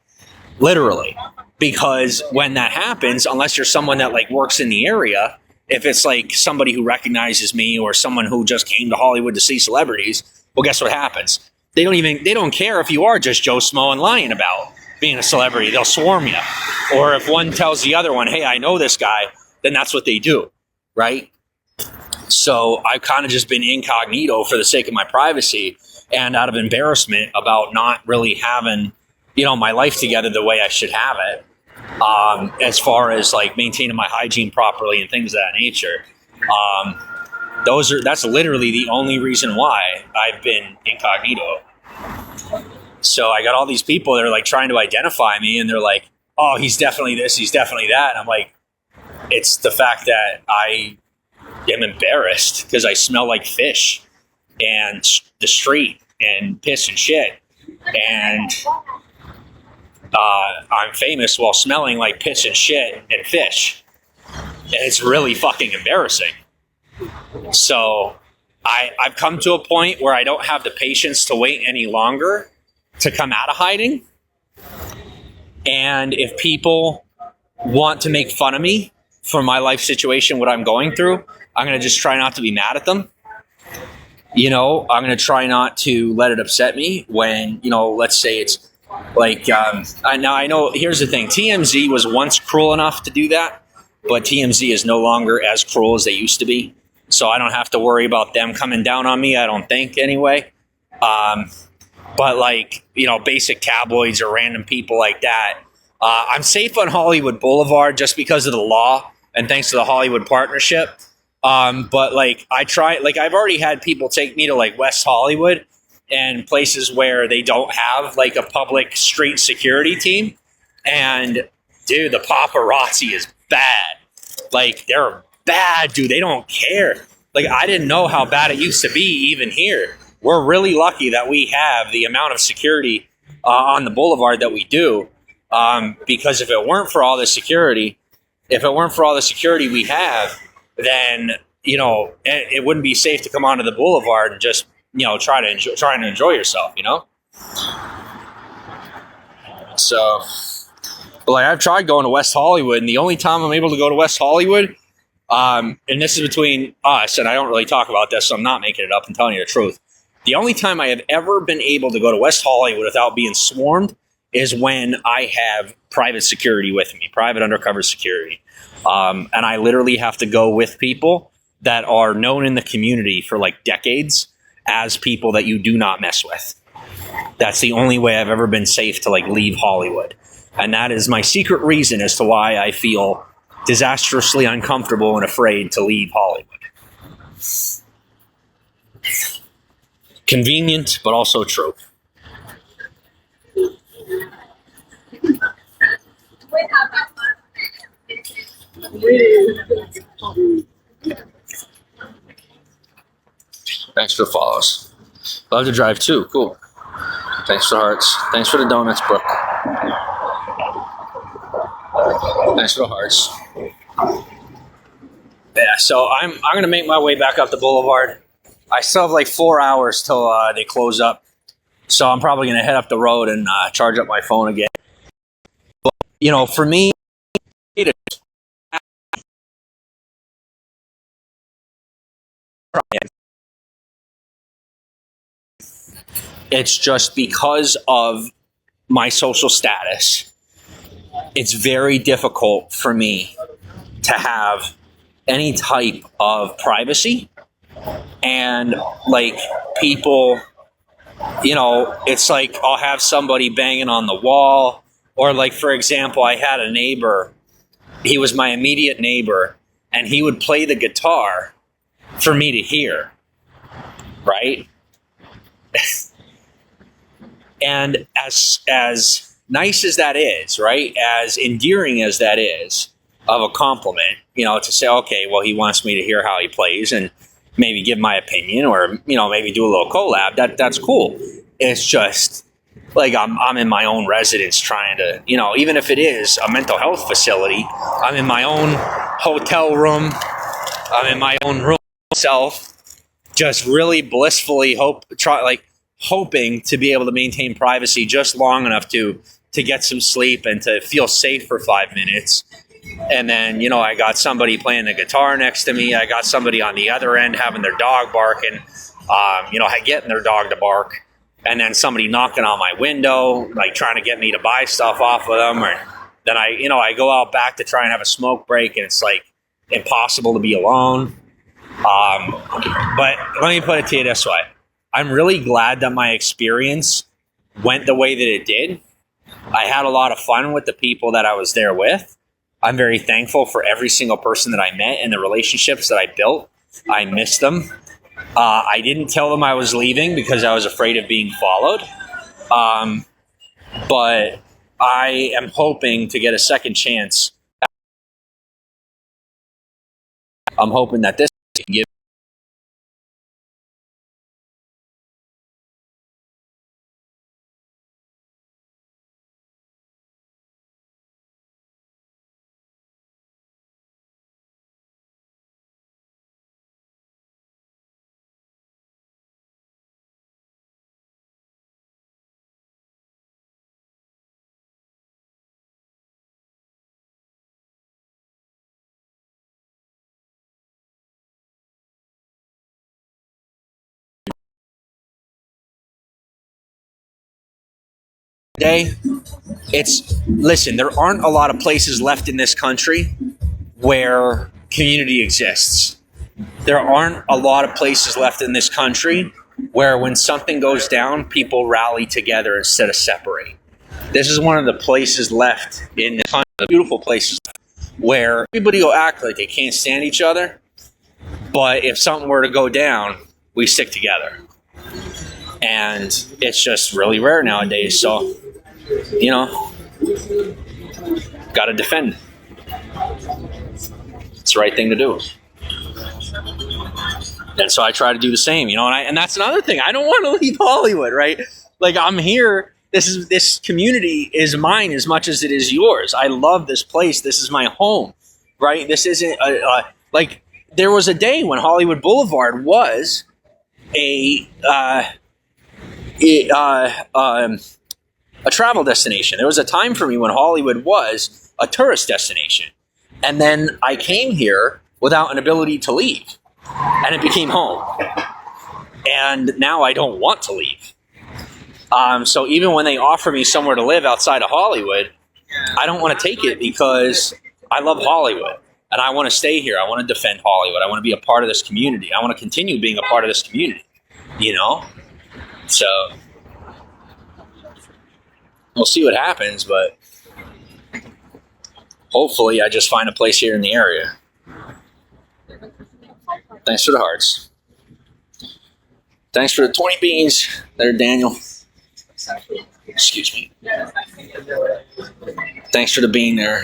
literally. Because when that happens, unless you're someone that like works in the area, if it's like somebody who recognizes me or someone who just came to Hollywood to see celebrities, well, guess what happens? They don't care if you are just Joe Smo and lying about being a celebrity. They'll swarm you. Or if one tells the other one, hey, I know this guy, then that's what they do, right? So I've kind of just been incognito for the sake of my privacy and out of embarrassment about not really having, my life together the way I should have it, as far as like maintaining my hygiene properly and things of that nature. That's literally the only reason why I've been incognito. So I got all these people that are like trying to identify me and they're like, oh, he's definitely this, he's definitely that. And I'm like, it's the fact that I am embarrassed because I smell like fish and the street and piss and shit. And I'm famous while smelling like piss and shit and fish. And it's really fucking embarrassing. So I've come to a point where I don't have the patience to wait any longer to come out of hiding. And if people want to make fun of me for my life situation, what I'm going through, I'm going to just try not to be mad at them. I'm going to try not to let it upset me when, let's say it's like, now I know, here's the thing. TMZ was once cruel enough to do that, but TMZ is no longer as cruel as they used to be. So I don't have to worry about them coming down on me, I don't think, anyway. But like, basic tabloids or random people like that. I'm safe on Hollywood Boulevard just because of the law and thanks to the Hollywood Partnership. But like I've already had people take me to like West Hollywood and places where they don't have like a public street security team. And dude, the paparazzi is bad. Like they're bad, dude. They don't care. Like I didn't know how bad it used to be even here. We're really lucky that we have the amount of security on the boulevard that we do. Because if it weren't for all the security we have, then, it wouldn't be safe to come onto the boulevard and just, trying to enjoy yourself, So, but like I've tried going to West Hollywood, and the only time I'm able to go to West Hollywood, and this is between us, and I don't really talk about this, so I'm not making it up and telling you the truth. The only time I have ever been able to go to West Hollywood without being swarmed is when I have private security with me, private undercover security. And I literally have to go with people that are known in the community for like decades as people that you do not mess with. That's the only way I've ever been safe to like leave Hollywood. And that is my secret reason as to why I feel disastrously uncomfortable and afraid to leave Hollywood. Convenient, but also true. Thanks for the follows. Love to drive too. Cool. Thanks for the hearts. Thanks for the donuts, Brooke. Thanks for the hearts. Yeah, so I'm gonna make my way back up the boulevard. I still have like 4 hours till they close up, so I'm probably gonna head up the road and charge up my phone again. But for me, it's just because of my social status. It's very difficult for me to have any type of privacy. And like people, you know, it's like I'll have somebody banging on the wall, or like, for example, I had a neighbor, he was my immediate neighbor, and he would play the guitar for me to hear, right? And as nice as that is, right, as endearing as that is of a compliment, you know, to say, okay, well, he wants me to hear how he plays and maybe give my opinion, or, you know, maybe do a little collab, that's cool. It's just like I'm in my own residence trying to, you know, even if it is a mental health facility, I'm in my own hotel room, I'm in my own room myself, just really blissfully hoping to be able to maintain privacy just long enough to get some sleep and to feel safe for 5 minutes. And then, you know, I got somebody playing the guitar next to me. I got somebody on the other end having their dog barking, you know, getting their dog to bark. And then somebody knocking on my window, like trying to get me to buy stuff off of them. Or then I go out back to try and have a smoke break, and it's like impossible to be alone. But let me put it to you this way. I'm really glad that my experience went the way that it did. I had a lot of fun with the people that I was there with. I'm very thankful for every single person that I met and the relationships that I built. I miss them. I didn't tell them I was leaving because I was afraid of being followed. But I am hoping to get a second chance. I'm hoping that this can give day. Listen, there aren't a lot of places left in this country where community exists. There aren't a lot of places left in this country where when something goes down, people rally together instead of separate. This is one of the places left in the country, the beautiful places, where everybody will act like they can't stand each other, but if something were to go down, we stick together. And it's just really rare nowadays, so, you know, gotta defend. It's the right thing to do. And so I try to do the same, you know, and that's another thing. I don't want to leave Hollywood, right? Like, I'm here. This community is mine as much as it is yours. I love this place. This is my home, right? This isn't like there was a day when Hollywood Boulevard was a travel destination. There was a time for me when Hollywood was a tourist destination. And then I came here without an ability to leave. And it became home. And now I don't want to leave. So even when they offer me somewhere to live outside of Hollywood, I don't want to take it because I love Hollywood. And I want to stay here. I want to defend Hollywood. I want to be a part of this community. I want to continue being a part of this community. You know? So we'll see what happens, but hopefully I just find a place here in the area. Thanks for the hearts. Thanks for the 20 beans there, Daniel. Excuse me. Thanks for the bean there,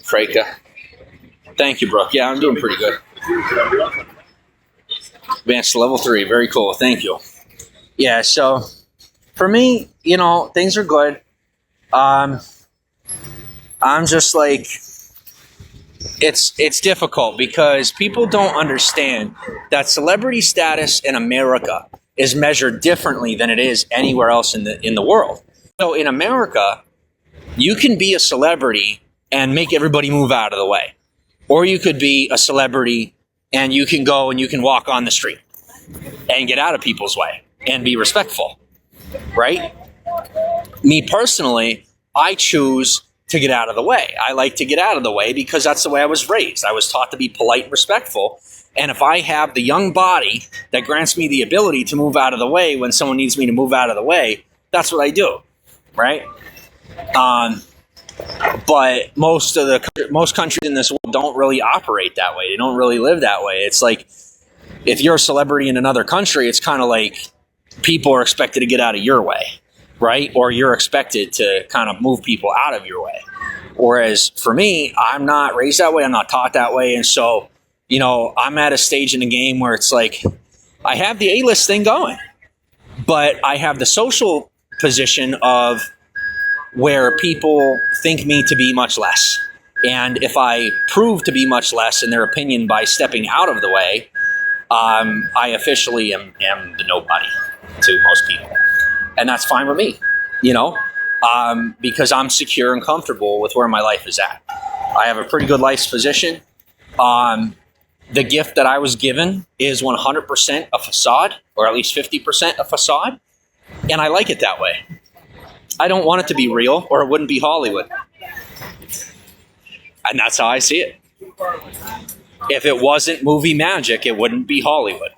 Saroka. Thank you, Brooke. Yeah, I'm doing pretty good. Advanced to level 3. Very cool. Thank you. Yeah, so for me, you know, things are good. I'm just like, it's difficult because people don't understand that celebrity status in America is measured differently than it is anywhere else in the world. So in America, you can be a celebrity and make everybody move out of the way. Or you could be a celebrity and you can go and you can walk on the street and get out of people's way and be respectful, right? Me personally, I choose to get out of the way. I like to get out of the way because that's the way I was raised. I was taught to be polite and respectful. And if I have the young body that grants me the ability to move out of the way when someone needs me to move out of the way, that's what I do, right? But most countries in this world don't really operate that way. They don't really live that way. It's like if you're a celebrity in another country, it's kind of like people are expected to get out of your way, right? Or you're expected to kind of move people out of your way. Whereas for me, I'm not raised that way. I'm not taught that way. And so, you know, I'm at a stage in the game where it's like I have the A-list thing going, but I have the social position of where people think me to be much less. And if I prove to be much less in their opinion by stepping out of the way, I officially am the nobody to most people. And that's fine with me, you know, because I'm secure and comfortable with where my life is at. I have a pretty good life's position. The gift that I was given is 100% a facade, or at least 50% a facade. And I like it that way. I don't want it to be real, or it wouldn't be Hollywood. And that's how I see it. If it wasn't movie magic, it wouldn't be Hollywood.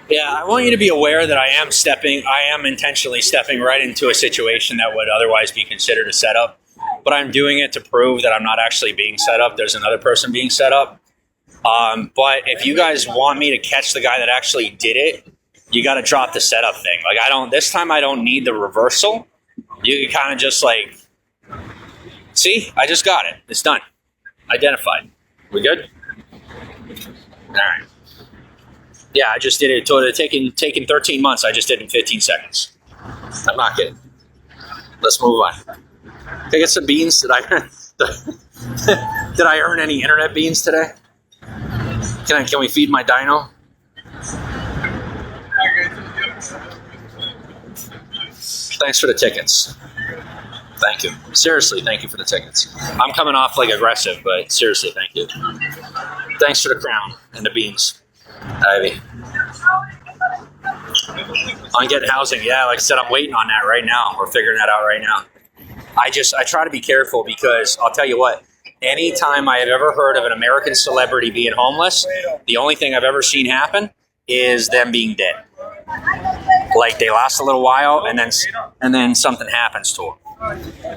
Yeah, I want you to be aware that I am intentionally stepping right into a situation that would otherwise be considered a setup. But I'm doing it to prove that I'm not actually being set up. There's another person being set up. But if you guys want me to catch the guy that actually did it, you got to drop the setup thing. Like this time I don't need the reversal. You kind of just like, see, I just got it. It's done. Identified. We good? All right. Yeah, I just did it. It would have taken 13 months. I just did it in 15 seconds. I'm not kidding. Let's move on. Can I get some beans? Did I earn any internet beans today? Can we feed my dino? Thanks for the tickets. Thank you. Seriously, thank you for the tickets. I'm coming off like aggressive, but seriously, thank you. Thanks for the crown and the beans, Ivy. On getting housing, yeah, like I said, I'm waiting on that right now. We're figuring that out right now. I try to be careful because I'll tell you what, anytime I have ever heard of an American celebrity being homeless, the only thing I've ever seen happen is them being dead. Like they last a little while and then something happens to them.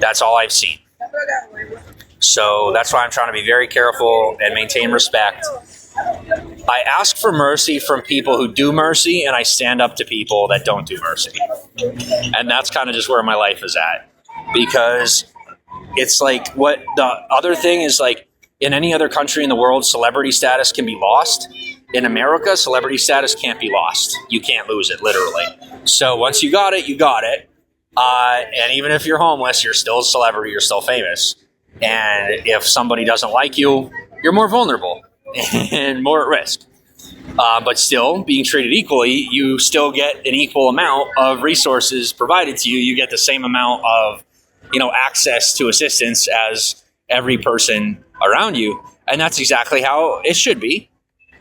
That's all I've seen. So that's why I'm trying to be very careful and maintain respect. I ask for mercy from people who do mercy, and I stand up to people that don't do mercy. And that's kind of just where my life is at. Because it's like what the other thing is, like in any other country in the world, celebrity status can be lost. In America, celebrity status can't be lost. You can't lose it, literally. So once you got it, you got it. And even if you're homeless, you're still a celebrity, you're still famous. And if somebody doesn't like you, you're more vulnerable and more at risk. But still, being treated equally, you still get an equal amount of resources provided to you. You get the same amount of, access to assistance as every person around you. And that's exactly how it should be,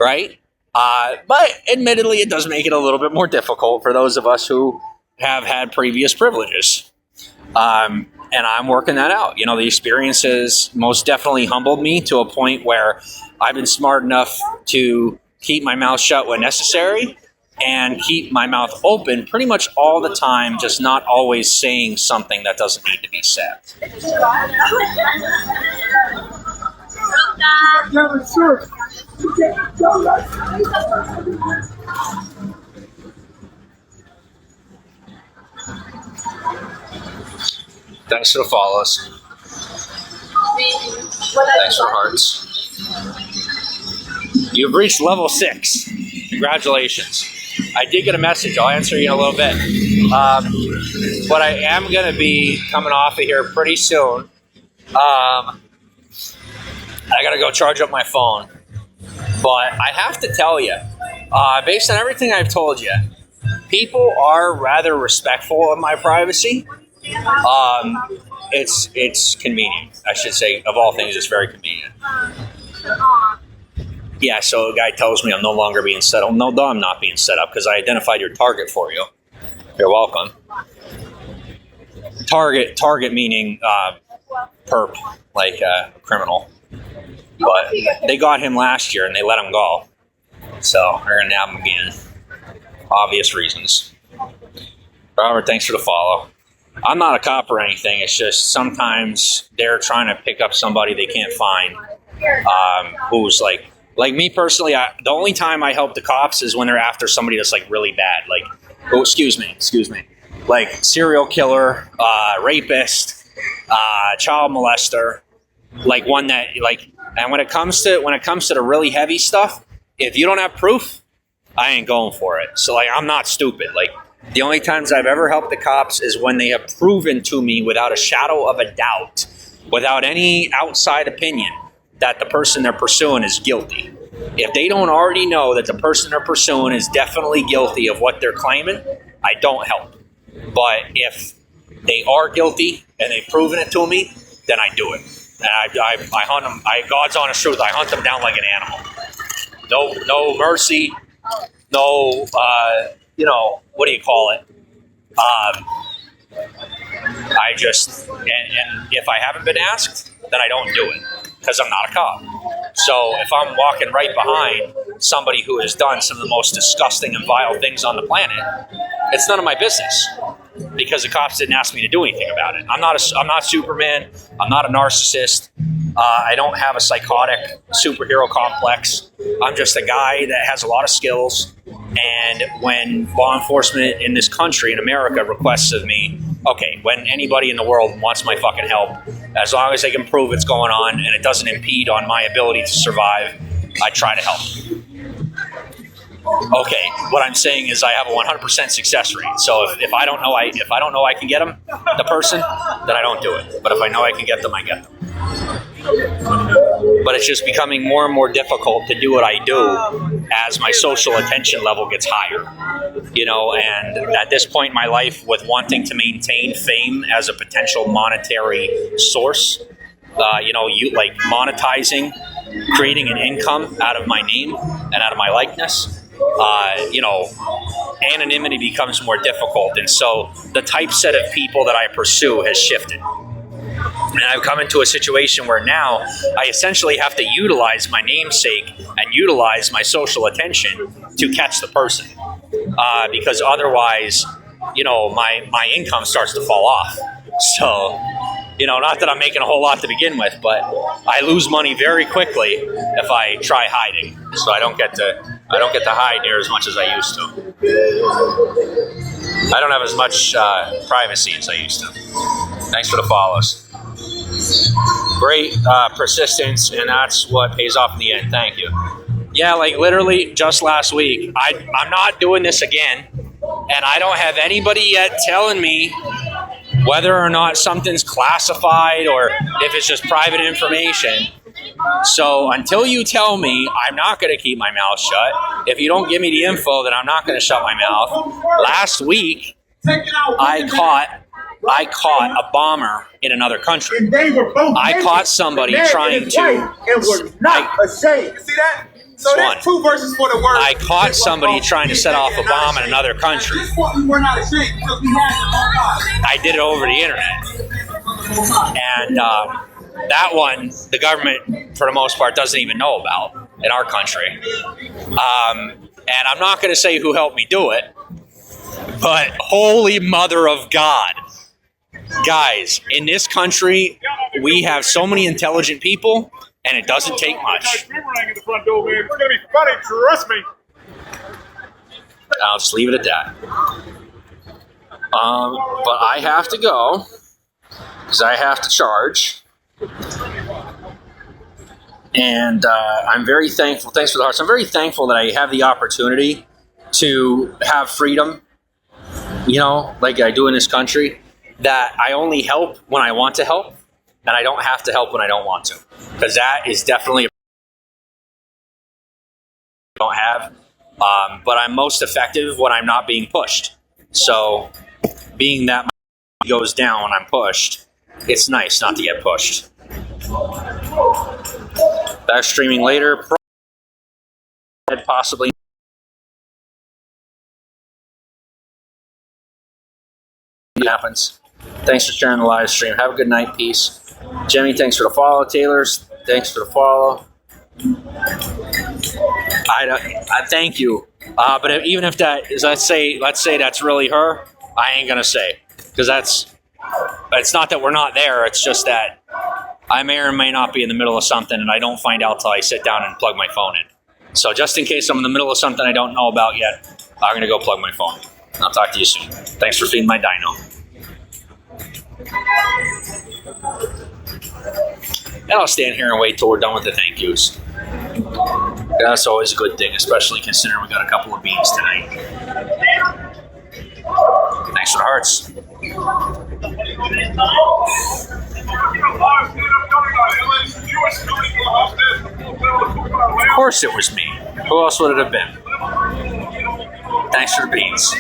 right? But admittedly, it does make it a little bit more difficult for those of us who have had previous privileges. And I'm working that out. The experiences most definitely humbled me to a point where I've been smart enough to keep my mouth shut when necessary and keep my mouth open pretty much all the time, just not always saying something that doesn't need to be said. Thanks for the follows. Thanks for hearts. You've reached level 6. Congratulations. I did get a message. I'll answer you in a little bit. But I am going to be coming off of here pretty soon. I got to go charge up my phone. But I have to tell you, based on everything I've told you, people are rather respectful of my privacy. It's convenient. I should say, of all things, it's very convenient. Yeah, so a guy tells me I'm no longer being set up. No, I'm not being set up because I identified your target for you. You're welcome. Target meaning perp, like criminal. But they got him last year and they let him go. So they're going to nab him again. Obvious reasons. Robert, thanks for the follow. I'm not a cop or anything. It's just sometimes they're trying to pick up somebody they can't find who's like me personally, the only time I help the cops is when they're after somebody that's like really bad. Like, oh, excuse me. Like serial killer, rapist, child molester, like one that like. And when it comes to the really heavy stuff, if you don't have proof, I ain't going for it. So like, I'm not stupid. Like the only times I've ever helped the cops is when they have proven to me without a shadow of a doubt, without any outside opinion, that the person they're pursuing is guilty. If they don't already know that the person they're pursuing is definitely guilty of what they're claiming, I don't help. But if they are guilty and they've proven it to me, then I do it. And I hunt them. God's honest truth, I hunt them down like an animal. No mercy. No, what do you call it? I just, and if I haven't been asked, then I don't do it because I'm not a cop. So if I'm walking right behind somebody who has done some of the most disgusting and vile things on the planet, it's none of my business because the cops didn't ask me to do anything about it. I'm not Superman. I'm not a narcissist. I don't have a psychotic superhero complex. I'm just a guy that has a lot of skills. And when law enforcement in this country, in America, requests of me, okay, when anybody in the world wants my fucking help, as long as they can prove it's going on and it doesn't impede on my ability to survive, I try to help. Okay, what I'm saying is I have a 100% success rate. So if I don't know I can get them, the person, then I don't do it. But if I know I can get them, I get them. But it's just becoming more and more difficult to do what I do as my social attention level gets higher. And at this point in my life, with wanting to maintain fame as a potential monetary source, you like monetizing, creating an income out of my name and out of my likeness, anonymity becomes more difficult. And so the typeset of people that I pursue has shifted. And I've come into a situation where now I essentially have to utilize my namesake and utilize my social attention to catch the person. Because otherwise, my income starts to fall off. So, not that I'm making a whole lot to begin with, but I lose money very quickly if I try hiding. So I don't get to hide near as much as I used to. I don't have as much privacy as I used to. Thanks for the follows. Great persistence, and that's what pays off in the end. Thank you. Yeah, like literally just last week, I'm not doing this again, and I don't have anybody yet telling me whether or not something's classified or if it's just private information. So until you tell me, I'm not going to keep my mouth shut. If you don't give me the info, then I'm not going to shut my mouth. Last week, I caught a bomber in another country. And they were both I caught somebody trying to. And were not ashamed. See that? So there's two verses for the word. I caught somebody trying to set off a bomb in another country. We were not ashamed because we had the I did it over the internet. And that one, the government, for the most part, doesn't even know about in our country. And I'm not going to say who helped me do it, but holy mother of God. Guys, in this country, we have so many intelligent people, and it doesn't take much. We're going to be funny, trust me. I'll just leave it at that. But I have to go, because I have to charge. And I'm very thankful. Thanks for the hearts. I'm very thankful that I have the opportunity to have freedom, like I do in this country, that I only help when I want to help, and I don't have to help when I don't want to. Because that is definitely a I don't have. But I'm most effective when I'm not being pushed. So being that goes down when I'm pushed. It's nice not to get pushed. Back streaming later. Possibly happens. Thanks for sharing the live stream. Have a good night. Peace. Jimmy, thanks for the follow. Taylor's, thanks for the follow. I thank you. But even if that is, let's say that's really her, I ain't gonna say, because it's not that we're not there. It's just that I may or may not be in the middle of something, and I don't find out till I sit down and plug my phone in. So just in case I'm in the middle of something I don't know about yet, I'm gonna go plug my phone in. I'll talk to you soon. Thanks for feeding my dino. And I'll stand here and wait till we're done with the thank yous. That's always a good thing, especially considering we got a couple of beans tonight. Thanks for the hearts. Of course it was me. Who else would it have been? Thanks for the beans.